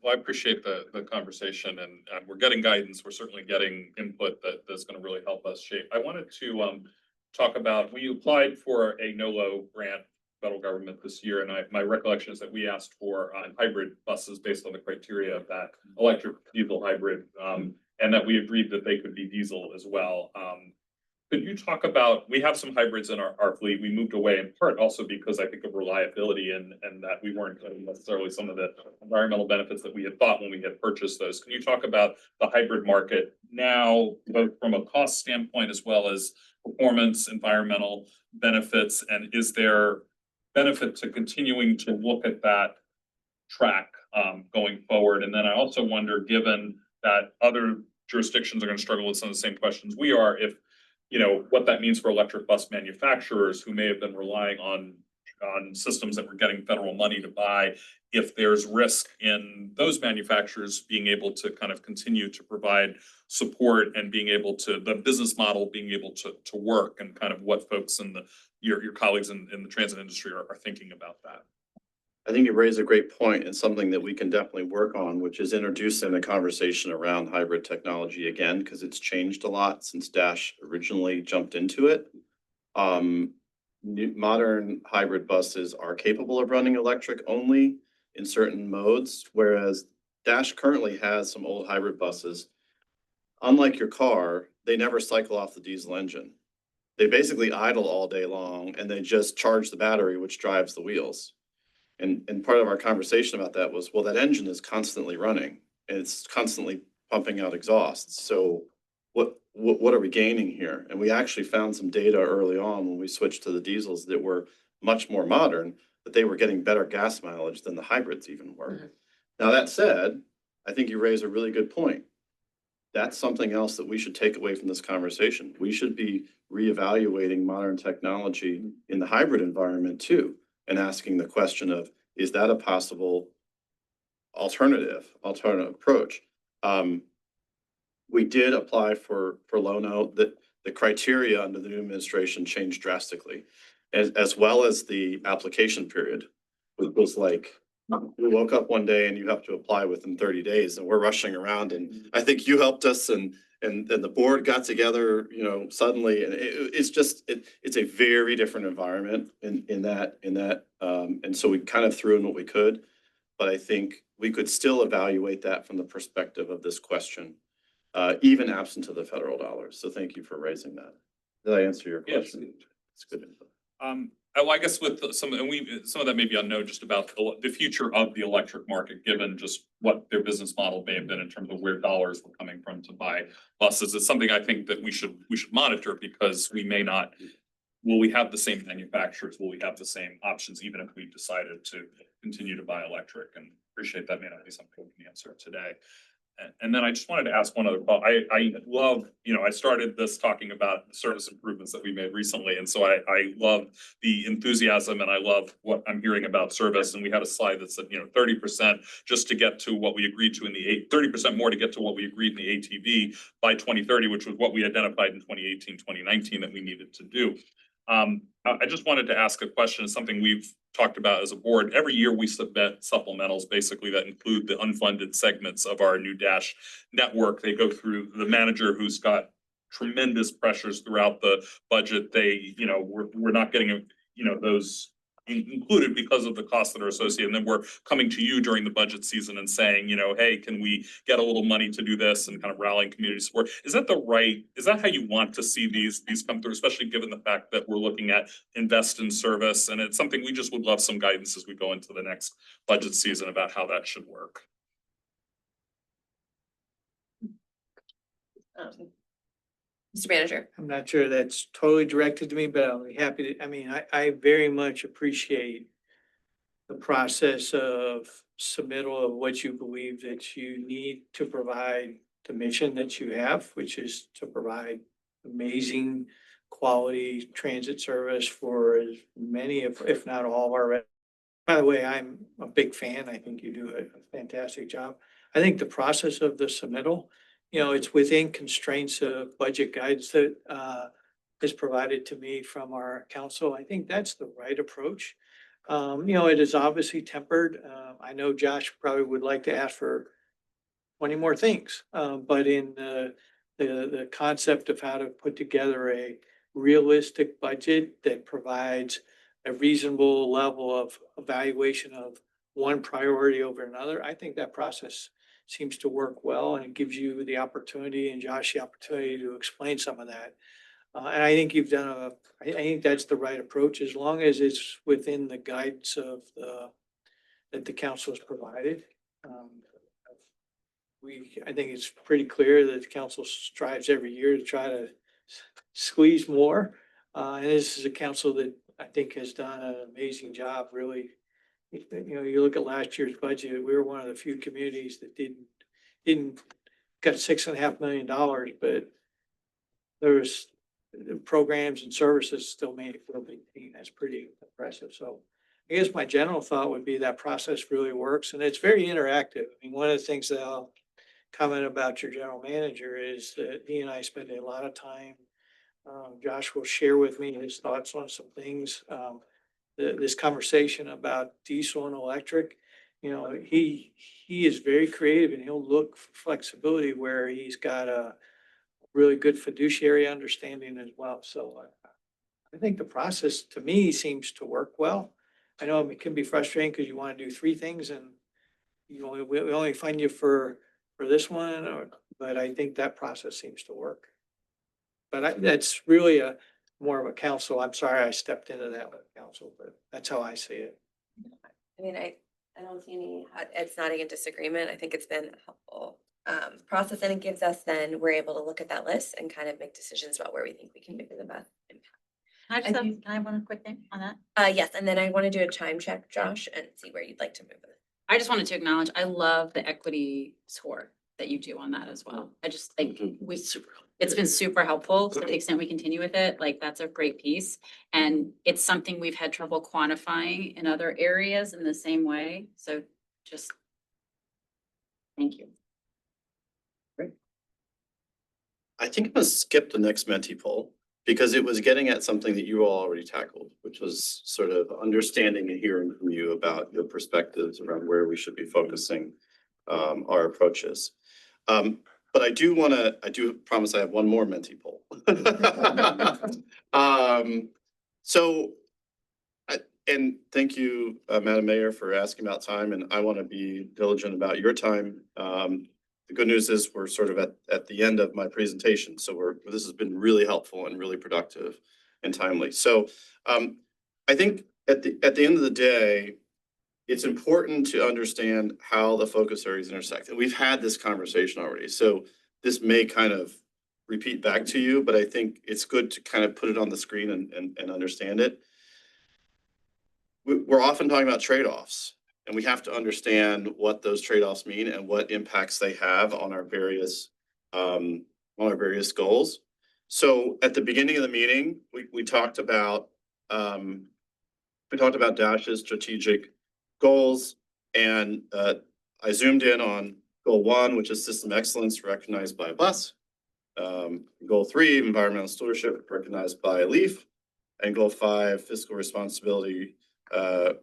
Well, I appreciate the conversation, and we're getting guidance. We're certainly getting input that's going to really help us shape. I wanted to talk about, we applied for a NOLO grant federal government this year, and my recollection is that we asked for hybrid buses based on the criteria of that electric diesel hybrid, and that we agreed that they could be diesel as well. Could you talk about, we have some hybrids in our fleet. We moved away in part also because I think of reliability and that we weren't getting necessarily some of the environmental benefits that we had thought when we had purchased those. Can you talk about the hybrid market now, both from a cost standpoint as well as performance, environmental benefits, and is there benefit to continuing to look at that track going forward? And then I also wonder, given that other jurisdictions are going to struggle with some of the same questions we are, if you know what that means for electric bus manufacturers who may have been relying on systems that were getting federal money to buy, if there's risk in those manufacturers being able to kind of continue to provide support and being able to, the business model being able to work, and kind of what folks in your colleagues in the transit industry are thinking about that. I think you raise a great point and something that we can definitely work on, which is introducing a conversation around hybrid technology again, because it's changed a lot since Dash originally jumped into it. Modern hybrid buses are capable of running electric only in certain modes, whereas Dash currently has some old hybrid buses. Unlike your car, they never cycle off the diesel engine. They basically idle all day long and they just charge the battery, which drives the wheels. And part of our conversation about that was, well, that engine is constantly running and it's constantly pumping out exhausts. So what are we gaining here? And we actually found some data early on when we switched to the diesels that were much more modern, that they were getting better gas mileage than the hybrids even were. Now, that said, I think you raise a really good point. That's something else that we should take away from this conversation. We should be reevaluating modern technology in the hybrid environment too, and asking the question of, is that a possible alternative approach? We did apply for Lono. The criteria under the new administration changed drastically, as well as the application period. It was like, we woke up one day and you have to apply within 30 days and we're rushing around, and I think you helped us and then the board got together, you know, suddenly, and it's a very different environment in that, and so we kind of threw in what we could, but I think we could still evaluate that from the perspective of this question, even absent of the federal dollars. So thank you for raising that. Did I answer your question? It's good info. I guess with some of that may be unknown just about the future of the electric market, given just what their business model may have been in terms of where dollars were coming from to buy buses. It's something I think that we should monitor, because we may not, will we have the same manufacturers? Will we have the same options, even if we decided to continue to buy electric? And appreciate that may not be something we can answer today. And then I just wanted to ask one other thought. I love, I started this talking about the service improvements that we made recently. And so I love the enthusiasm and I love what I'm hearing about service. And we had a slide that said, 30% just to get to what we agreed to in the 30% more to get to what we agreed in the ATV by 2030, which was what we identified in 2018, 2019 that we needed to do. I just wanted to ask a question, something we've talked about as a board. Every year we submit supplementals basically that include the unfunded segments of our new Dash network. They go through the manager who's got tremendous pressures throughout the budget. We're not getting, those included because of the costs that are associated. And then we're coming to you during the budget season and saying, hey, can we get a little money to do this, and kind of rallying community support. Is that how you want to see these come through, especially given the fact that we're looking at invest in service? And it's something we just would love some guidance as we go into the next budget season about how that should work. Mr. Manager. I'm not sure that's totally directed to me, but I'll be happy to, I very much appreciate the process of submittal of what you believe that you need to provide the mission that you have, which is to provide amazing quality transit service for as many, if not all of our. By the way, I'm a big fan. I think you do a fantastic job. I think the process of the submittal, it's within constraints of budget guidance that is provided to me from our council. I think that's the right approach. It is obviously tempered. I know Josh probably would like to ask for 20 more things, but in the concept of how to put together a realistic budget that provides a reasonable level of evaluation of one priority over another, I think that process seems to work well, and it gives you the opportunity, and Josh the opportunity, to explain some of that. And I think you've done I think that's the right approach, as long as it's within the guidance of that the council has provided. I think it's pretty clear that the council strives every year to try to squeeze more. And this is a council that I think has done an amazing job, really. You look at last year's budget, we were one of the few communities that didn't got $6.5 million, but there's programs and services still made it for a big team. That's pretty impressive. So I guess my general thought would be that process really works and it's very interactive. I mean, one of the things that I'll comment about your general manager is that he and I spend a lot of time. Josh will share with me his thoughts on some things. This conversation about diesel and electric, you know, he is very creative and he'll look for flexibility where he's got a really good fiduciary understanding as well. So I think the process to me seems to work well. I know it can be frustrating because you want to do three things and we only find you for this one, but I think that process seems to work. But that's really more of a council. I'm sorry I stepped into that with council, but that's how I see it. I mean, I don't see any, it's not a disagreement. I think it's been a helpful process and it gives us then, we're able to look at that list and kind of make decisions about where we think we can make the best impact. Can I have one quick thing on that? Yes, and then I want to do a time check, Josh, and see where you'd like to move it. I just wanted to acknowledge, I love the equity score that you do on that as well. I just think it's been super helpful to the extent we continue with it. Like, that's a great piece. And it's something we've had trouble quantifying in other areas in the same way. So just thank you. I think I'm gonna skip the next Menti poll because it was getting at something that you all already tackled, which was sort of understanding and hearing from you about your perspectives around where we should be focusing our approaches. But I do promise I have one more Menti poll. And thank you, Madam Mayor, for asking about time, and I want to be diligent about your time. The good news is we're sort of at the end of my presentation, so this has been really helpful and really productive and timely. So I think at the end of the day, it's important to understand how the focus areas intersect. And we've had this conversation already, so this may kind of repeat back to you, but I think it's good to kind of put it on the screen and understand it. We're often talking about trade-offs, and we have to understand what those trade-offs mean and what impacts they have on our various goals. So at the beginning of the meeting, we talked about Dash's strategic goals, and I zoomed in on goal 1, which is system excellence recognized by BUS. Goal 3, environmental stewardship recognized by LEAF, and goal 5, fiscal responsibility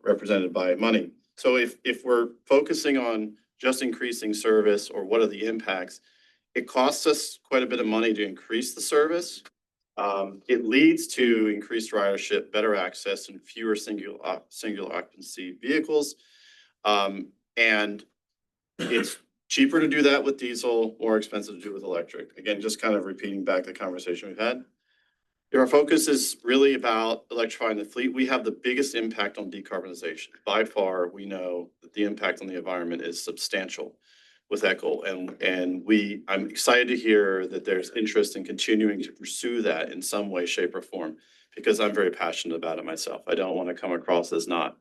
represented by money. So if we're focusing on just increasing service or what are the impacts, it costs us quite a bit of money to increase the service. It leads to increased ridership, better access, and fewer singular occupancy vehicles. And it's cheaper to do that with diesel, more expensive to do with electric. Again, just kind of repeating back the conversation we've had. If our focus is really about electrifying the fleet, we have the biggest impact on decarbonization. By far, we know that the impact on the environment is substantial with that goal. And I'm excited to hear that there's interest in continuing to pursue that in some way, shape, or form, because I'm very passionate about it myself. I don't want to come across as not.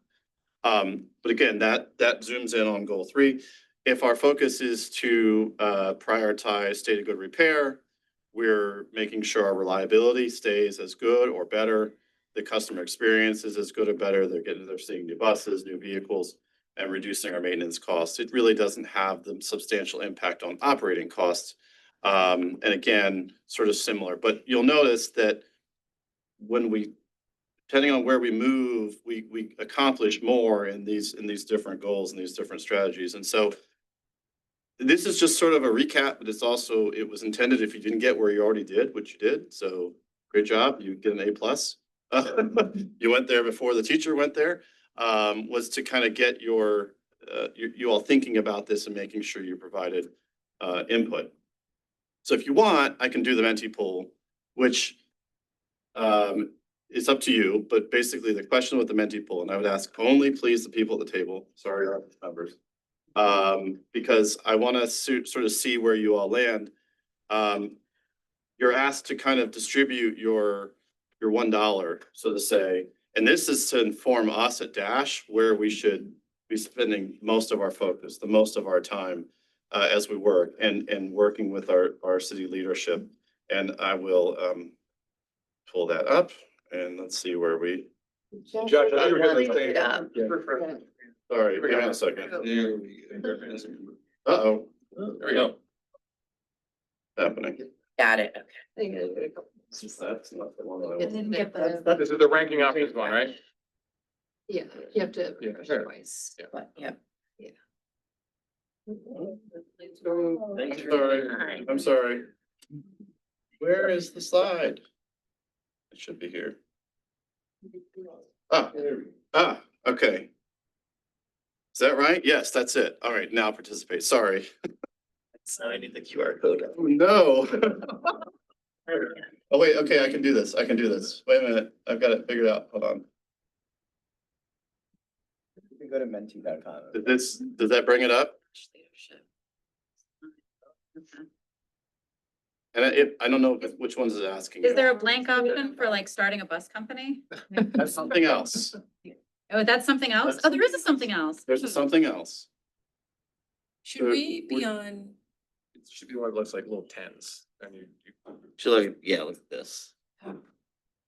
But again, that zooms in on goal 3. If our focus is to prioritize state of good repair, we're making sure our reliability stays as good or better. The customer experience is as good or better. They're seeing new buses, new vehicles, and reducing our maintenance costs. It really doesn't have the substantial impact on operating costs. And again, sort of similar, but you'll notice that depending on where we move, we accomplish more in these different goals and these different strategies. And so this is just sort of a recap, but it was intended if you didn't get where you already did, which you did. So great job. You get an A+. You went there before the teacher went there, was to kind of get you all thinking about this and making sure you provided input. So if you want, I can do the Menti poll, which is up to you, but basically the question with the Menti poll, and I would ask only please the people at the table, sorry, our members, because I want to sort of see where you all land. You're asked to kind of distribute your $1, so to say, and this is to inform us at Dash where we should be spending most of our focus, the most of our time as we work and working with our city leadership. And I will pull that up and let's see where we Josh, I think we're gonna say- Sorry, hang on a second. There we go. Uh-oh, There we go. happening. Got it. That's not the one that I It want. didn't get the. This is the ranking options one, right? Yeah, you have to. Yeah, sure. Twice. Yeah. But, yeah. Sorry, I'm sorry. Where is the slide? It should be here. Okay. Is that right? Yes, that's it. All right, now participate. Sorry. So I need the QR code. Oh, no. Oh, wait, okay, I can do this. I can do this. Wait a minute. I've got it figured out. Hold on. You can go to menti.com. Does that bring it up? And I don't know which ones is asking. Is there a blank option for like starting a bus company? That's something else. Oh, that's something else? Oh, there is a something else. There's a something else. Should we be on? It should be one that looks like little tens. And you. Should look, yeah, look at this.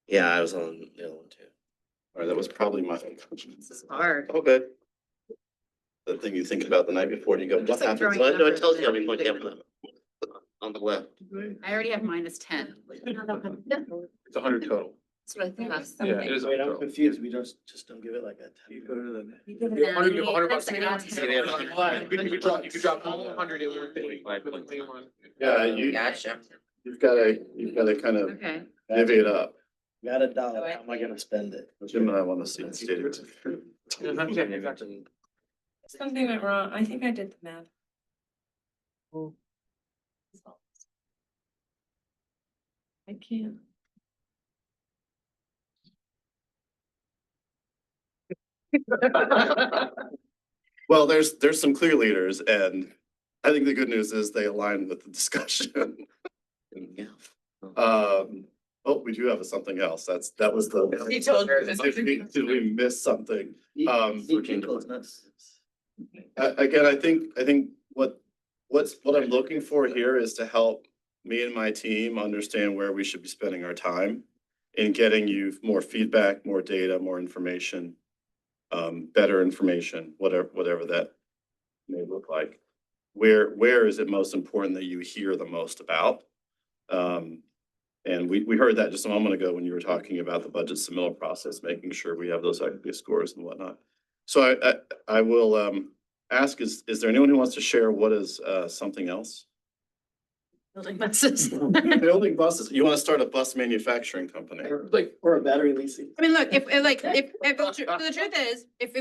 Yeah, I was on the other one too. All right, that was probably my. This is hard. Okay. The thing you think about the night before you go, what Just like happens? throwing No, it tells you how numbers. many points you have on the left. I already have -10. It's 100 total. That's what I think. Yeah, it is. Wait, I'm confused. We just don't give it like a 10. You go to the. You give it Yeah, an 100 eight, 100 that's bucks. an Yeah, eight. You could drop all 100 in one thing. Yeah, you, Gotcha. you've gotta kind of Okay. divvy it up. Got $1. How am I gonna spend it? Jim and I want to see it stated. Something went wrong. I think I did the math. I can't. Well, there's some clear leaders, and I think the good news is they align with the discussion. Yeah. Oh, we do have something else. That was the. You told her. Did we miss something? Virginia was nuts. Again, I think what I'm looking for here is to help me and my team understand where we should be spending our time in getting you more feedback, more data, more information, better information, whatever that may look like. Where is it most important that you hear the most about? And we heard that just a moment ago when you were talking about the budget submittal process, making sure we have those equity scores and whatnot. So I will ask, is there anyone who wants to share what is something else? Building buses. Building buses. You want to start a bus manufacturing company? Or a battery leasing. I mean, look, if the truth is, if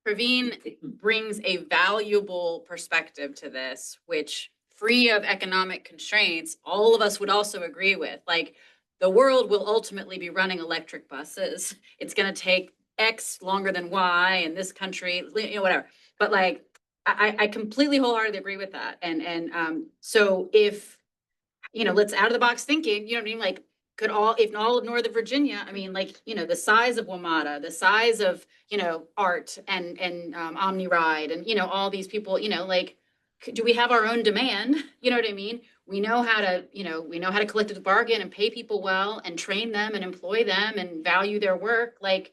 Praveen brings a valuable perspective to this, which free of economic constraints, all of us would also agree with, like, the world will ultimately be running electric buses. It's gonna take X longer than Y in this country, you know, whatever. But like, I completely wholeheartedly agree with that. And so if, you know, let's out of the box thinking, you know what I mean? Like, could if all of Northern Virginia, I mean, like, you know, the size of WMATA, the size of, you know, ART and Omni Ride and, you know, all these people, you know, like, do we have our own demand? You know what I mean? We know how to, you know, we know how to collect the bargain and pay people well and train them and employ them and value their work. Like,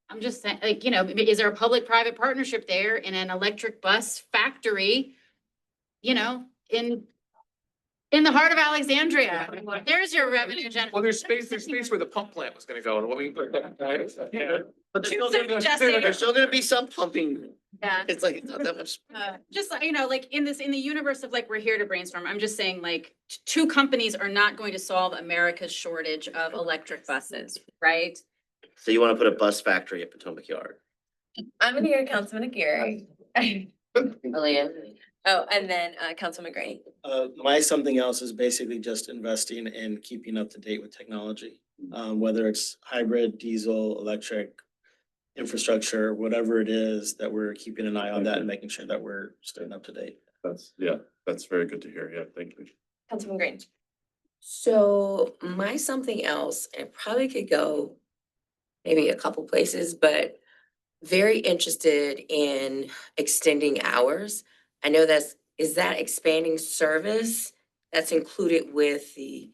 I'm just saying, like, you know, is there a public-private partnership there in an electric bus factory, you know, in the heart of Alexandria? There's your revenue gen. Well, there's space where the pump plant was gonna go and what we. Yeah. But Suggesting- there's still gonna be some pumping. Yeah. It's like, it's not that much. Just like, you know, like in the universe of like, we're here to brainstorm, I'm just saying like, two companies are not going to solve America's shortage of electric buses, right? So you wanna put a bus factory at Potomac Yard? I'm gonna hear Councilman Aguirre. Lillian. Oh, and then Councilman Gray. My something else is basically just investing in keeping up to date with technology. Whether it's hybrid, diesel, electric, infrastructure, whatever it is, that we're keeping an eye on that and making sure that we're staying up to date. That's very good to hear. Yeah, thank you. Councilman Green. So my something else, and probably could go maybe a couple places, but very interested in extending hours. I know is that expanding service that's included with the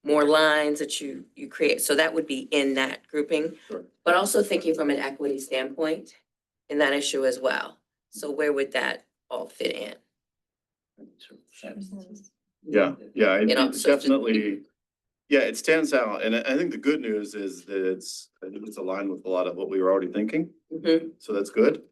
more lines that you create, so that would be in that grouping. Sure. But also thinking from an equity standpoint in that issue as well. So where would that all fit in? Yeah, yeah, You know, it so just- definitely, yeah, it stands out. And I think the good news is that I think it's aligned with a lot of what we were already thinking. Mhm. So that's good.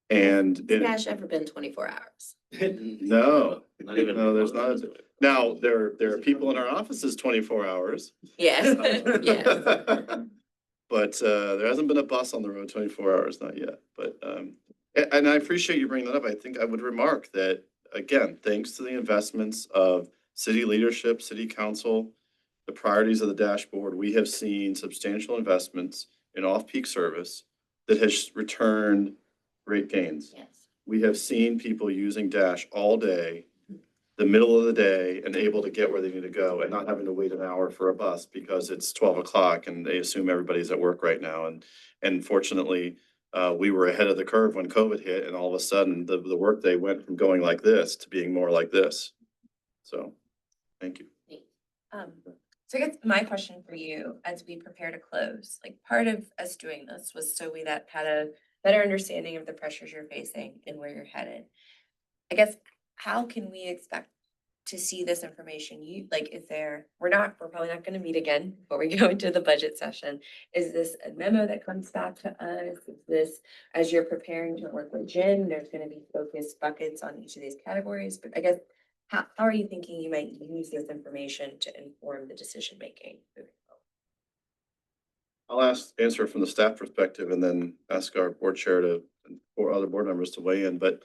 And Has Dash ever been 24 hours? no, Not even- no, there's not. Now, there are people in our offices 24 hours. Yes, yes. But there hasn't been a bus on the road 24 hours, not yet. But and I appreciate you bringing that up. I think I would remark that, again, thanks to the investments of city leadership, city council, the priorities of the dashboard, we have seen substantial investments in off-peak service that has returned great gains. Yes. We have seen people using Dash all day, the middle of the day, and able to get where they need to go and not having to wait an hour for a bus because it's 12 o'clock and they assume everybody's at work right now. And fortunately, we were ahead of the curve when COVID hit, and all of a sudden the workday went from going like this to being more like this. So, thank you. So I guess my question for you, as we prepare to close, like part of us doing this was so we that had a better understanding of the pressures you're facing and where you're headed. I guess, how can we expect to see this information? We're probably not gonna meet again before we go into the budget session. Is this a memo that comes back to us? Is this, as you're preparing to work with Jen, there's gonna be focused buckets on each of these categories? But I guess, how are you thinking you might use this information to inform the decision making moving forward? I'll answer from the staff perspective and then ask our board chair or other board members to weigh in, but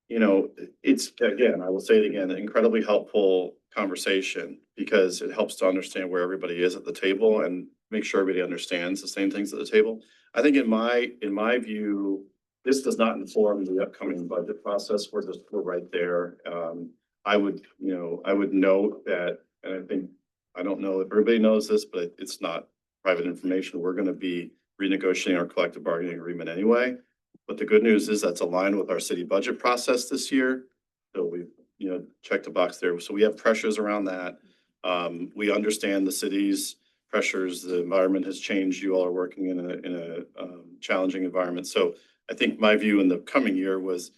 you know, it's, again, I will say it again, an incredibly helpful conversation because it helps to understand where everybody is at the table and make sure everybody understands the same things at the table. I think in my view, this does not inform the upcoming budget process. We're right there. I would note that, and I don't know if everybody knows this, but it's not private information. We're going to be renegotiating our collective bargaining agreement anyway. But the good news is that's aligned with our city budget process this year. So we've, checked a box there. So we have pressures around that. We understand the city's pressures. The environment has changed. You all are working in a challenging environment. So I think my view in the coming year was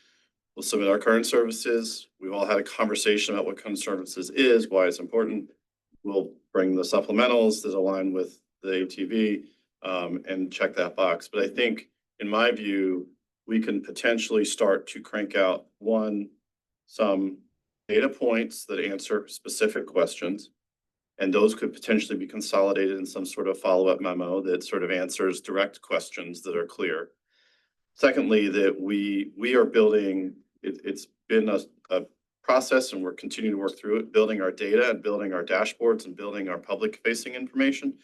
we'll submit our current services. We've all had a conversation about what current services is, why it's important. We'll bring the supplementals that align with the ATV and check that box. But I think in my view, we can potentially start to crank out some data points that answer specific questions. And those could potentially be consolidated in some sort of follow-up memo that sort of answers direct questions that are clear. Secondly, that we are building, it's been a process and we're continuing to work through it, building our data and building our dashboards and building our public facing information.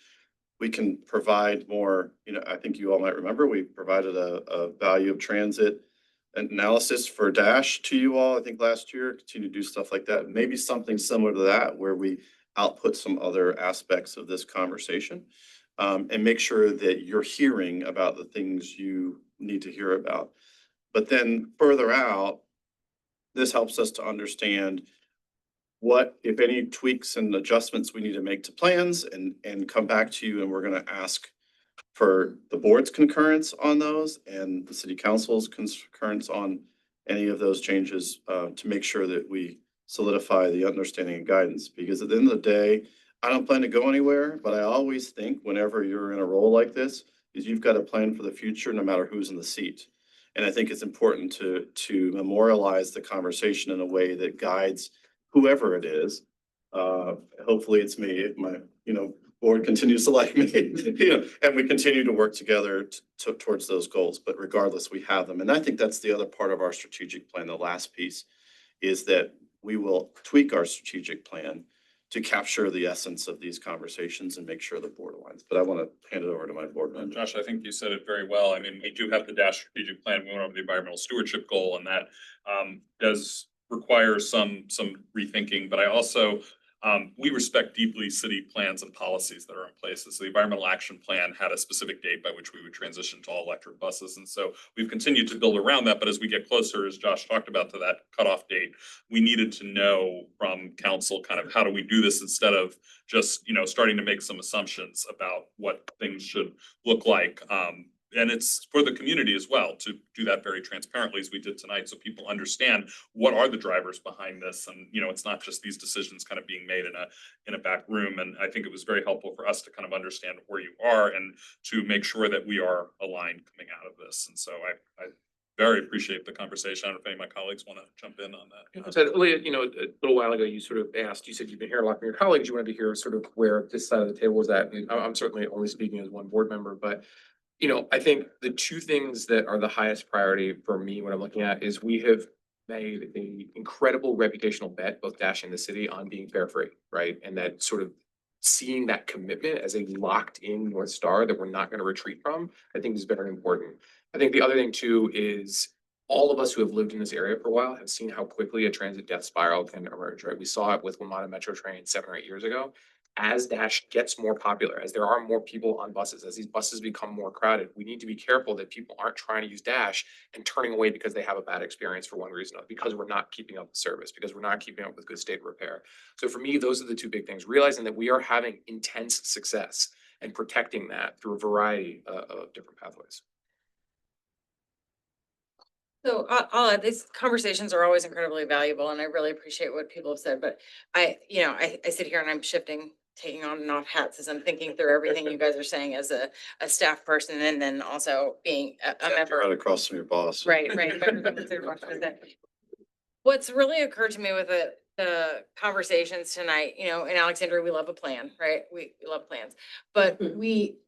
We can provide more, I think you all might remember, we provided a value of transit analysis for Dash to you all, I think last year, continue to do stuff like that. Maybe something similar to that where we output some other aspects of this conversation and make sure that you're hearing about the things you need to hear about. But then further out, this helps us to understand what, if any, tweaks and adjustments we need to make to plans and come back to you. And we're going to ask for the board's concurrence on those and the city council's concurrence on any of those changes to make sure that we solidify the understanding and guidance. Because at the end of the day, I don't plan to go anywhere, but I always think whenever you're in a role like this, is you've got to plan for the future no matter who's in the seat. And I think it's important to memorialize the conversation in a way that guides whoever it is. Hopefully it's me, if my, board continues to like me, and we continue to work together towards those goals. But regardless, we have them. And I think that's the other part of our strategic plan. The last piece is that we will tweak our strategic plan to capture the essence of these conversations and make sure the board aligns. But I want to hand it over to my board member. Josh, I think you said it very well. I mean, we do have the Dash strategic plan. We went over the environmental stewardship goal, and that does require some rethinking. But I also we respect deeply city plans and policies that are in place. So the environmental action plan had a specific date by which we would transition to all electric buses. And so we've continued to build around that. But as we get closer, as Josh talked about, to that cutoff date, we needed to know from council kind of how do we do this instead of just, starting to make some assumptions about what things should look like. And it's for the community as well to do that very transparently as we did tonight, so people understand what are the drivers behind this. And, it's not just these decisions kind of being made in a back room. And I think it was very helpful for us to kind of understand where you are and to make sure that we are aligned coming out of this. And so I very appreciate the conversation. I don't know if any of my colleagues want to jump in on that. So, Leah, a little while ago, you sort of asked, you said you've been hearing a lot from your colleagues. You wanted to hear sort of where this side of the table was at. And I'm certainly only speaking as one board member, but I think the two things that are the highest priority for me when I'm looking at is we have made an incredible reputational bet, both Dash and the city, on being fare free, right? And that sort of seeing that commitment as a locked in North Star that we're not going to retreat from, I think is very important. I think the other thing too is all of us who have lived in this area for a while have seen how quickly a transit death spiral can emerge, right? We saw it with WMATA Metro train 7 or 8 years ago. As Dash gets more popular, as there are more people on buses, as these buses become more crowded, we need to be careful that people aren't trying to use Dash and turning away because they have a bad experience for one reason or another, because we're not keeping up with service, because we're not keeping up with good state of repair. So for me, those are the two big things, realizing that we are having intense success and protecting that through a variety of different pathways. So I'll add, these conversations are always incredibly valuable and I really appreciate what people have said, but I sit here and I'm taking on and off hats as I'm thinking through everything you guys are saying as a staff person and then also being a member. Right across from your boss. Right. What's really occurred to me with the conversations tonight, in Alexandria, we love a plan, right? We love plans. But we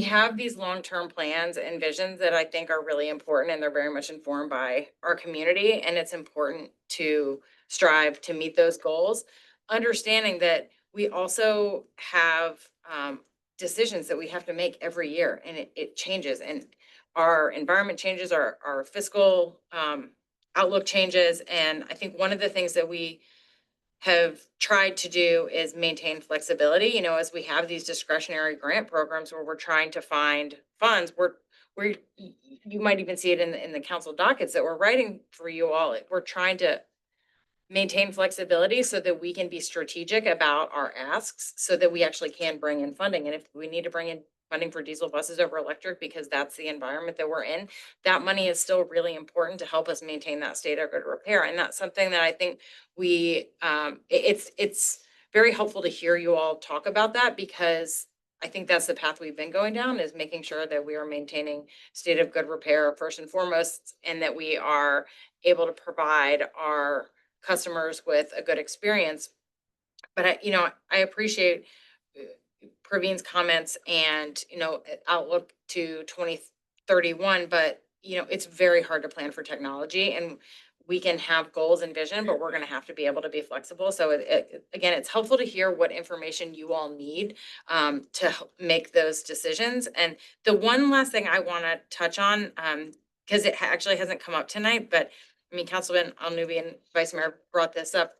have these long-term plans and visions that I think are really important and they're very much informed by our community. And it's important to strive to meet those goals, understanding that we also have decisions that we have to make every year and it changes and our environment changes, our fiscal outlook changes. And I think one of the things that we have tried to do is maintain flexibility, as we have these discretionary grant programs where we're trying to find funds, where you might even see it in the council dockets that we're writing for you all. We're trying to maintain flexibility so that we can be strategic about our asks so that we actually can bring in funding. And if we need to bring in funding for diesel buses over electric because that's the environment that we're in, that money is still really important to help us maintain that state of good repair. And that's something that I think it's very helpful to hear you all talk about that, because I think that's the path we've been going down, is making sure that we are maintaining state of good repair first and foremost, and that we are able to provide our customers with a good experience. But I appreciate Praveen's comments and, outlook to 2031, but it's very hard to plan for technology, and we can have goals and vision, but we're going to have to be able to be flexible. So again, it's helpful to hear what information you all need to make those decisions. And the one last thing I want to touch on, because it actually hasn't come up tonight, but Councilman Alnubi and Vice Mayor brought this up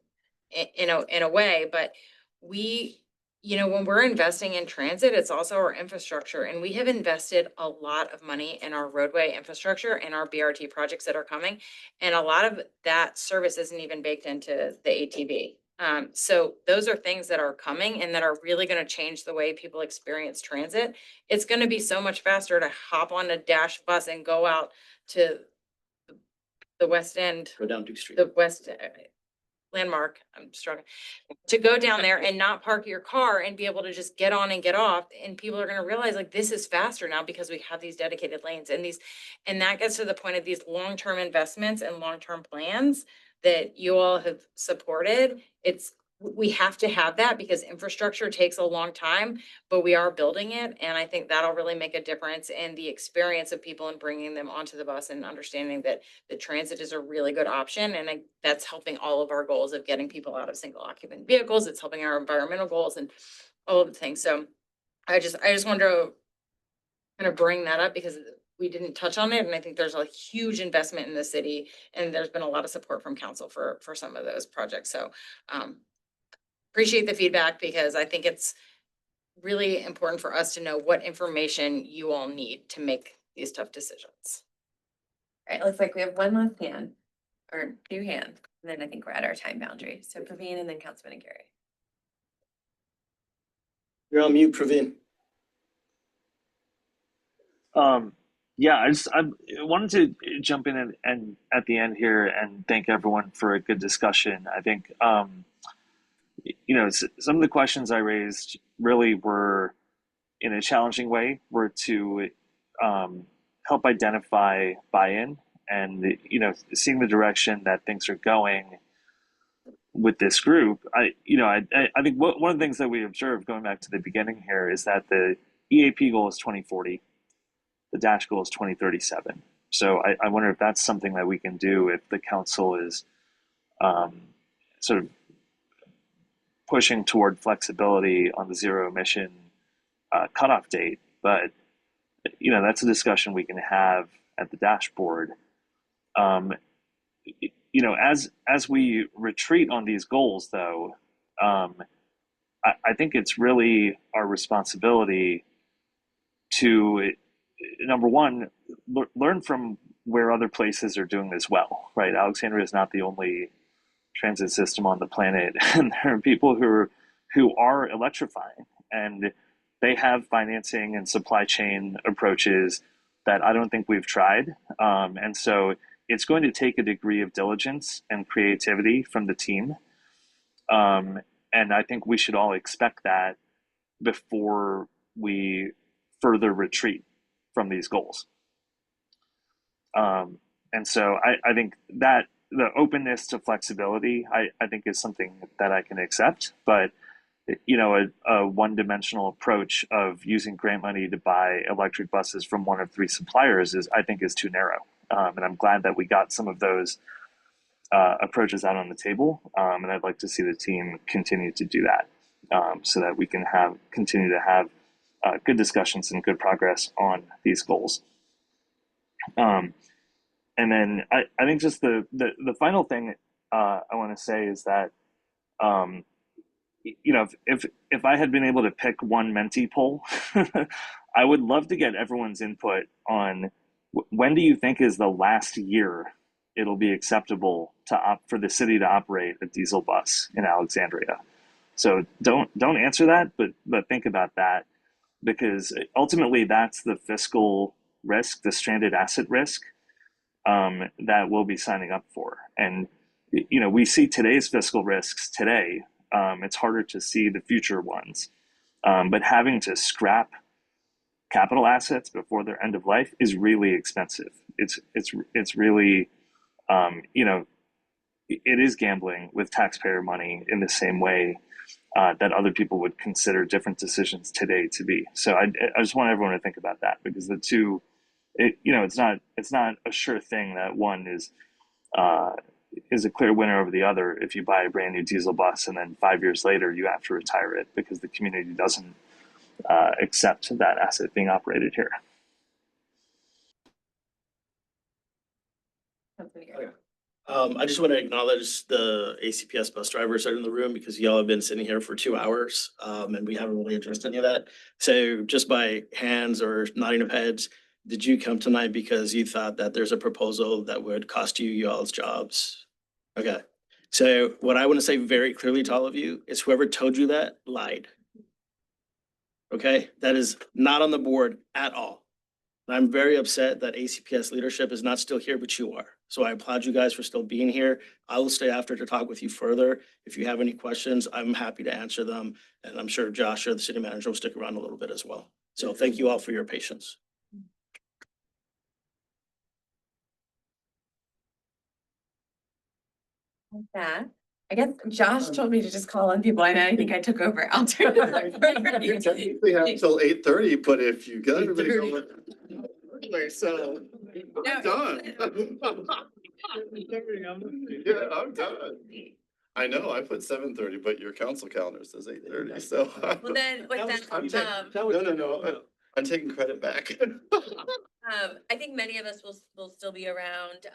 in a way, but when we're investing in transit, it's also our infrastructure, and we have invested a lot of money in our roadway infrastructure and our BRT projects that are coming. And a lot of that service isn't even baked into the ATV. So those are things that are coming and that are really going to change the way people experience transit. It's going to be so much faster to hop on a Dash bus and go out to the West End, Go down Duke Street. the West Landmark, I'm struggling, to go down there and not park your car and be able to just get on and get off. And people are going to realize this is faster now because we have these dedicated lanes and that gets to the point of these long-term investments and long-term plans that you all have supported. We have to have that because infrastructure takes a long time, but we are building it. And I think that'll really make a difference in the experience of people and bringing them onto the bus and understanding that the transit is a really good option. And that's helping all of our goals of getting people out of single occupant vehicles. It's helping our environmental goals and all of the things. So I just wanted to kind of bring that up because we didn't touch on it. And I think there's a huge investment in the city and there's been a lot of support from council for some of those projects. So, appreciate the feedback because I think it's really important for us to know what information you all need to make these tough decisions. All right, it looks like we have one last hand, or two hands, and then I think we're at our time boundary. So Praveen and then Councilman Gary. You're on mute, Praveen. Yeah, I wanted to jump in and at the end here and thank everyone for a good discussion. I think, some of the questions I raised really were in a challenging way, were to help identify buy-in and, seeing the direction that things are going with this group. I think one of the things that we observed going back to the beginning here is that the EAP goal is 2040. The DASH goal is 2037. So I wonder if that's something that we can do if the council is sort of pushing toward flexibility on the zero emission cutoff date. But, that's a discussion we can have at the dashboard. As we retreat on these goals, though, I think it's really our responsibility to, number one, learn from where other places are doing this well, right? Alexandria is not the only transit system on the planet, and there are people who are electrifying, and they have financing and supply chain approaches that I don't think we've tried. And so it's going to take a degree of diligence and creativity from the team. And I think we should all expect that before we further retreat from these goals. And so I think that the openness to flexibility, I think is something that I can accept, but a one-dimensional approach of using grant money to buy electric buses from one of three suppliers I think is too narrow. And I'm glad that we got some of those approaches out on the table. And I'd like to see the team continue to do that, so that we can continue to have good discussions and good progress on these goals. And then I think just the final thing I want to say is that, if I had been able to pick one Menti poll, I would love to get everyone's input on when do you think is the last year it'll be acceptable for the city to operate a diesel bus in Alexandria. So don't answer that, but think about that, because ultimately that's the fiscal risk, the stranded asset risk, that we'll be signing up for. And we see today's fiscal risks today. It's harder to see the future ones, but having to scrap capital assets before their end of life is really expensive. It's really, it is gambling with taxpayer money in the same way that other people would consider different decisions today to be. So I just want everyone to think about that, because the two, it's not a sure thing that one is a clear winner over the other if you buy a brand new diesel bus and then 5 years later you have to retire it because the community doesn't accept that asset being operated here. I just want to acknowledge the ACPS bus drivers that are in the room, because y'all have been sitting here for 2 hours, and we haven't really addressed any of that. So just by hands or nodding of heads, did you come tonight because you thought that there's a proposal that would cost you y'all's jobs? Okay. So what I want to say very clearly to all of you is whoever told you that lied. Okay, that is not on the board at all. And I'm very upset that ACPS leadership is not still here, but you are. So I applaud you guys for still being here. I will stay after to talk with you further. If you have any questions, I'm happy to answer them. And I'm sure Josh or the city manager will stick around a little bit as well. So thank you all for your patience. With that, I guess Josh told me to just call on people, and I think I took over. I'll do it. You technically have until 8:30, but if you get everybody going early, so I'm done. Yeah, I'm done. I know, I put 7:30, but your council calendar says 8:30, so. Well, then, with that, No, I'm taking credit back. I think many of us will still be around,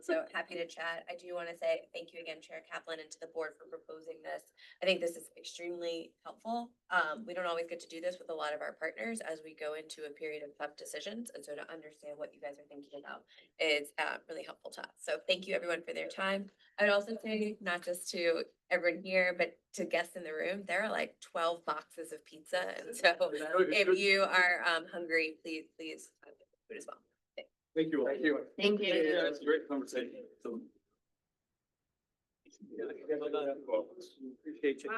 so happy to chat. I do want to say thank you again, Chair Kaplan, and to the board for proposing this. I think this is extremely helpful. We don't always get to do this with a lot of our partners as we go into a period of tough decisions. And so to understand what you guys are thinking about is really helpful to us. So thank you everyone for their time. I would also say, not just to everyone here, but to guests in the room, there are like 12 boxes of pizza. And so if you are hungry, please food as well. Thank you all. Thank you. Thank you. Yeah, that's a great conversation. So. Appreciate you.